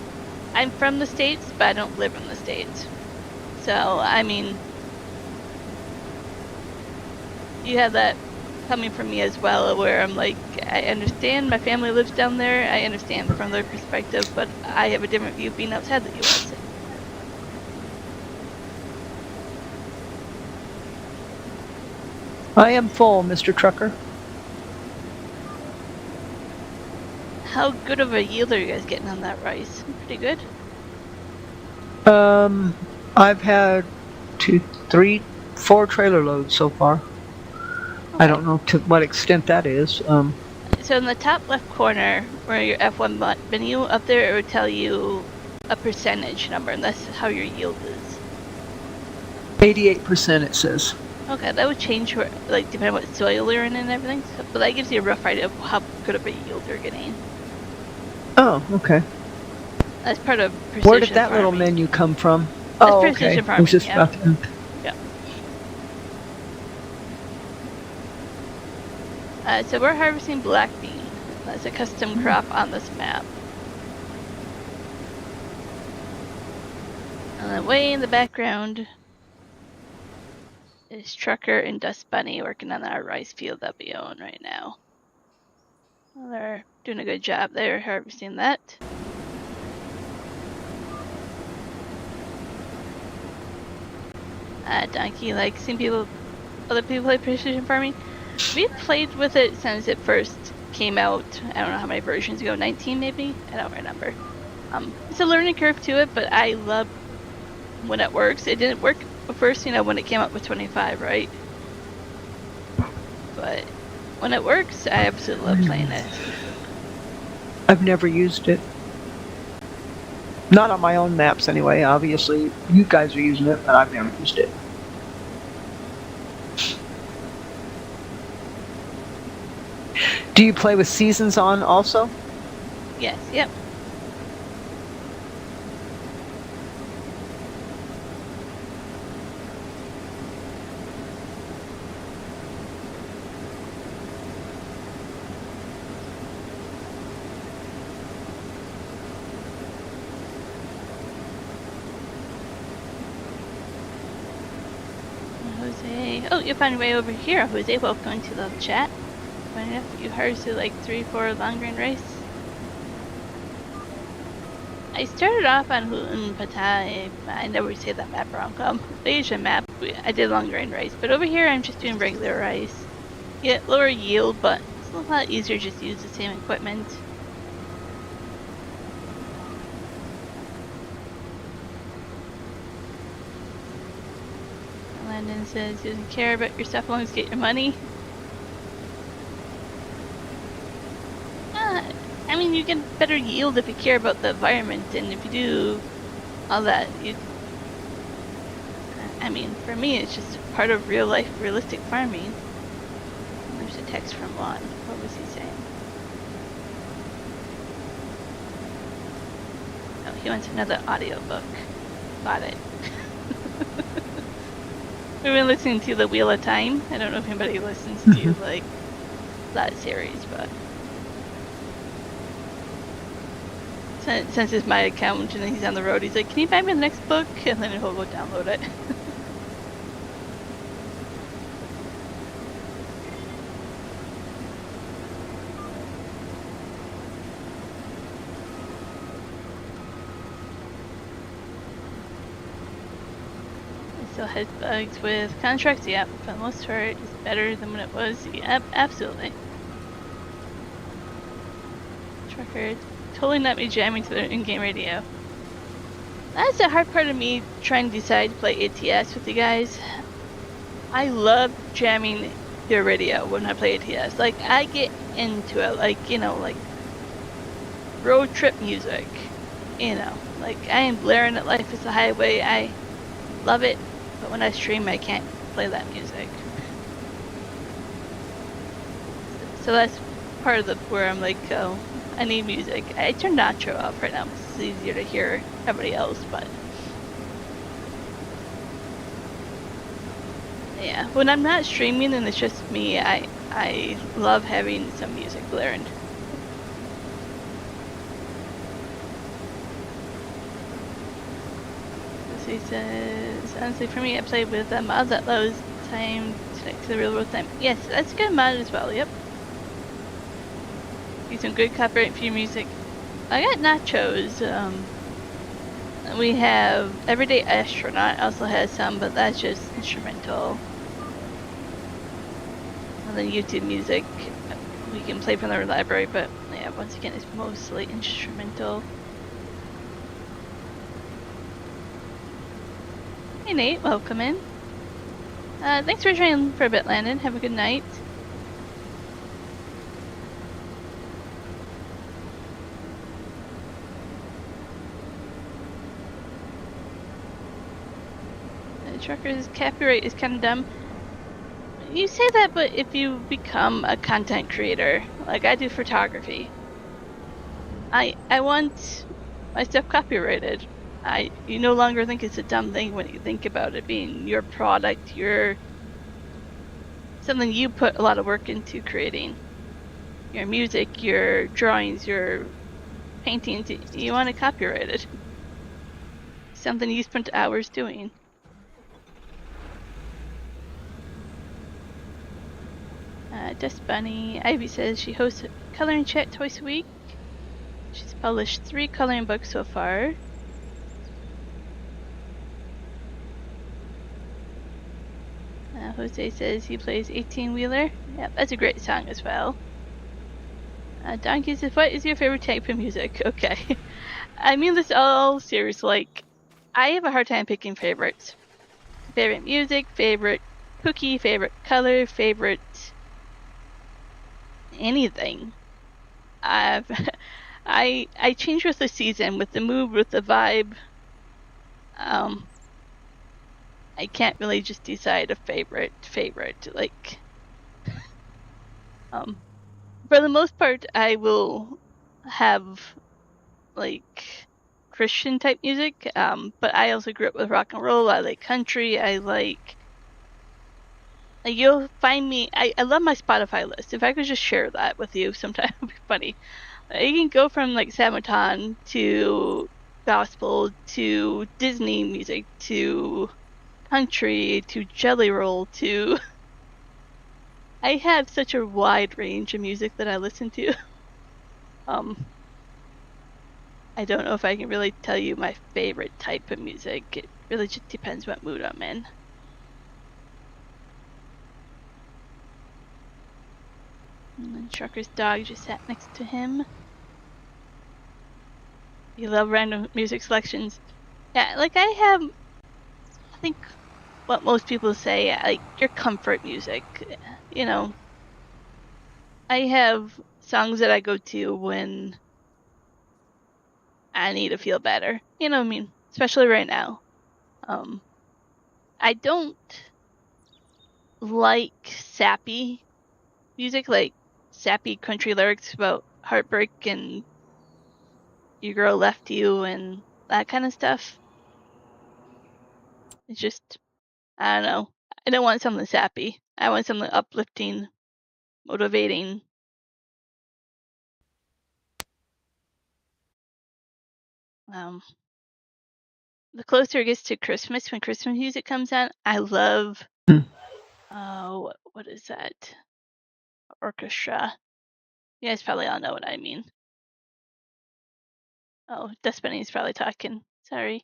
I'm from the States, but I don't live in the States. So, I mean, you have that coming from me as well, where I'm like, I understand my family lives down there. I understand from their perspective, but I have a different view being outside the U.S. I am full, Mr. Trucker. How good of a yield are you guys getting on that rice? Pretty good. I've had 2, 3, 4 trailer loads so far. Okay. I don't know to what extent that is. So in the top left corner, where your F1 menu, up there it would tell you a percentage number, and that's how your yield is. 88% it says. Okay, that would change for, like, depending on what soil you're in and everything. So, but that gives you a rough idea of how good of a yield you're getting. Oh, okay. That's part of precision Where did that farming. little menu come from? That's oh, precision okay. farming, I was just yeah. about to... Yeah. So we're harvesting black bean. That's a custom crop on this map. And then way in the background is Trucker and Dust Bunny working on our rice field that we own right now. Well, they're doing a good job there harvesting that. Donkey, like, seeing other people play precision farming. We've played with it since it first came out. I don't know how many versions ago, 19 maybe? I don't remember. It's a learning curve to it, but I love when it works. It didn't work at first, when it came out with 25, right? But when it works, I absolutely love playing it. I've never used it. Not on my own maps anyway. Obviously, you guys are using it, but I've never used it. Do you play with seasons on also? Yes, yep. Jose. Oh, you found your way over here, Jose. Welcome to the chat. Funny enough, you harvested like 3-4 long grain rice. I started off on Houghton Patai. I never say that map wrong. Asian map. I did long grain rice, but over here I'm just doing regular rice. get lower yield, but it's a lot easier just to use the same equipment. Landon says he doesn't care about your stuff as long as you get your money. I mean, you get better yield if you care about the environment, and if you do all that, I mean, for me, it's just part of real life, realistic farming. There's a text from Lon. What was he saying? Oh, he wants another audiobook. Got it. We've been listening to The Wheel of Time. I don't know if anybody listens to like that series, but since it's my account and he's on the road, he's like, "Can you buy me the next book?" And then he'll go download it. Still has bugs with contracts, yep. For the most part, it's better than when it was. Yep, absolutely. Trucker, totally not me jamming to the in-game radio. That's the hard part of me trying to decide to play ATS with you guys. I love jamming your radio when I play ATS. Like, I get into it, like, you know, like road trip music. You know, like I am blaring at Life is the Highway. I love it. But when I stream, I can't play that music. So that's part of where I'm like, oh, I need music. I turned Nacho off right now. It's easier to hear everybody else, but yeah, when I'm not streaming and it's just me, I love having some music blaring. So he says, honestly, for me, I played with a mod that allows time to connect to the real world time. Yes, that's a good mod as well, yep. Use some good copyright free music. I got Nachos. We have Everyday Astronaut also has some, but that's just instrumental. And then YouTube music we can play from their library, but yeah, once again, it's mostly instrumental. Hey Nate, welcome in. Thanks for joining for a bit, Landon. Have a good night. Trucker's copyright is kind of dumb. You say that, but if you become a content creator, like I do photography, I want my stuff copyrighted. You no longer think it's a dumb thing when you think about it being your product, something you put a lot of work into creating. Your music, your drawings, your paintings, you want it copyrighted. Something you spent hours doing. Dust Bunny, Ivy says she hosts a coloring chat twice a week. She's published 3 coloring books so far. Jose says he plays 18-wheeler. Yep, that's a great song as well. Donkey says, what is your favorite type of music? Okay. I mean this all serious. Like, I have a hard time picking favorites. Favorite music, favorite cookie, favorite color, favorite anything. I change with the season, with the mood, with the vibe. I can't really just decide a favorite. Like, for the most part, I will have like Christian type music. But I also grew up with rock and roll. I like country. I like you'll find me. I love my Spotify list. If I could just share that with you sometime, it would be funny. You can go from like Sabaton to gospel to Disney music to country to Jelly Roll to I have such a wide range of music that I listen to. I don't know if I can really tell you my favorite type of music. It really just depends what mood I'm in. And then Trucker's dog just sat next to him. You love random music selections. Yeah, like I think what most people say, like your comfort music. You know, I have songs that I go to when I need to feel better. You know what I mean? Especially right now. I don't like sappy music, like sappy country lyrics about heartbreak and your girl left you and that kind of stuff. It's just, I don't know. I don't want something sappy. I want something uplifting, motivating. The closer it gets to Christmas, when Christmas music comes on, I love, what is that? Orchestra. You guys probably all know what I mean. Oh, Dustbunny's probably talking. Sorry.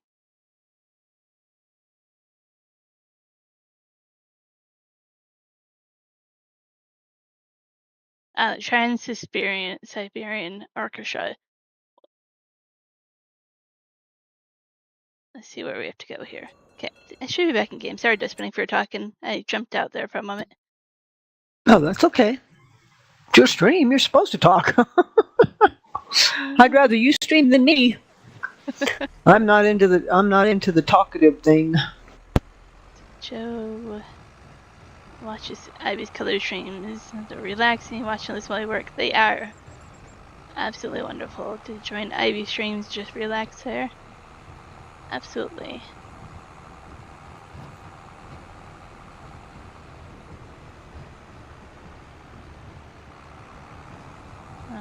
Trans-Siberian Orchestra. Let's see where we have to go here. Okay, I should be back in game. Sorry, Dustbunny, for talking. I jumped out there for a moment. No, that's okay. It's your stream. You're supposed to talk. I'd rather you stream than me. I'm not into the talkative thing. Joe watches Ivy's color streams. They're relaxing, watching this while I work. They are absolutely wonderful to join Ivy streams, just relax there. Absolutely.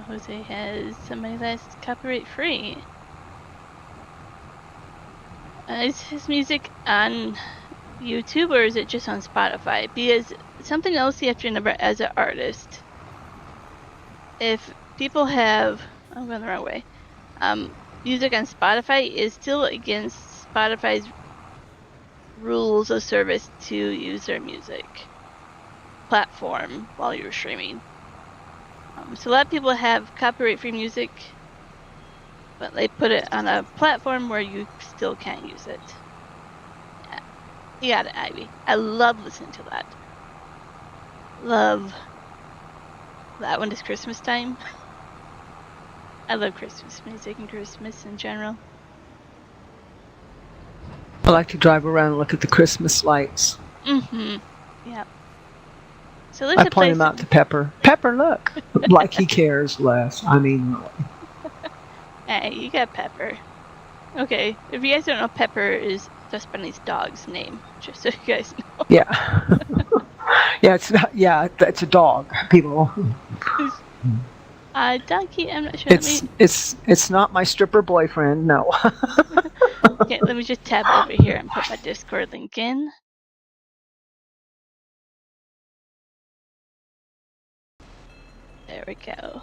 Jose has somebody that's copyright free. Is his music on YouTube or is it just on Spotify? Because something else you have to remember as an artist, if people have, I'm going the wrong way, music on Spotify is still against Spotify's rules of service to use their music platform while you're streaming. So a lot of people have copyright-free music, but they put it on a platform where you still can't use it. Yeah. You got it, Ivy. I love listening to that. Love that when it's Christmas time. I love Christmas music and Christmas in general. I like to drive around and look at the Christmas lights. Mm-hmm. Yeah. So I point them out to Pepper. Pepper, look. Like he cares less. I mean, really. Hey, you got Pepper. Okay, if you guys don't know, Pepper is Dustbunny's dog's name, just so you guys know. Yeah. Yeah, it's not. Yeah, that's a dog. People. Donkey. I'm not sure. It's not my stripper boyfriend. No. Okay, let me just tab over here and put my Discord link in. There we go.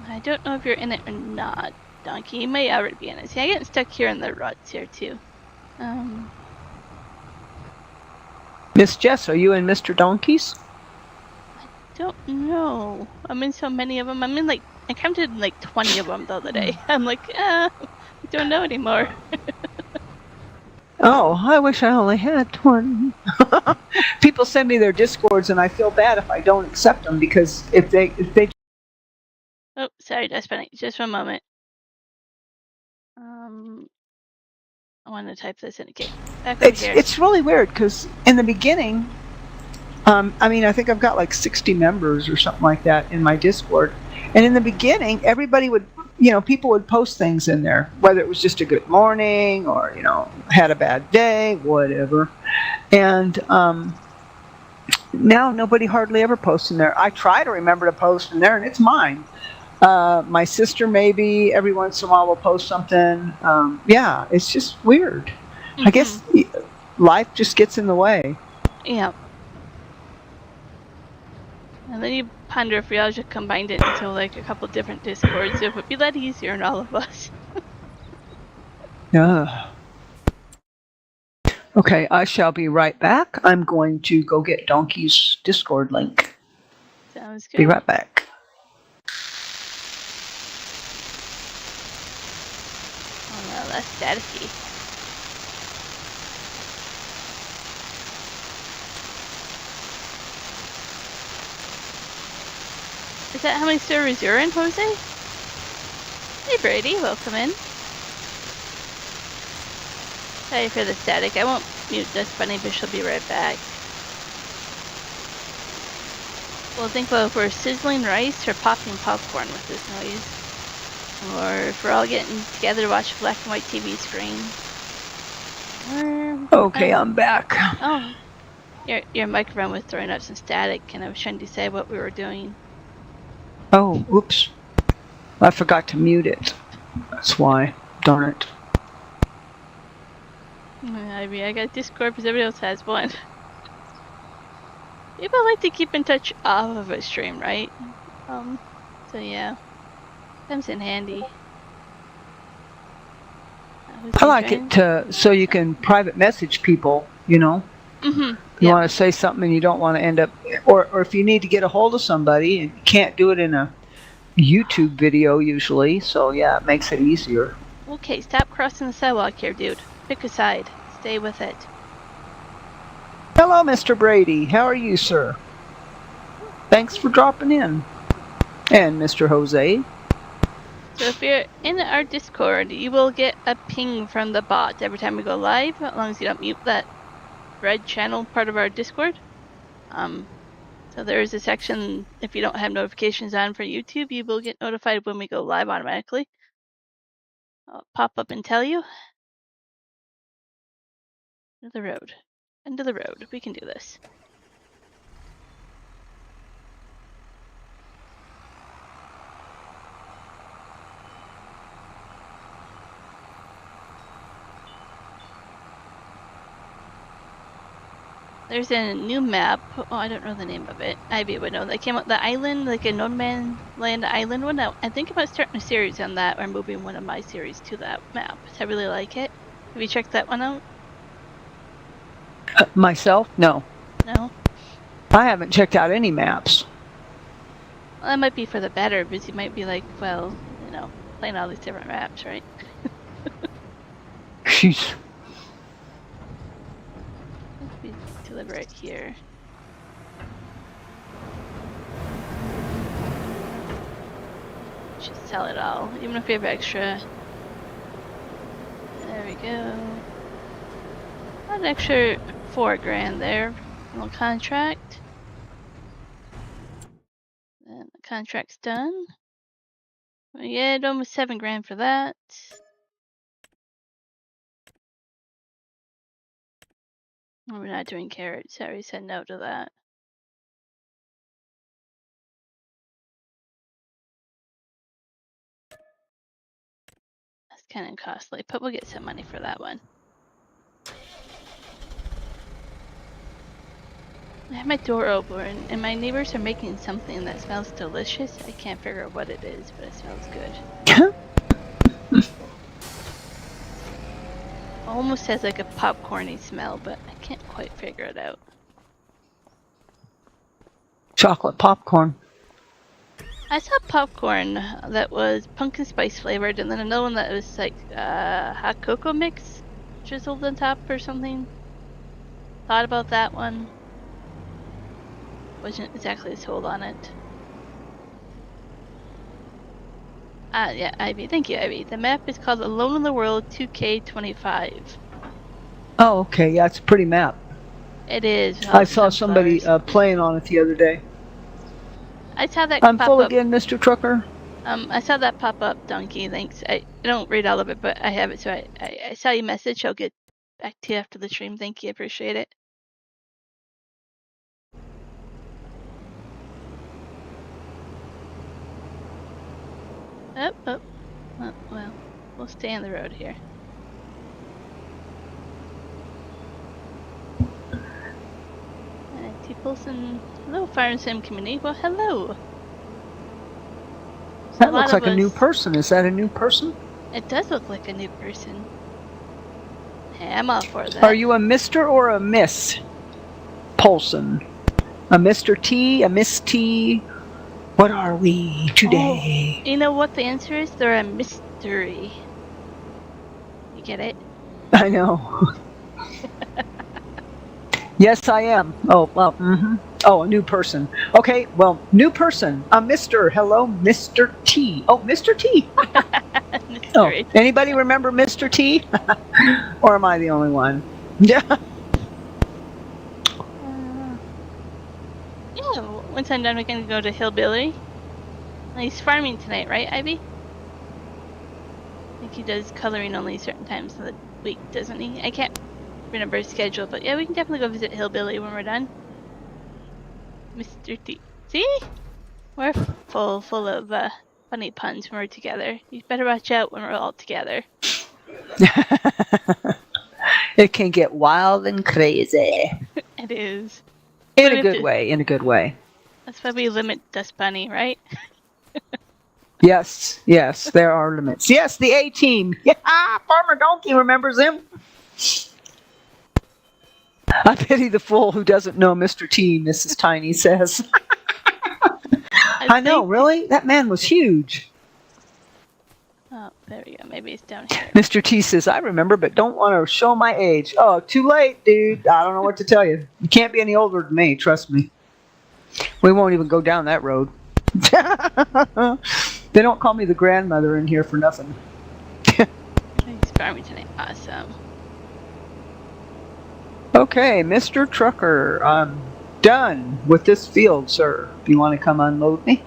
I don't know if you're in it or not, Donkey. You may already be in it. See, I'm getting stuck here in the ruts here too. Miss Jess, are you in Mr. Donkeys? I don't know. I'm in so many of them. I counted like 20 of them the other day. I'm like, I don't know anymore. Oh, I wish I only had 20. People send me their Discords, and I feel bad if I don't accept them because if they. Oh, sorry, Dustbunny. Just one moment. I want to type this in. Okay, back over here. It's really weird because in the beginning, I think I've got like 60 members or something like that in my Discord, and in the beginning, everybody would, people would post things in there, whether it was just a good morning or had a bad day, whatever, and now nobody hardly ever posts in there. I try to remember to post in there, and it's mine. My sister maybe every once in a while will post something. Yeah, it's just weird. Mm-hmm. I guess life just gets in the way. Yeah. And then you ponder if we all just combined it into like a couple different Discords, it would be that easier on all of us. Yeah. Okay, I shall be right back. I'm going to go get Donkey's Discord link. Sounds good. Be right back. Oh no, that's staticky. Is that how many servers you're in, Jose? Hey Brady, welcome in. Sorry for the static. I won't mute Just Bunny, but she'll be right back. Well, think about if we're sizzling rice or popping popcorn with this noise. Or if we're all getting together to watch a black and white TV screen. Or Okay, I'm back. Oh, your microphone was throwing up some static, and I was trying to decide what we were doing. Oh, oops. I forgot to mute it. That's why. Darn it. I mean, I got Discord because everybody else has one. People like to keep in touch off of a stream, right? So yeah, comes in handy. I like it so you can private message people, you know. Mm-hmm. You want to say something and you don't want to end up, or if you need to get a hold of somebody and you can't do it in a YouTube video usually, so yeah, it makes it easier. Okay, stop crossing the sidewalk here, dude. Pick a side. Stay with it. Hello, Mr. Brady. How are you, sir? Thanks for dropping in. And Mr. Jose. So if you're in our Discord, you will get a ping from the bot every time we go live, as long as you don't mute that red channel part of our Discord. So there is a section, if you don't have notifications on for YouTube, you will get notified when we go live automatically. I'll pop up and tell you. Into the road. Into the road. We can do this. There's a new map. Oh, I don't know the name of it. Ivy would know. That came out the island, like a No Man Land island one. I think about starting a series on that, or moving one of my series to that map. I really like it. Have you checked that one out? Myself? No. No? I haven't checked out any maps. Well, that might be for the better, because you might be like, well, you know, playing all these different maps, right? Jeez. Let's be deliberate here. Just sell it all, even if we have extra. There we go. An extra $4,000 there. Little contract. And the contract's done. We get almost $7,000 for that. Oh, we're not doing carrots. I already said no to that. That's kind of costly, but we'll get some money for that one. I have my door open, and my neighbors are making something that smells delicious. I can't figure out what it is, but it smells good. Almost has like a popcorny smell, but I can't quite figure it out. Chocolate popcorn. I saw popcorn that was pumpkin spice flavored, and then another one that was like hot cocoa mix drizzled on top or something. Thought about that one. Wasn't exactly sold on it. Yeah, Ivy. Thank you, Ivy. The map is called Alone in the World 2K25. Oh, okay. Yeah, it's a pretty map. It is. I saw somebody playing on it the other day. I saw that I'm pop full up. again, Mr. Trucker. I saw that pop up, Donkey. Thanks. I don't read all of it, but I have it, so I saw your message. I'll get back to you after the stream. Thank you. Appreciate it. Oh, well, we'll stay on the road here. T. Polson, hello, Fire and Sim community. Well, hello. That looks like a new person. Is that a new person? It does look like a new person. Hey, I'm all for that. Are you a Mr. or a Miss Polson? A Mr. T, a Miss T? What are we today? You know what the answer is? They're a mystery. You get it? I know. Yes, I am. Oh, well, Oh, a new person. Okay, well, new person. A Mr. Hello, Mr. T. Oh, Mr. T. Oh, Mystery. anybody remember Mr. T? Or am I the only one? Yeah. Yeah, once I'm done, we can go to Hillbilly. He's farming tonight, right, Ivy? I think he does coloring only certain times of the week, doesn't he? I can't remember his schedule, but yeah, we can definitely go visit Hillbilly when we're done. Mr. T. See? We're full of funny puns when we're together. You better watch out when we're all together. It can get wild and crazy. It is. In a good way, in a good way. That's why we limit Dust Bunny, right? Yes, there are limits. Yes, the A-Team. Yeah, Farmer Donkey remembers him. I pity the fool who doesn't know Mr. T, Mrs. Tiny says. I know, really? That man was huge. Oh, there we go. Maybe it's down here. Mr. T says, I remember, but don't want to show my age. Oh, too late, dude. I don't know what to tell you. You can't be any older than me, trust me. We won't even go down that road. They don't call me the grandmother in here for nothing. He's farming tonight. Awesome. Okay, Mr. Trucker, I'm done with this field, sir. If you want to come unload me.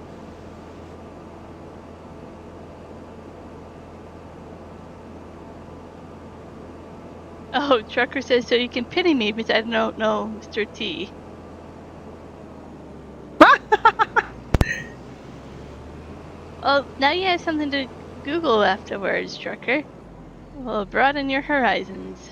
Oh, Trucker says, so you can pity me because I don't know Mr. T. Well, now you have something to Google afterwards, Trucker. Will broaden your horizons.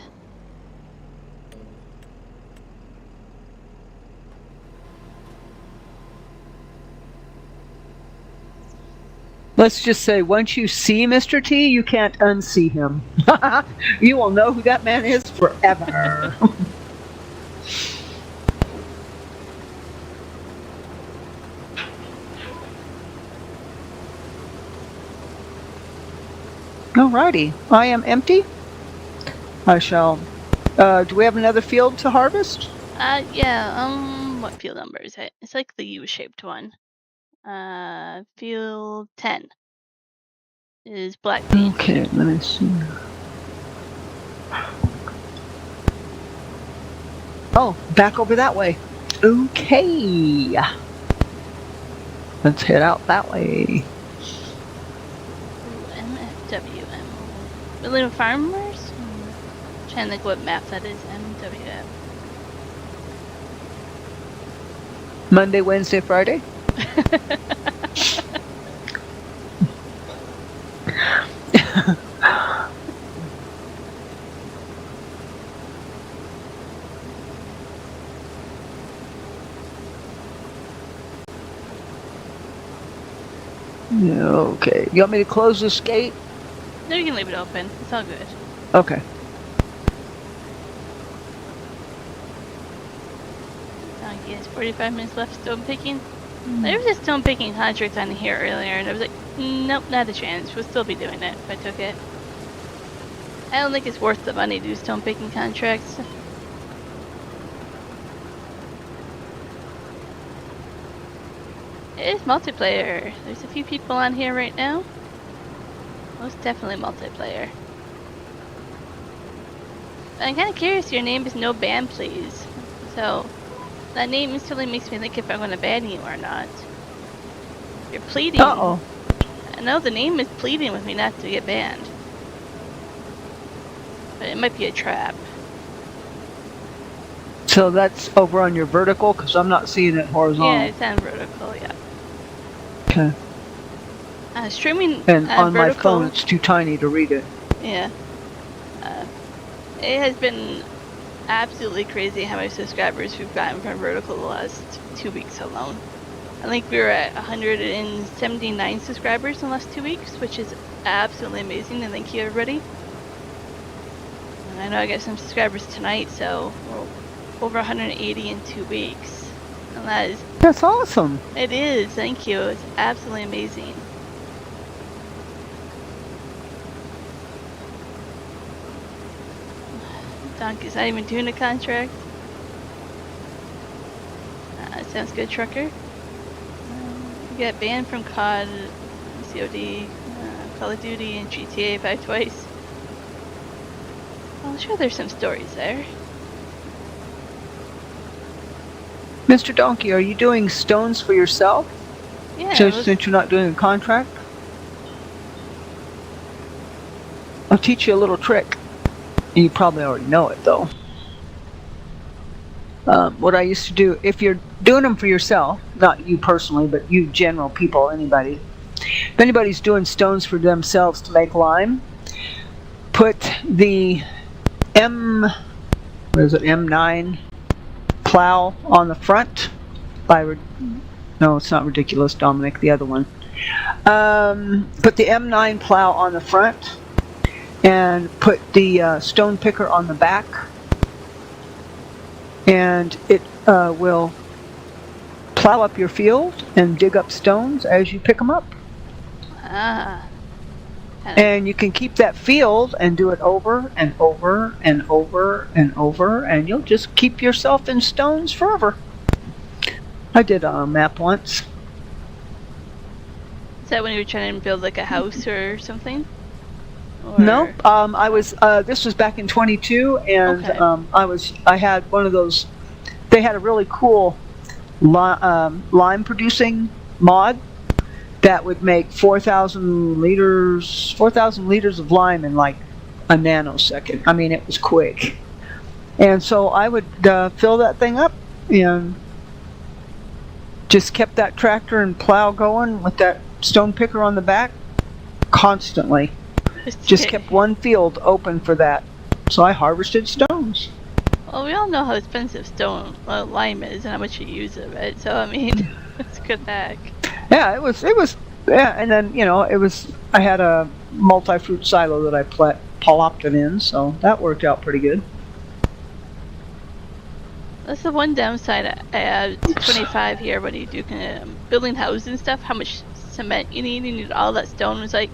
Let's just say, once you see Mr. T, you can't unsee him. You will know who that man is forever. Alrighty, I am empty. I shall. Do we have another field to harvest? Yeah, what field number is it? It's like the U-shaped one. Field 10 is black bean. Okay, let me see. Oh, back over that way. Okay. Let's head out that way. MFWM. Little Farmers? Trying to think what map that is. MWM. Monday, Wednesday, Friday? Okay. You want me to close this gate? No, you can leave it open. It's all good. Okay. Donkey has 45 minutes left stone picking. There was a stone picking contract on here earlier, and I was like, nope, not a chance. We'll still be doing it if I took it. I don't think it's worth the money to do stone picking contracts. It is multiplayer. There's a few people on here right now. Most definitely multiplayer. I'm kind of curious, your name is No Ban Please. So, that name instantly makes me think if I'm going to ban you or not. You're pleading. Uh-oh. I know the name is pleading with me not to get banned. But it might be a trap. So that's over on your vertical, because I'm not seeing it horizontal. Yeah, it's on vertical, yeah. Okay. Streaming And on vertical, my phone, it's too tiny to read it. Yeah. It has been absolutely crazy how many subscribers we've gotten from vertical the last 2 weeks alone. I think we were at 179 subscribers in the last 2 weeks, which is absolutely amazing, and thank you everybody. I know I got some subscribers tonight, so we're over 180 in 2 weeks. And that is, That's awesome. it is, thank you. It's absolutely amazing. Donkey's not even doing a contract. Sounds good, trucker. You got banned from COD, COD, Call of Duty, and GTA 5 twice. Well, I'm sure there's some stories there. Mr. Donkey, are you doing stones for yourself? Yeah. Since you're not doing a contract? I'll teach you a little trick. You probably already know it, though. What I used to do, if you're doing them for yourself, not you personally, but you general people, anybody. If anybody's doing stones for themselves to make lime, put the M9 plow on the front. No, it's not Ridiculous, Dominic, the other one. Put the M9 plow on the front and put the stone picker on the back. And it will plow up your field and dig up stones as you pick them up. And you can keep that field and do it over and over and over and over, and you'll just keep yourself in stones forever. I did a map once. Is that when you were trying to build like a house or something? Or... No, I was. This was back in 22, and okay. I had one of those. They had a really cool lime producing mod that would make 4,000 liters of lime in like a nanosecond. I mean, it was quick. And so I would fill that thing up and just kept that tractor and plow going with that stone picker on the back constantly. Just kept one field open for that. So I harvested stones. Well, we all know how expensive lime is and how much you use of it. So, I mean, it's good back. Yeah, it was, yeah, and then, I had a multi-fruit silo that I plopped it in, so that worked out pretty good. That's the one downside. I have 25 here when you do building houses and stuff, how much cement you need all that stone. It's like,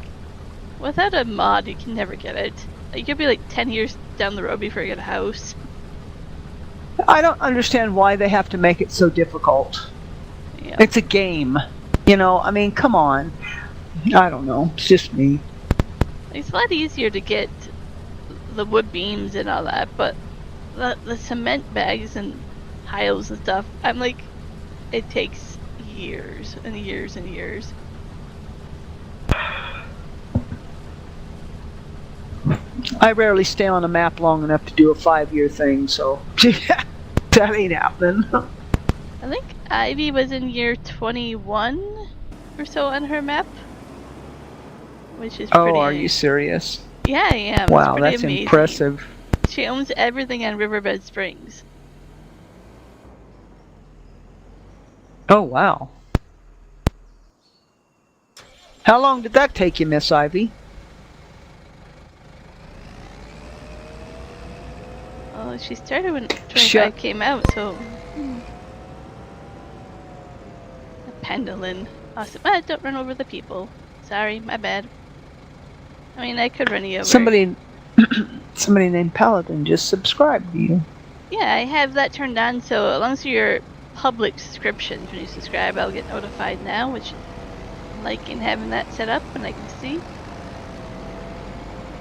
without a mod, you can never get it. Like, you'll be like 10 years down the road before you get a house. I don't understand why they have to make it so difficult. Yeah. It's a game. I mean, come on. I don't know. It's just me. It's a lot easier to get the wood beams and all that, but the cement bags and piles and stuff, I'm like, it takes years and years and years. I rarely stay on a map long enough to do a 5-year thing, so that ain't happening. I think Ivy was in year 21 or so on her map, which is pretty... Oh, are you serious? Yeah, I am. Wow, that's amazing. impressive. She owns everything on Riverbed Springs. Oh, wow. How long did that take you, Miss Ivy? Oh, she started when 25 came out, so... A pendulum. Awesome. Don't run over the people. Sorry, my bad. I mean, I could run you over. Somebody named Paladin just subscribed to you. Yeah, I have that turned on, so as long as you're public subscriptions when you subscribe, I'll get notified now, which I'm liking having that set up and I can see.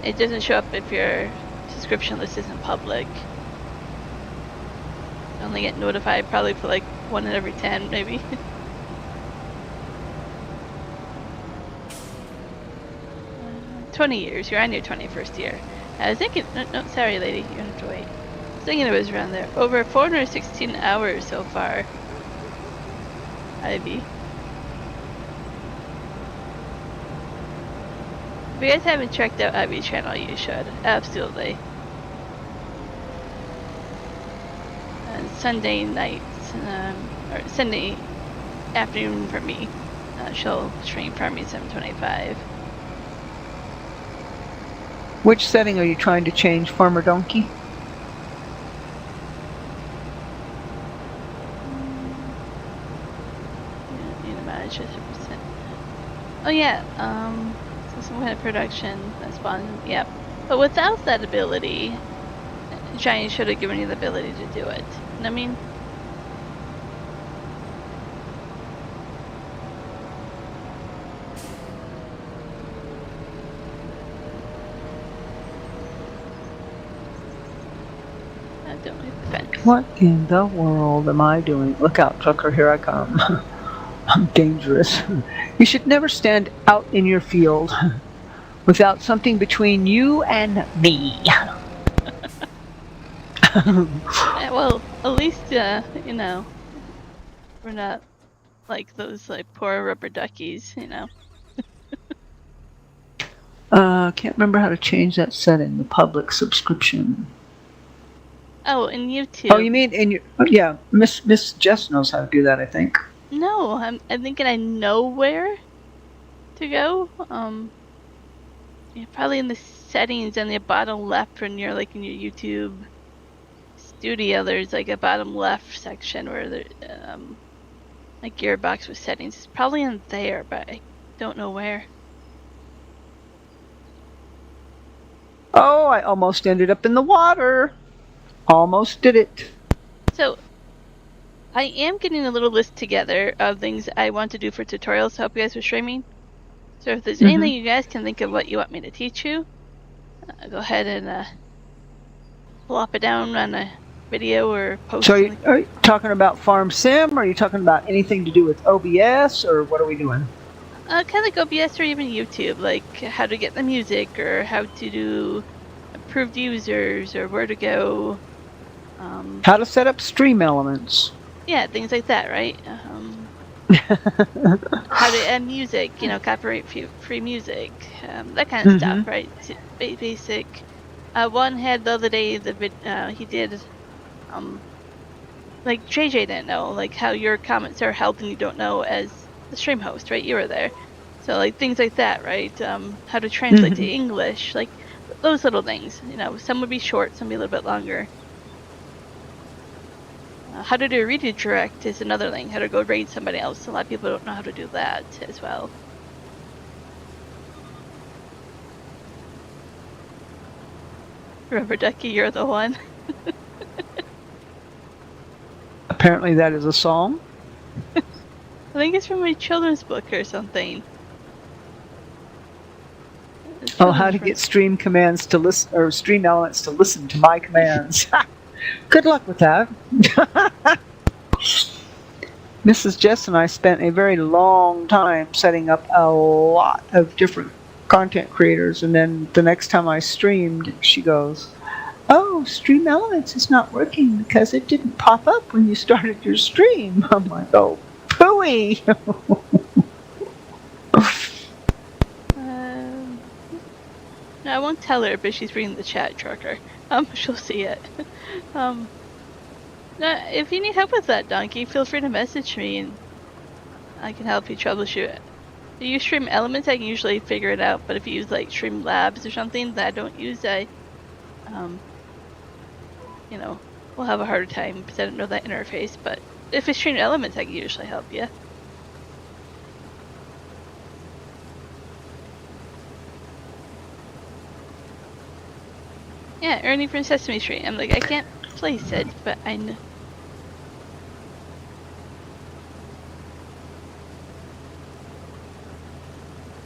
It doesn't show up if your subscription list isn't public. I only get notified probably for like 1 in every 10 maybe. uh, 20 years, you're on your 21st year. I was thinking, no, sorry lady, you have to wait. I was thinking it was around there. Over 416 hours so far. Ivy. If you guys haven't checked out Ivy's channel, you should. Absolutely. And Sunday nights, or Sunday afternoon for me, she'll stream Farming 725. Which setting are you trying to change, Farmer Donkey? You need to manage 50%. Oh yeah, so some kind of production that spawns. Yep. But without that ability, Giant should have given you the ability to do it. You know what I mean? Don't hit the fence. What in the world am I doing? Look out, trucker, here I come. I'm dangerous. You should never stand out in your field without something between you and me. Well, at least, you know, we're not like those like poor rubber duckies, you know. Can't remember how to change that setting, the public subscription. Oh, in YouTube. Oh, you mean in your, yeah, Miss Jess knows how to do that, I think. No, I'm thinking I know where to go. Yeah, probably in the settings on the bottom left when you're like in your YouTube studio. There's like a bottom left section where there, like gearbox with settings. It's probably in there, but I don't know where. Oh, I almost ended up in the water. Almost did it. So, I am getting a little list together of things I want to do for tutorials to help you guys with streaming. So if there's anything you guys can think of what you want me to teach you, go ahead and plop it down on a video or post. So are you talking about Farm Sim, or are you talking about anything to do with OBS, or what are we doing? Kind of like OBS or even YouTube, like how to get the music or how to do approved users or where to go. How to set up stream elements. Yeah, things like that, right? How to add music, you know, copyright free music, that kind of stuff, right? Basic. One had the other day he did, like JJ didn't know, like how your comments are held and you don't know as the stream host, right? You were there, so like things like that, right? How to translate to English, like those little things. You know, some would be short, some would be a little bit longer. How to do a redirect is another thing. How to go raid somebody else. A lot of people don't know how to do that as well. Rubber Ducky, you're the one. Apparently that is a song. I think it's from a children's book or something. Oh, how to get stream commands to listen, or stream elements to listen to my commands. Good luck with that. Mrs. Jess and I spent a very long time setting up a lot of different content creators, and then the next time I streamed, she goes, "Oh, Stream Elements is not working because it didn't pop up when you started your stream." I'm like, "Oh, phooey." No, I won't tell her, but she's reading the chat, Trucker. She'll see it. If you need help with that, Donkey, feel free to message me and I can help you troubleshoot it. If you use Stream Elements, I can usually figure it out, but if you use like Stream Labs or something that I don't use, you know, we'll have a harder time because I don't know that interface, but if it's Stream Elements, I can usually help you. Yeah, Ernie from Sesame Street. I'm like, I can't place it, but I know.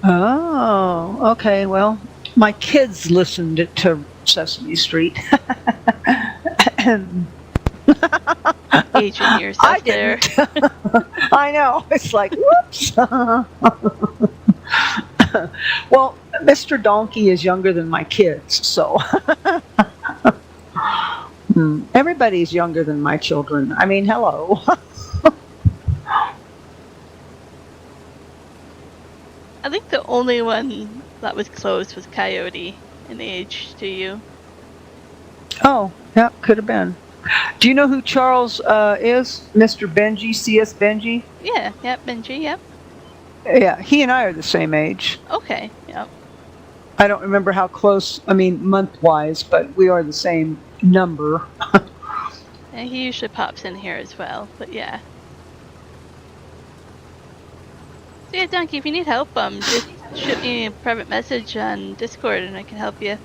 Oh, okay. Well, my kids listened to Sesame Street. Aging yourself I there. I know. It's like, whoops. Well, Mr. Donkey is younger than my kids, so everybody's younger than my children. I mean, hello. I think the only one that was close was Coyote in age to you. Oh, yeah, could have been. Do you know who Charles is? Mr. Benji, CS Benji? Yeah, yep, Benji, yep. Yeah, he and I are the same age. Okay, yep. I don't remember how close, month-wise, but we are the same number. And he usually pops in here as well, but yeah. So yeah, Donkey, if you need help, just shoot me a private message on Discord and I can help you.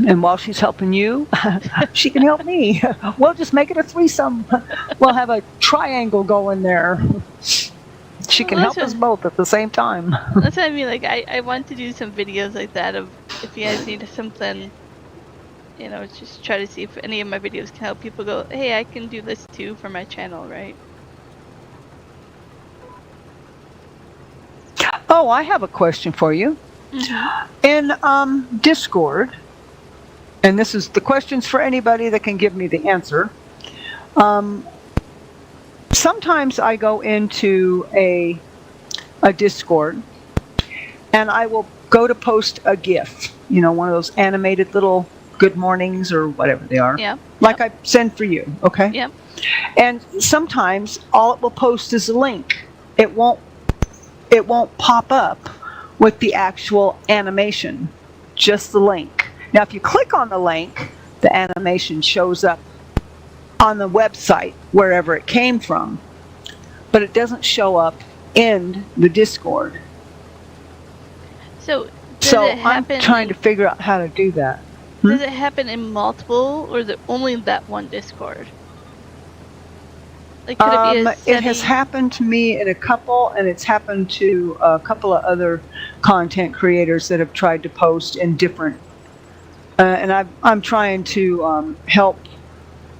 And while she's helping you, she can help me. We'll just make it a threesome. We'll have a triangle going there. She can help us both at the same time. That's what I mean. Like, I want to do some videos like that of if you guys need something, just try to see if any of my videos can help people go, hey, I can do this too for my channel, right? Oh, I have a question for you. Mm-hmm. In Discord, and this is the questions for anybody that can give me the answer. Sometimes I go into a Discord and I will go to post a GIF, one of those animated little good mornings or whatever they are. Yeah. Like I send for you, okay? Yep. And sometimes all it will post is a link. It won't pop up with the actual animation, just the link. Now, if you click on the link, the animation shows up on the website, wherever it came from, but it doesn't show up in the Discord. So, I'm trying to figure out how to do that. Does it happen in multiple, or is it only that one Discord? Like, could it be a setting? It has happened to me in a couple, and it's happened to a couple of other content creators that have tried to post in different. And I'm trying to help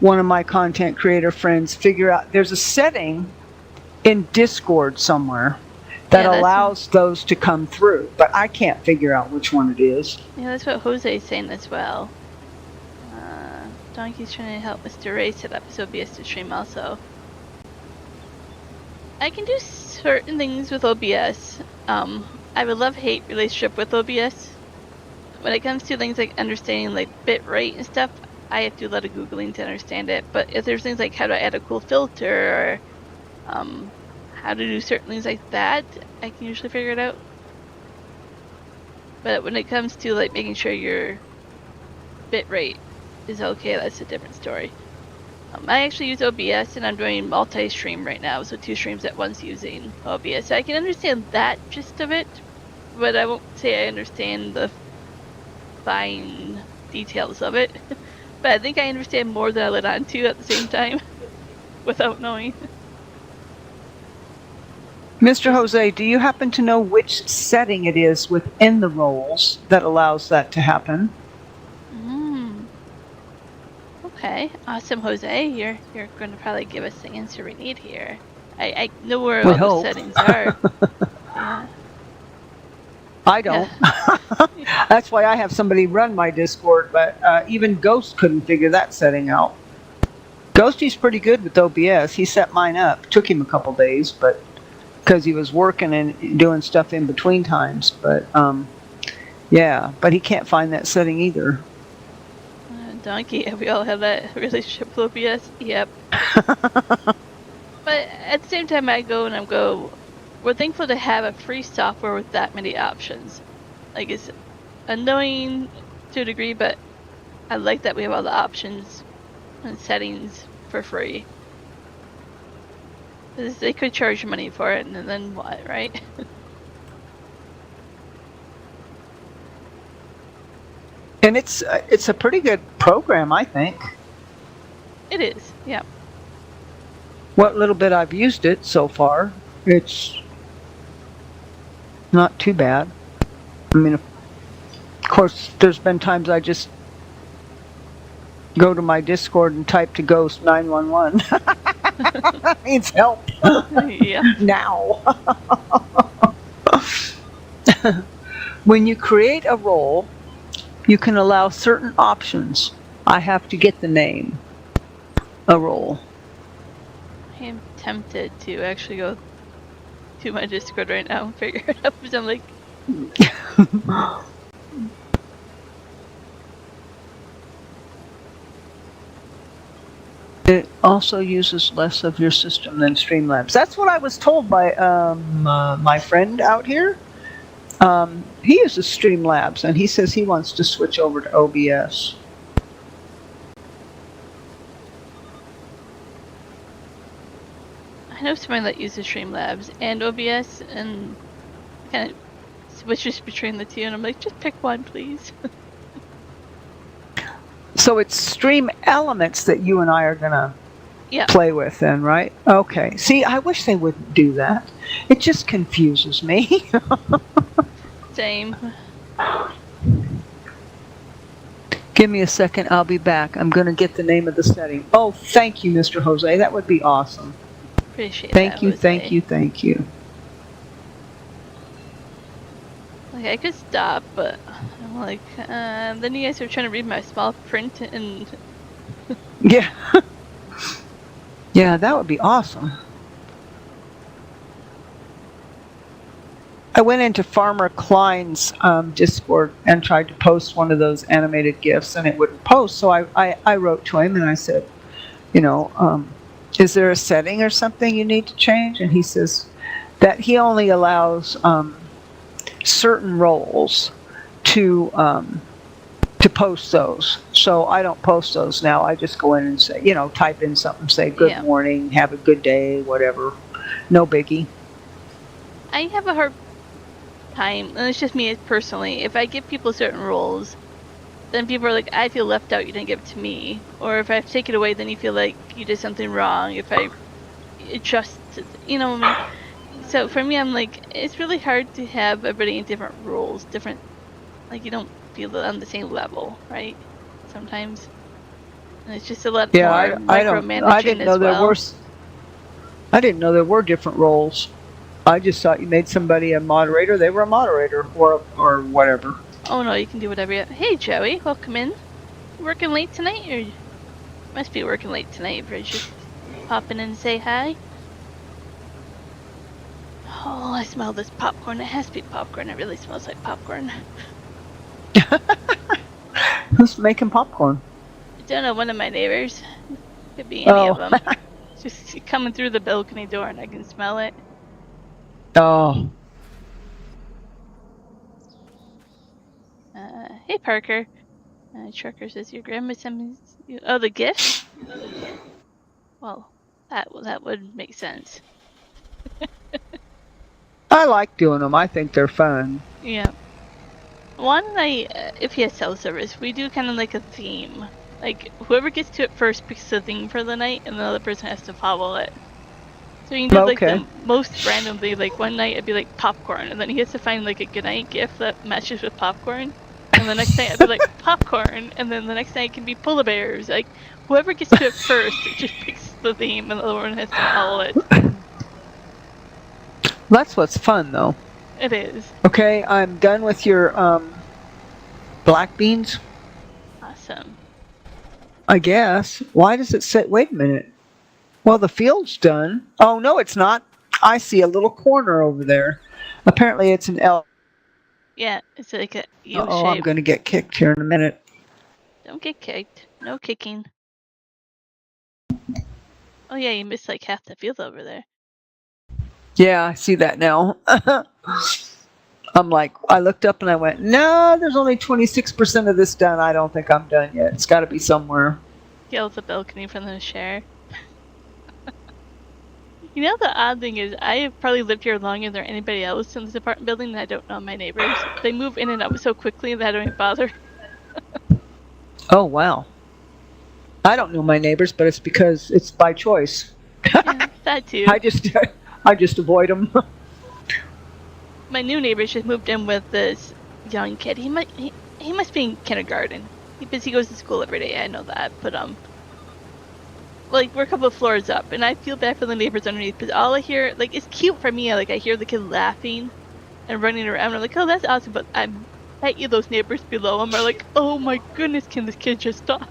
one of my content creator friends figure out. There's a setting in Discord somewhere that allows those to come through, but I can't figure out which one it is. Yeah, that's what Jose's saying as well. Donkey's trying to help Mr. Ray set up his OBS to stream also. I can do certain things with OBS. I have a love-hate relationship with OBS. When it comes to things like understanding like bit rate and stuff, I have to do a lot of Googling to understand it. But if there's things like how to add a cool filter or how to do certain things like that, I can usually figure it out. But when it comes to like making sure your bit rate is okay, that's a different story. I actually use OBS and I'm doing multi-stream right now, so 2 streams at once using OBS. So I can understand that gist of it, but I won't say I understand the fine details of it. But I think I understand more than I let on to at the same time, without knowing. Mr. Jose, do you happen to know which setting it is within the roles that allows that to happen? Okay, awesome, Jose. You're going to probably give us the answer we need here. I know where all the settings are. Yeah. I don't. Yeah. That's why I have somebody run my Discord, but even Ghost couldn't figure that setting out. Ghosty's pretty good with OBS. He set mine up. Took him a couple days, but because he was working and doing stuff in between times. But yeah, but he can't find that setting either. Donkey, we all have that relationship with OBS. Yep. But at the same time, I go and we're thankful to have a free software with that many options. Like, it's annoying to a degree, but I like that we have all the options and settings for free. Because they could charge money for it, and then what, right? And it's a pretty good program, I think. It is, yeah. What little bit I've used it so far, it's not too bad. I mean, of course, there's been times I just go to my Discord and type to Ghost 911. That means help. Yeah. Now. When you create a role, you can allow certain options. I have to get the name. A role. I am tempted to actually go to my Discord right now and figure it out, because I'm like... It also uses less of your system than Streamlabs. That's what I was told by my friend out here. He uses Streamlabs, and he says he wants to switch over to OBS. I know someone that uses Streamlabs and OBS, and kind of switches between the two, and I'm like, just pick one, please. So it's Stream Elements that you and I are gonna Yeah. play with, then, right? Okay. See, I wish they wouldn't do that. It just confuses me. Same. Give me a second. I'll be back. I'm gonna get the name of the setting. Oh, thank you, Mr. Jose. That would be awesome. Appreciate Thank that, you. Jose. Thank you. Thank you. Like, I could stop, but I'm like, then you guys are trying to read my small print, and Yeah. Yeah, that would be awesome. I went into Farmer Klein's Discord and tried to post one of those animated GIFs, and it wouldn't post. So I wrote to him and I said, you know, is there a setting or something you need to change? And he says that he only allows certain roles to post those. So I don't post those now. I just go in and say, you know, type in something, say good Yeah. morning, have a good day, whatever. No biggie. I have a hard time, and it's just me personally, if I give people certain roles, then people are like, I feel left out, you didn't give it to me. Or if I take it away, then you feel like you did something wrong. If I adjust, you know what I mean? So for me, I'm like, it's really hard to have everybody in different roles, different, like, you don't feel on the same level, right? Sometimes. And it's just a lot more micromanaging I didn't know as there well. were. I didn't know there were different roles. I just thought you made somebody a moderator. They were a moderator or whatever. Oh no, you can do whatever you... Hey Joey, welcome in. Working late tonight? Or must be working late tonight, but just pop in and say hi. Oh, I smell this popcorn. It has to be popcorn. It really smells like popcorn. Who's making popcorn? I don't know, one of my neighbors. Could be any of them. Just coming through the balcony door and I can smell it. Oh. Hey Parker. Trucker says your grandma sent me... Oh, the gifts? Well, that would make sense. I like doing them. I think they're fun. Yeah. One night, if he has cell service, we do kind of like a theme. Like, whoever gets to it first picks the theme for the night, and the other person has to follow it. So you can do like the most randomly, like one night it'd be like popcorn, and then he has to find like a goodnight gift that matches with popcorn. And the next night it'd be like popcorn, and then the next night it can be polar bears. Like, whoever gets to it first just picks the theme, and the other one has to follow it. That's what's fun, though. It is. Okay, I'm done with your black beans. Awesome. I guess. Why does it say? Wait a minute. Well, the field's done. Oh no, it's not. I see a little corner over there. Apparently, it's an L. Yeah, it's like a U shape. Oh, I'm going to get kicked here in a minute. Don't get kicked. No kicking. Oh yeah, you missed like half the field over there. Yeah, I see that now. I'm like, I looked up and I went, no, there's only 26% of this done. I don't think I'm done yet. It's got to be somewhere. Yell at the balcony from the share. You know, the odd thing is, I have probably lived here longer than anybody else in this apartment building, and I don't know my neighbors. They move in and out so quickly that I don't even bother. Oh, wow. I don't know my neighbors, but it's because it's by choice. Yeah, that too. I just avoid them. My new neighbors just moved in with this young kid. He must be in kindergarten. Because he goes to school every day, I know that. But, like, we're a couple of floors up, and I feel bad for the neighbors underneath, because all I hear, like, it's cute for me, like, I hear the kid laughing and running around, and I'm like, oh, that's awesome, but I bet you those neighbors below him are like, oh my goodness, can this kid just stop?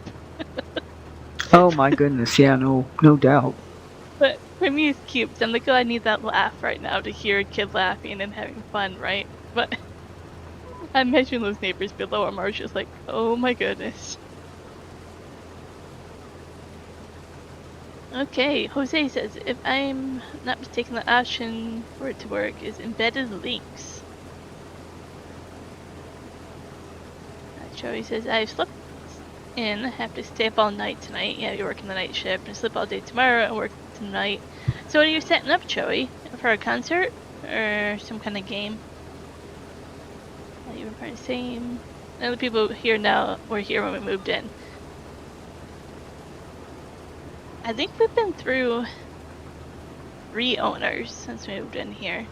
Oh my goodness, yeah, no doubt. But for me, it's cute, because I'm like, oh, I need that laugh right now to hear a kid laughing and having fun, right? But I imagine those neighbors below him are just like, oh my goodness. Okay, Jose says, if I'm not mistaken, the option for it to work is embedded links. Joey says, I've slept in, have to stay up all night tonight. Yeah, you're working the night shift, and sleep all day tomorrow and work tonight. So what are you setting up, Joey? For a concert? Or some kind of game? You were probably saying... And the people here now were here when we moved in. I think we've been through 3 owners since we moved in here.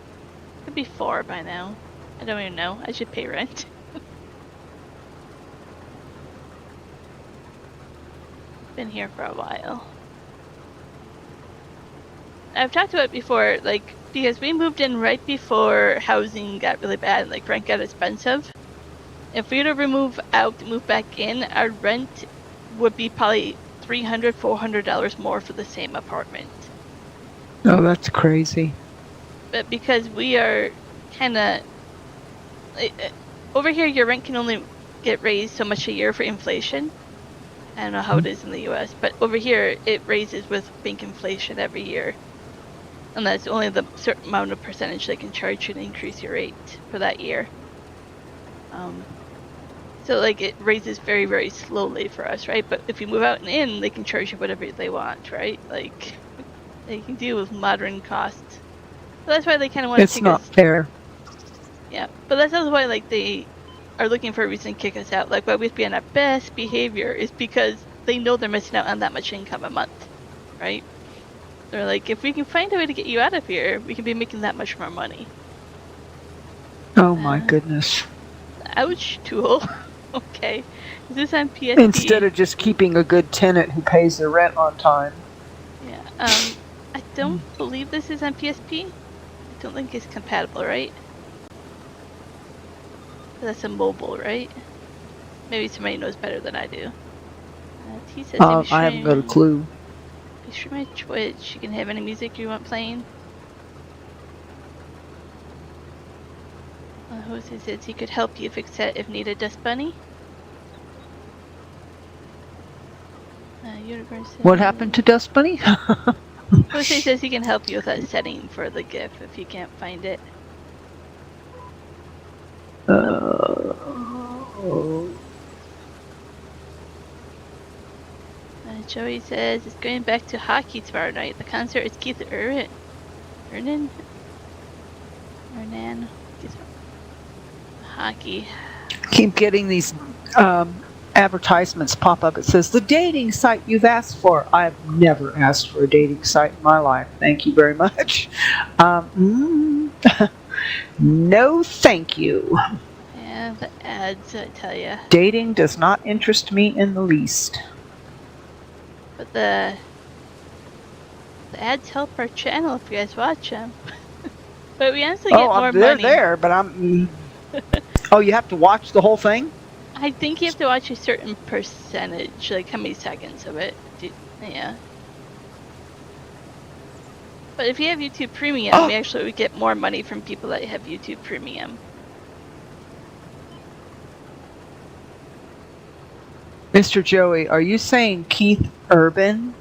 Could be 4 by now. I don't even know. I should pay rent. Been here for a while. I've talked about it before, like, because we moved in right before housing got really bad, like rent got expensive. If we were to move out and move back in, our rent would be probably $300, $400 more for the same apartment. Oh, that's crazy. But because we are kind of... over here, your rent can only get raised so much a year for inflation. I don't know how it is in the US, but over here, it raises with bank inflation every year. And that's only the certain amount of percentage they can charge you to increase your rate for that year. So, like, it raises very, very slowly for us, right? But if you move out and in, they can charge you whatever they want, right? Like, they can deal with modern costs. So that's why they kind of want to It's kick not us. fair. Yeah, but that's also why, like, they are looking for a reason to kick us out. Like, why we'd be on our best behavior is because they know they're missing out on that much income a month, right? They're like, if we can find a way to get you out of here, we can be making that much more money. Oh my goodness. Ouch, Tool. Okay. Is this on PSP? Instead of just keeping a good tenant who pays their rent on time. Yeah. I don't believe this is on PSP. I don't think it's compatible, right? That's a mobile, right? Maybe somebody knows better than I do. T says I haven't got a clue. Be sure my Twitch. You can have any music you want playing. Jose says he could help you fix that if needed, Dust Bunny. Unicorn says, What happened to Dust Bunny? Jose says he can help you with that setting for the GIF if you can't find it. Joey says it's going back to hockey tomorrow night. The concert is Keith Hernan? Hockey. Keep getting these advertisements pop up. It says, the dating site you've asked for. I've never asked for a dating site in my life. Thank you very much. No, thank you. Yeah, the ads, I tell ya. Dating does not interest me in the least. But the ads help our channel if you guys watch them. But we honestly get more they're money. there, but I'm... Oh, you have to watch the whole thing? I think you have to watch a certain percentage, like how many seconds of it. Yeah. But if you have YouTube Premium, we actually would get more money from people that have YouTube Premium. Mr. Joey, are you saying Keith Urban?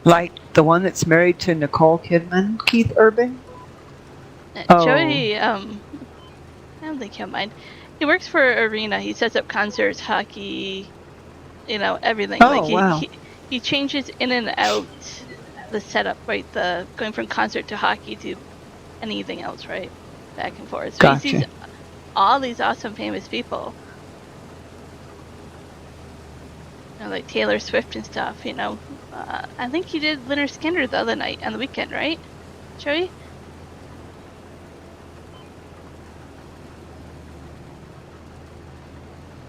Like the one that's married to Nicole Kidman? Keith Urban? Joey, I don't think he'll mind. He works for Arena. He sets up concerts, hockey, you know, everything. Oh, like wow. he changes in and out the setup, right? The going from concert to hockey to anything else, right? Back and forth. So Gotcha. he sees all these awesome famous people. You know, like Taylor Swift and stuff, you know. I think he did Leonard Skinner the other night on the weekend, right? Joey?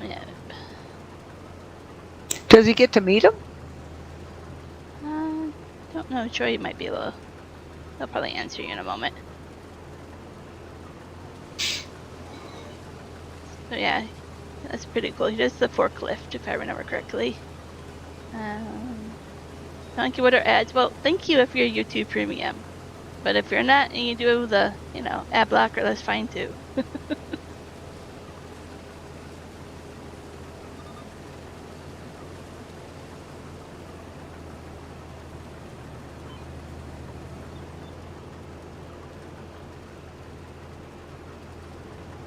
Yeah. Does he get to meet him? Don't know. Joey might be able to. They'll probably answer you in a moment. So yeah, that's pretty cool. He does the forklift, if I remember correctly. Thank you. What are ads? Well, thank you if you're YouTube Premium. But if you're not and you do the, you know, ad blocker, that's fine too.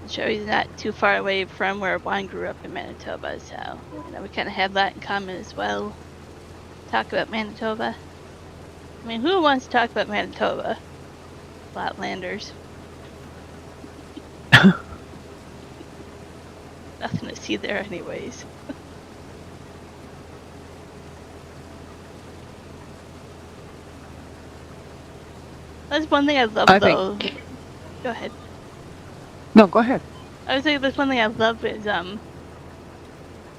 Joey's not too far away from where Juan grew up in Manitoba, so we kind of have that in common as well. Talk about Manitoba. I mean, who wants to talk about Manitoba? Flatlanders. Nothing to see there, anyways. That's one thing I love, though. Go ahead. No, go ahead. I was saying that's one thing I love is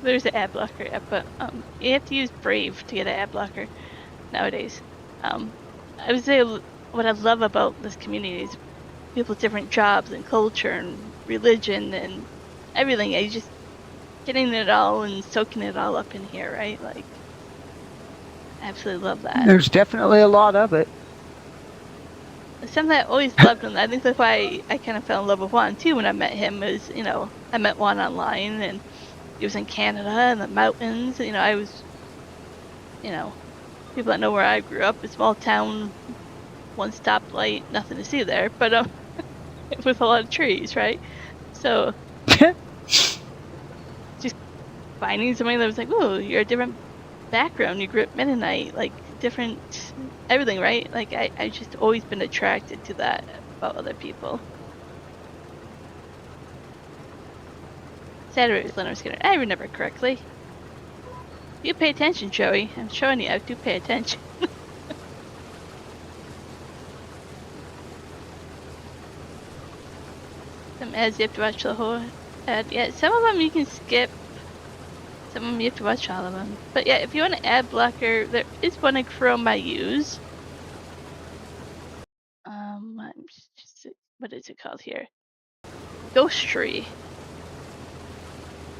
there's an ad blocker app, but you have to use Brave to get an ad blocker nowadays. I would say what I love about this community is people's different jobs and culture and religion and everything. I just getting it all and soaking it all up in here, right? Like, I absolutely love that. There's definitely a lot of it. Something I always loved, and I think that's why I kind of fell in love with Juan too when I met him. Was I met Juan online, and he was in Canada and the mountains. I was, people that know where I grew up, a small town, one stoplight, nothing to see there, but with a lot of trees, right? So just finding somebody that was like, oh, you're a different background. You grew up Mennonite, like different everything, right? Like I just always been attracted to that about other people. Saturday was Leonard Skinner. I remember correctly. You pay attention, Joey. I'm showing you. I do pay attention. Some ads you have to watch the whole ad. Yeah, some of them you can skip. Some of them you have to watch all of them. But yeah, if you want an ad blocker, there is one in Chrome I use. What is it called here? Ghost Tree.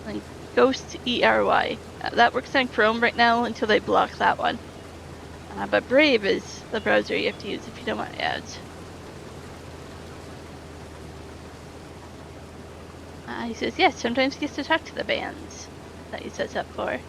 Like Ghost ERY. That works on Chrome right now until they block that one. But Brave is the browser you have to use if you don't want ads. He says, yes, sometimes he gets to talk to the bands that he sets up for.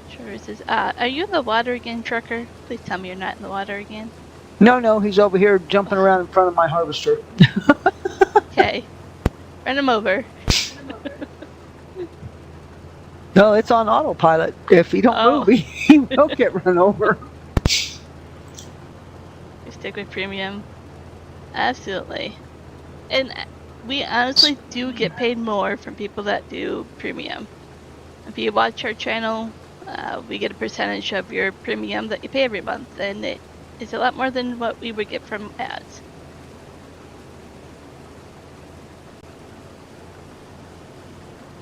Sure says, are you in the water again, Trucker? Please tell me you're not in the water again. No, he's over here jumping around in front of my harvester. Okay. Run him over. No, it's on autopilot. If he don't move, he will get run over. You stick with premium. Absolutely. And we honestly do get paid more from people that do premium. If you watch our channel, we get a percentage of your premium that you pay every month, and it is a lot more than what we would get from ads.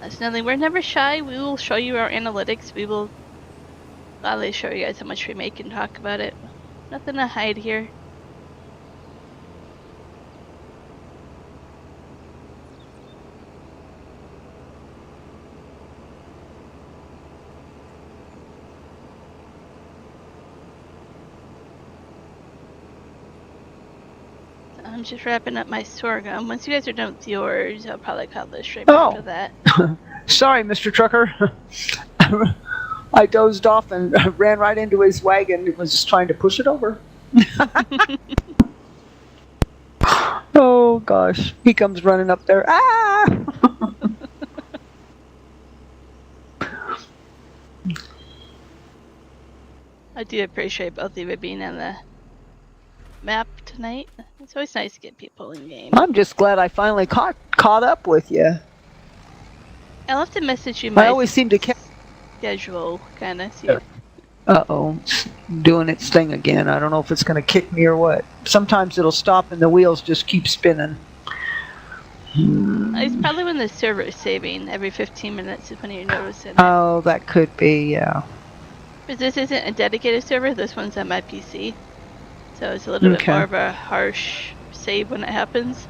That's nothing. We're never shy. We will show you our analytics. We will gladly show you guys how much we make and talk about it. Nothing to hide here. I'm just wrapping up my sorghum. Once you guys are done with yours, I'll probably call this stream after that. Sorry, Mr. Trucker. I dozed off and ran right into his wagon and was just trying to push it over. Oh, gosh. He comes running up there. Ah! I do appreciate both of you being on the map tonight. It's always nice to get people in game. I'm just glad I finally caught up with you. I'll have to message you my I always seem to schedule, kind of. See. Uh-oh. It's doing its thing again. I don't know if it's going to kick me or what. Sometimes it'll stop and the wheels just keep spinning. It's probably when the server is saving every 15 minutes is when you notice it. Oh, that could be, yeah. But this isn't a dedicated server. This one's on my PC. So it's a little bit more of a harsh save when it happens.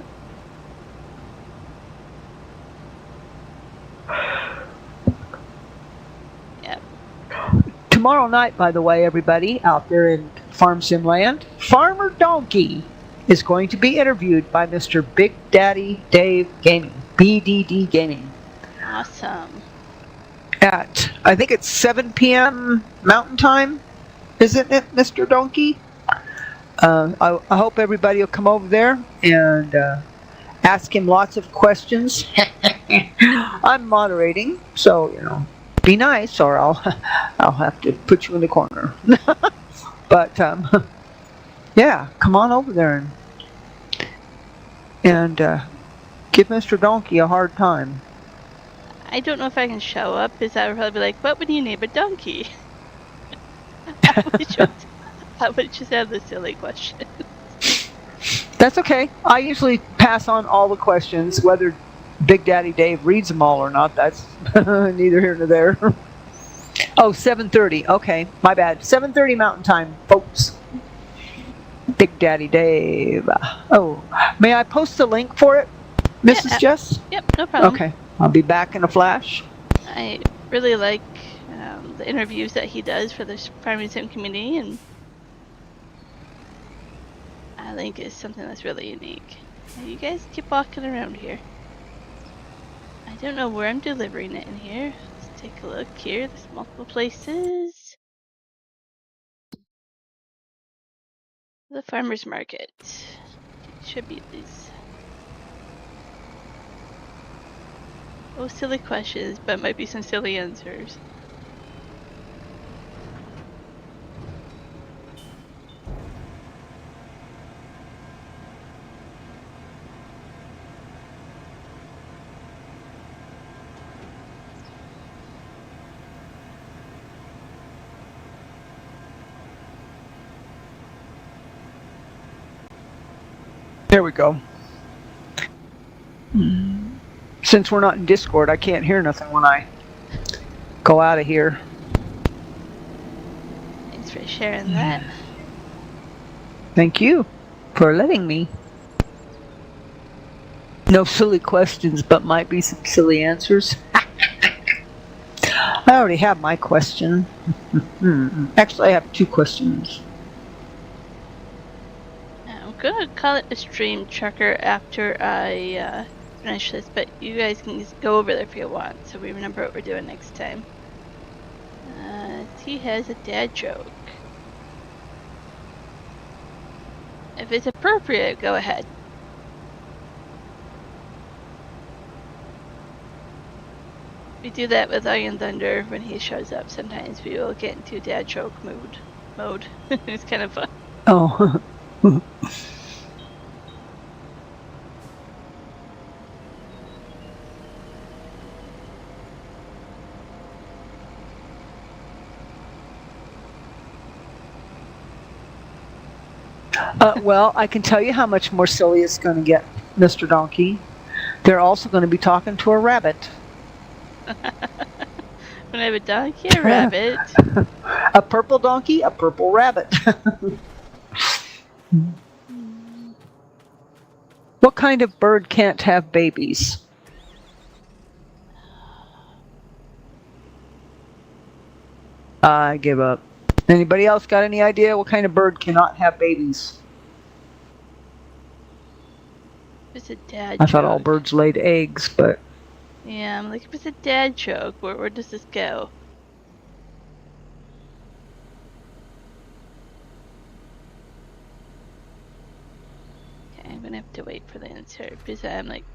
Yeah. Tomorrow night, by the way, everybody out there in Farm Sim Land, Farmer Donkey is going to be interviewed by Mr. Big Daddy Dave Gaming, BDD Gaming. Awesome. at, I think it's 7 p.m. Mountain Time, isn't it, Mr. Donkey? I hope everybody will come over there and ask him lots of questions. I'm moderating, so be nice, or I'll have to put you in the corner. But yeah, come on over there and give Mr. Donkey a hard time. I don't know if I can show up, because I would probably be like, what would you name a donkey? I would just have the silly question. That's okay. I usually pass on all the questions, whether Big Daddy Dave reads them all or not. That's neither here nor there. Oh, 7:30. Okay, my bad. 7:30 Mountain Time, folks. Big Daddy Dave. Oh, may I post a link for it, Mrs. Jess? Yep, no problem. Okay, I'll be back in a flash. I really like the interviews that he does for the farming sim community, and I think it's something that's really unique. Now you guys keep walking around here. I don't know where I'm delivering it in here. Let's take a look here. There's multiple places. The farmer's market. It should be these. Oh, silly questions, but might be some silly answers. There we go. Since we're not in Discord, I can't hear nothing when I go out of here. Thanks for sharing that. Thank you for letting me. No silly questions, but might be some silly answers. I already have my question. Actually, I have 2 questions. I'm gonna call it a stream, Trucker, after I finish this, but you guys can just go over there if you want, so we remember what we're doing next time. He has a dad joke. If it's appropriate, go ahead. We do that with Iron Thunder when he shows up. Sometimes we will get into dad joke mode. It's kind of fun. Oh. Well, I can tell you how much more silly it's going to get, Mr. Donkey. They're also going to be talking to a rabbit. When I have a donkey, a rabbit. A purple donkey, a purple rabbit. What kind of bird can't have babies? I give up. Anybody else got any idea what kind of bird cannot have babies? It's a dad I joke. thought all birds laid eggs, but... Yeah, I'm like, if it's a dad joke, where does this go? Okay, I'm gonna have to wait for the answer, because I'm like...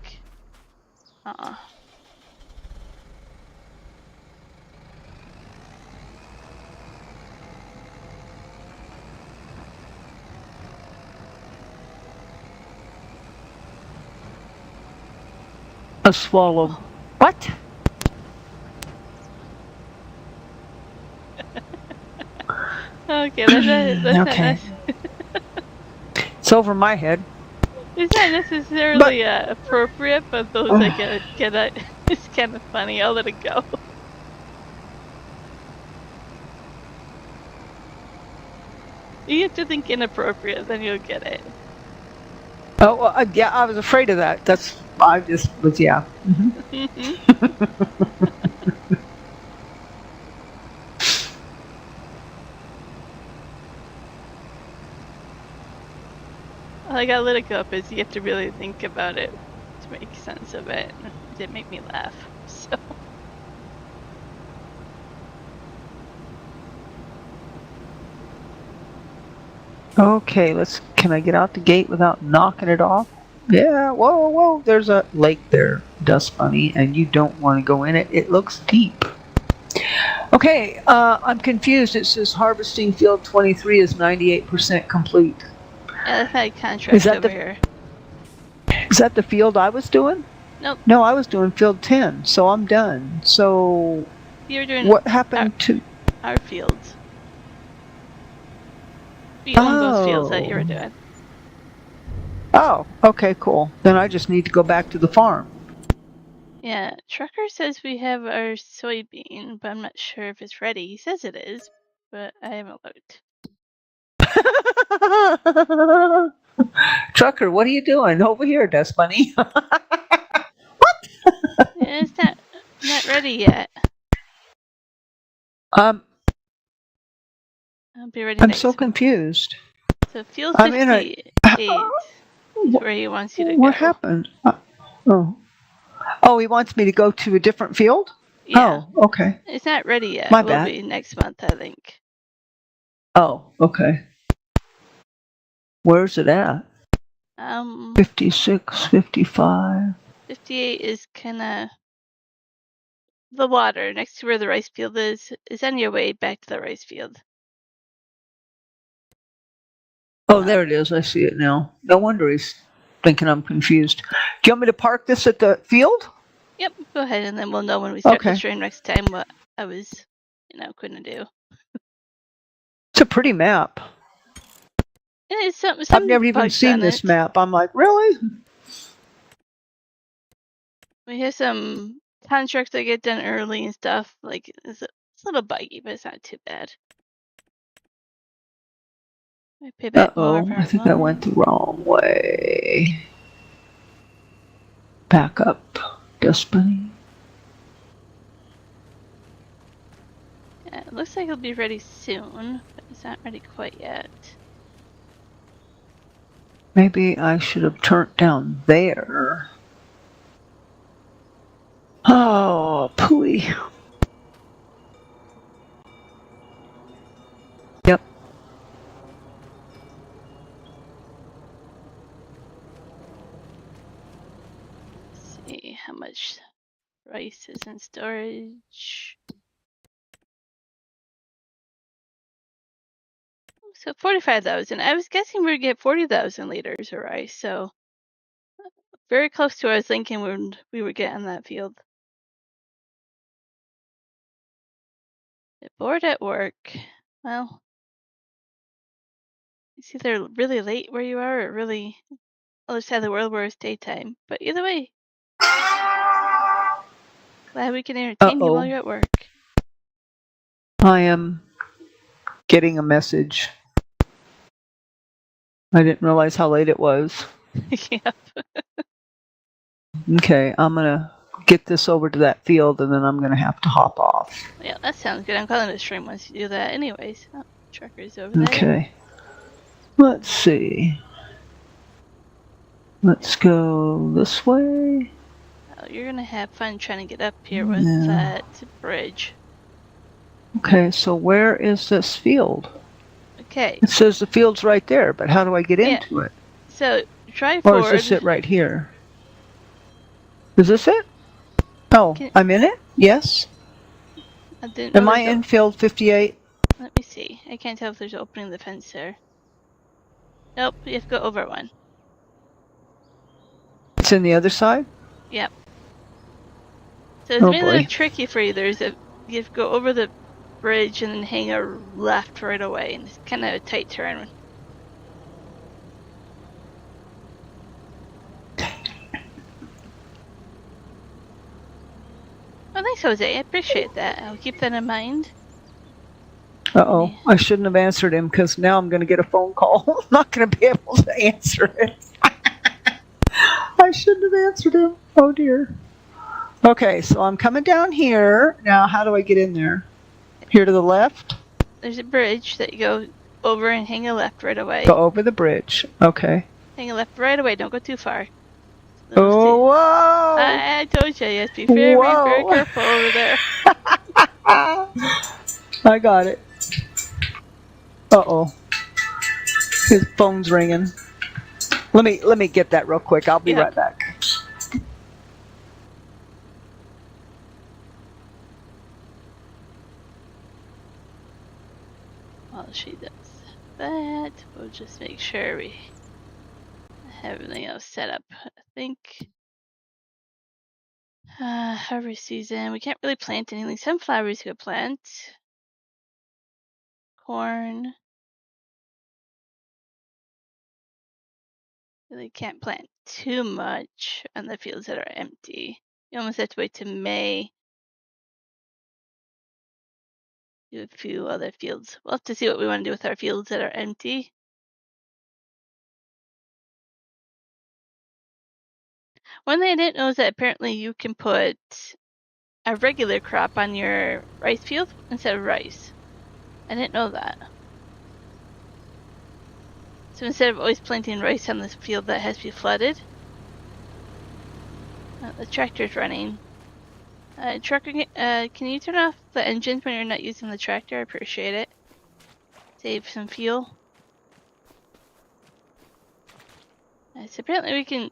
A swallow. What? Okay, that's Okay. It's over my head. It's not necessarily appropriate, but those that get it, it's kind of funny. I'll let it go. You have to think inappropriate, then you'll get it. Oh, well, yeah, I was afraid of that. I just was, yeah. All I gotta let it go up is you have to really think about it to make sense of it. It did make me laugh, so. Okay, can I get out the gate without knocking it off? Yeah, whoa, there's a lake there, Dust Bunny, and you don't want to go in it. It looks deep. Okay, I'm confused. It says harvesting field 23 is 98% complete. Yeah, that's my contract over here. Is that the field I was doing? Nope. No, I was doing field 10, so I'm done. So You're doing what happened to our fields? We own those fields that you were doing. Oh, okay, cool. Then I just need to go back to the farm. Yeah, Trucker says we have our soybean, but I'm not sure if it's ready. He says it is, but I haven't looked. Trucker, what are you doing over here, Dust Bunny? Yeah, it's not ready yet. Um, I'll be ready I'm next so week. confused. So field I'm in 58 is where he wants you to go. What happened? Oh, he wants me to go to a different field? Yeah. Oh, okay. It's not ready yet. My It will bad. be next month, I think. Oh, okay. Where's it at? 56, 55. 58 is kind of the water next to where the rice field is on your way back to the rice field. Oh, there it is. I see it now. No wonder he's thinking I'm confused. Do you want me to park this at the field? Yep, go ahead, and then we'll know when we start the Okay. stream next time what I was, couldn't do. It's a pretty map. Yeah, it's some I've never even bugs seen on this it. map. I'm like, really? We have some contracts that get done early and stuff. Like it's a little buggy, but it's not too bad. I pay back more of our I think I went the wrong way. Back up, Dust Bunny. Yeah, it looks like it'll be ready soon, but it's not ready quite yet. Maybe I should have turned down there. Oh, pooey. Yep. Let's see how much rice is in storage. So 45,000. I was guessing we would get 40,000 liters of rice, so very close to what I was thinking when we would get on that field. Bored at work. Well, it's either really late where you are or really other side of the world where it's daytime. But either way, glad we can entertain you while you're at work. I am getting a message. I didn't realize how late it was. Yep. Okay, I'm going to get this over to that field and then I'm going to have to hop off. Yeah, that sounds good. I'm calling the stream once you do that anyways. Oh, Trucker's over there. Okay. Let's see. Let's go this way. Oh, you're going to have fun trying to get up here with that bridge. Okay, so where is this field? Okay. It says the field's right there, but how do I get into it? So, drive forward. Or is this it right here? Is this it? Oh, I'm in it? Yes. Am I in field 58? Let me see. I can't tell if there's an opening in the fence there. Nope, you have to go over one. It's in the other side? Yep. So it's made a little tricky for you. You have to go over the bridge and then hang a left right away, and it's kind of a tight turn. Well, thanks, Jose. I appreciate that. I'll keep that in mind. Uh-oh. I shouldn't have answered him because now I'm going to get a phone call. I'm not going to be able to answer it. I shouldn't have answered him. Oh, dear. Okay, so I'm coming down here. Now, how do I get in there? Here to the left? There's a bridge that you go over and hang a left right away. Go over the bridge. Okay. Hang a left right away. Don't go too far. Oh, whoa! I told you. You have to be very, very careful over there. I got it. Uh-oh. His phone's ringing. Let me get that real quick. I'll be Yep. right back. While she does that, we'll just make sure we have everything else set up. I think harvest season. We can't really plant anything. Sunflowers we could plant. Corn. Really can't plant too much on the fields that are empty. You almost have to wait to May. Do a few other fields. We'll have to see what we want to do with our fields that are empty. One thing I didn't know is that apparently you can put a regular crop on your rice field instead of rice. I didn't know that. So instead of always planting rice on this field that has to be flooded, the tractor's running. Trucker, can you turn off the engines when you're not using the tractor? I appreciate it. Save some fuel. So apparently we can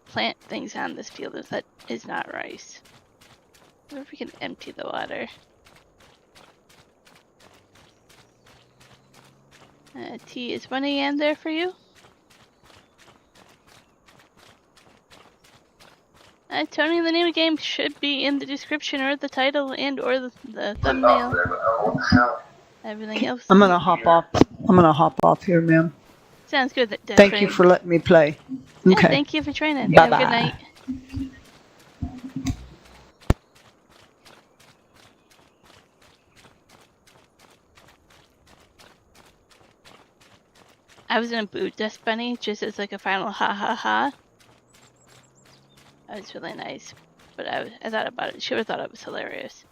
plant things on this field that is not rice. I wonder if we can empty the water. T is 1 a.m. there for you? Tony, the name of the game should be in the description or the title and or the thumbnail. Everything else. I'm gonna hop off. I'm gonna hop off here, ma'am. Sounds good. Thank you for letting me play. Yeah, Okay. thank you for joining. Bye-bye. Have a good night. I was gonna boot Dust Bunny just as like a final ha ha ha. That was really nice. But I thought about it. She would have thought it was hilarious.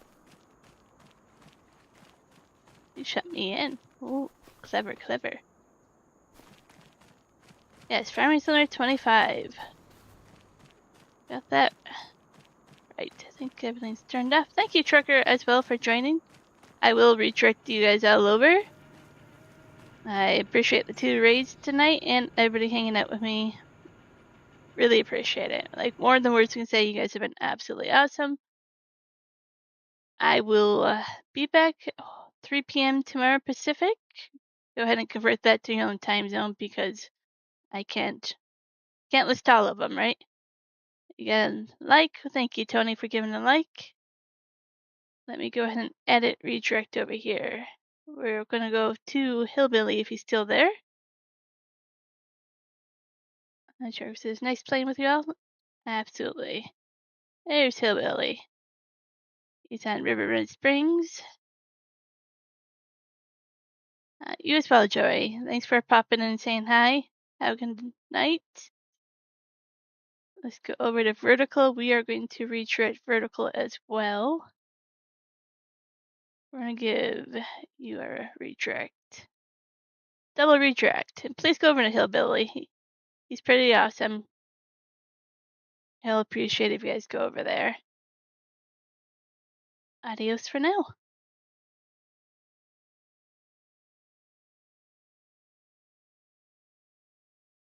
You shut me in. Ooh, clever, clever. Yes, Farming Simulator 25. Got that right. I think everything's turned off. Thank you, Trucker, as well, for joining. I will redirect you guys all over. I appreciate the 2 raids tonight and everybody hanging out with me. Really appreciate it. Like, more than words can say, you guys have been absolutely awesome. I will be back 3 p.m. tomorrow Pacific. Go ahead and convert that to your own time zone because I can't list all of them, right? You got a like. Thank you, Tony, for giving a like. Let me go ahead and edit redirect over here. We're going to go to Hillbilly if he's still there. Sure says, nice playing with you all. Absolutely. There's Hillbilly. He's on River Red Springs. You as well, Joey. Thanks for popping in and saying hi. Have a good night. Let's go over to vertical. We are going to redirect vertical as well. We're going to give you a redirect. Double redirect. And please go over to Hillbilly. He's pretty awesome. He'll appreciate if you guys go over there. Adios for now.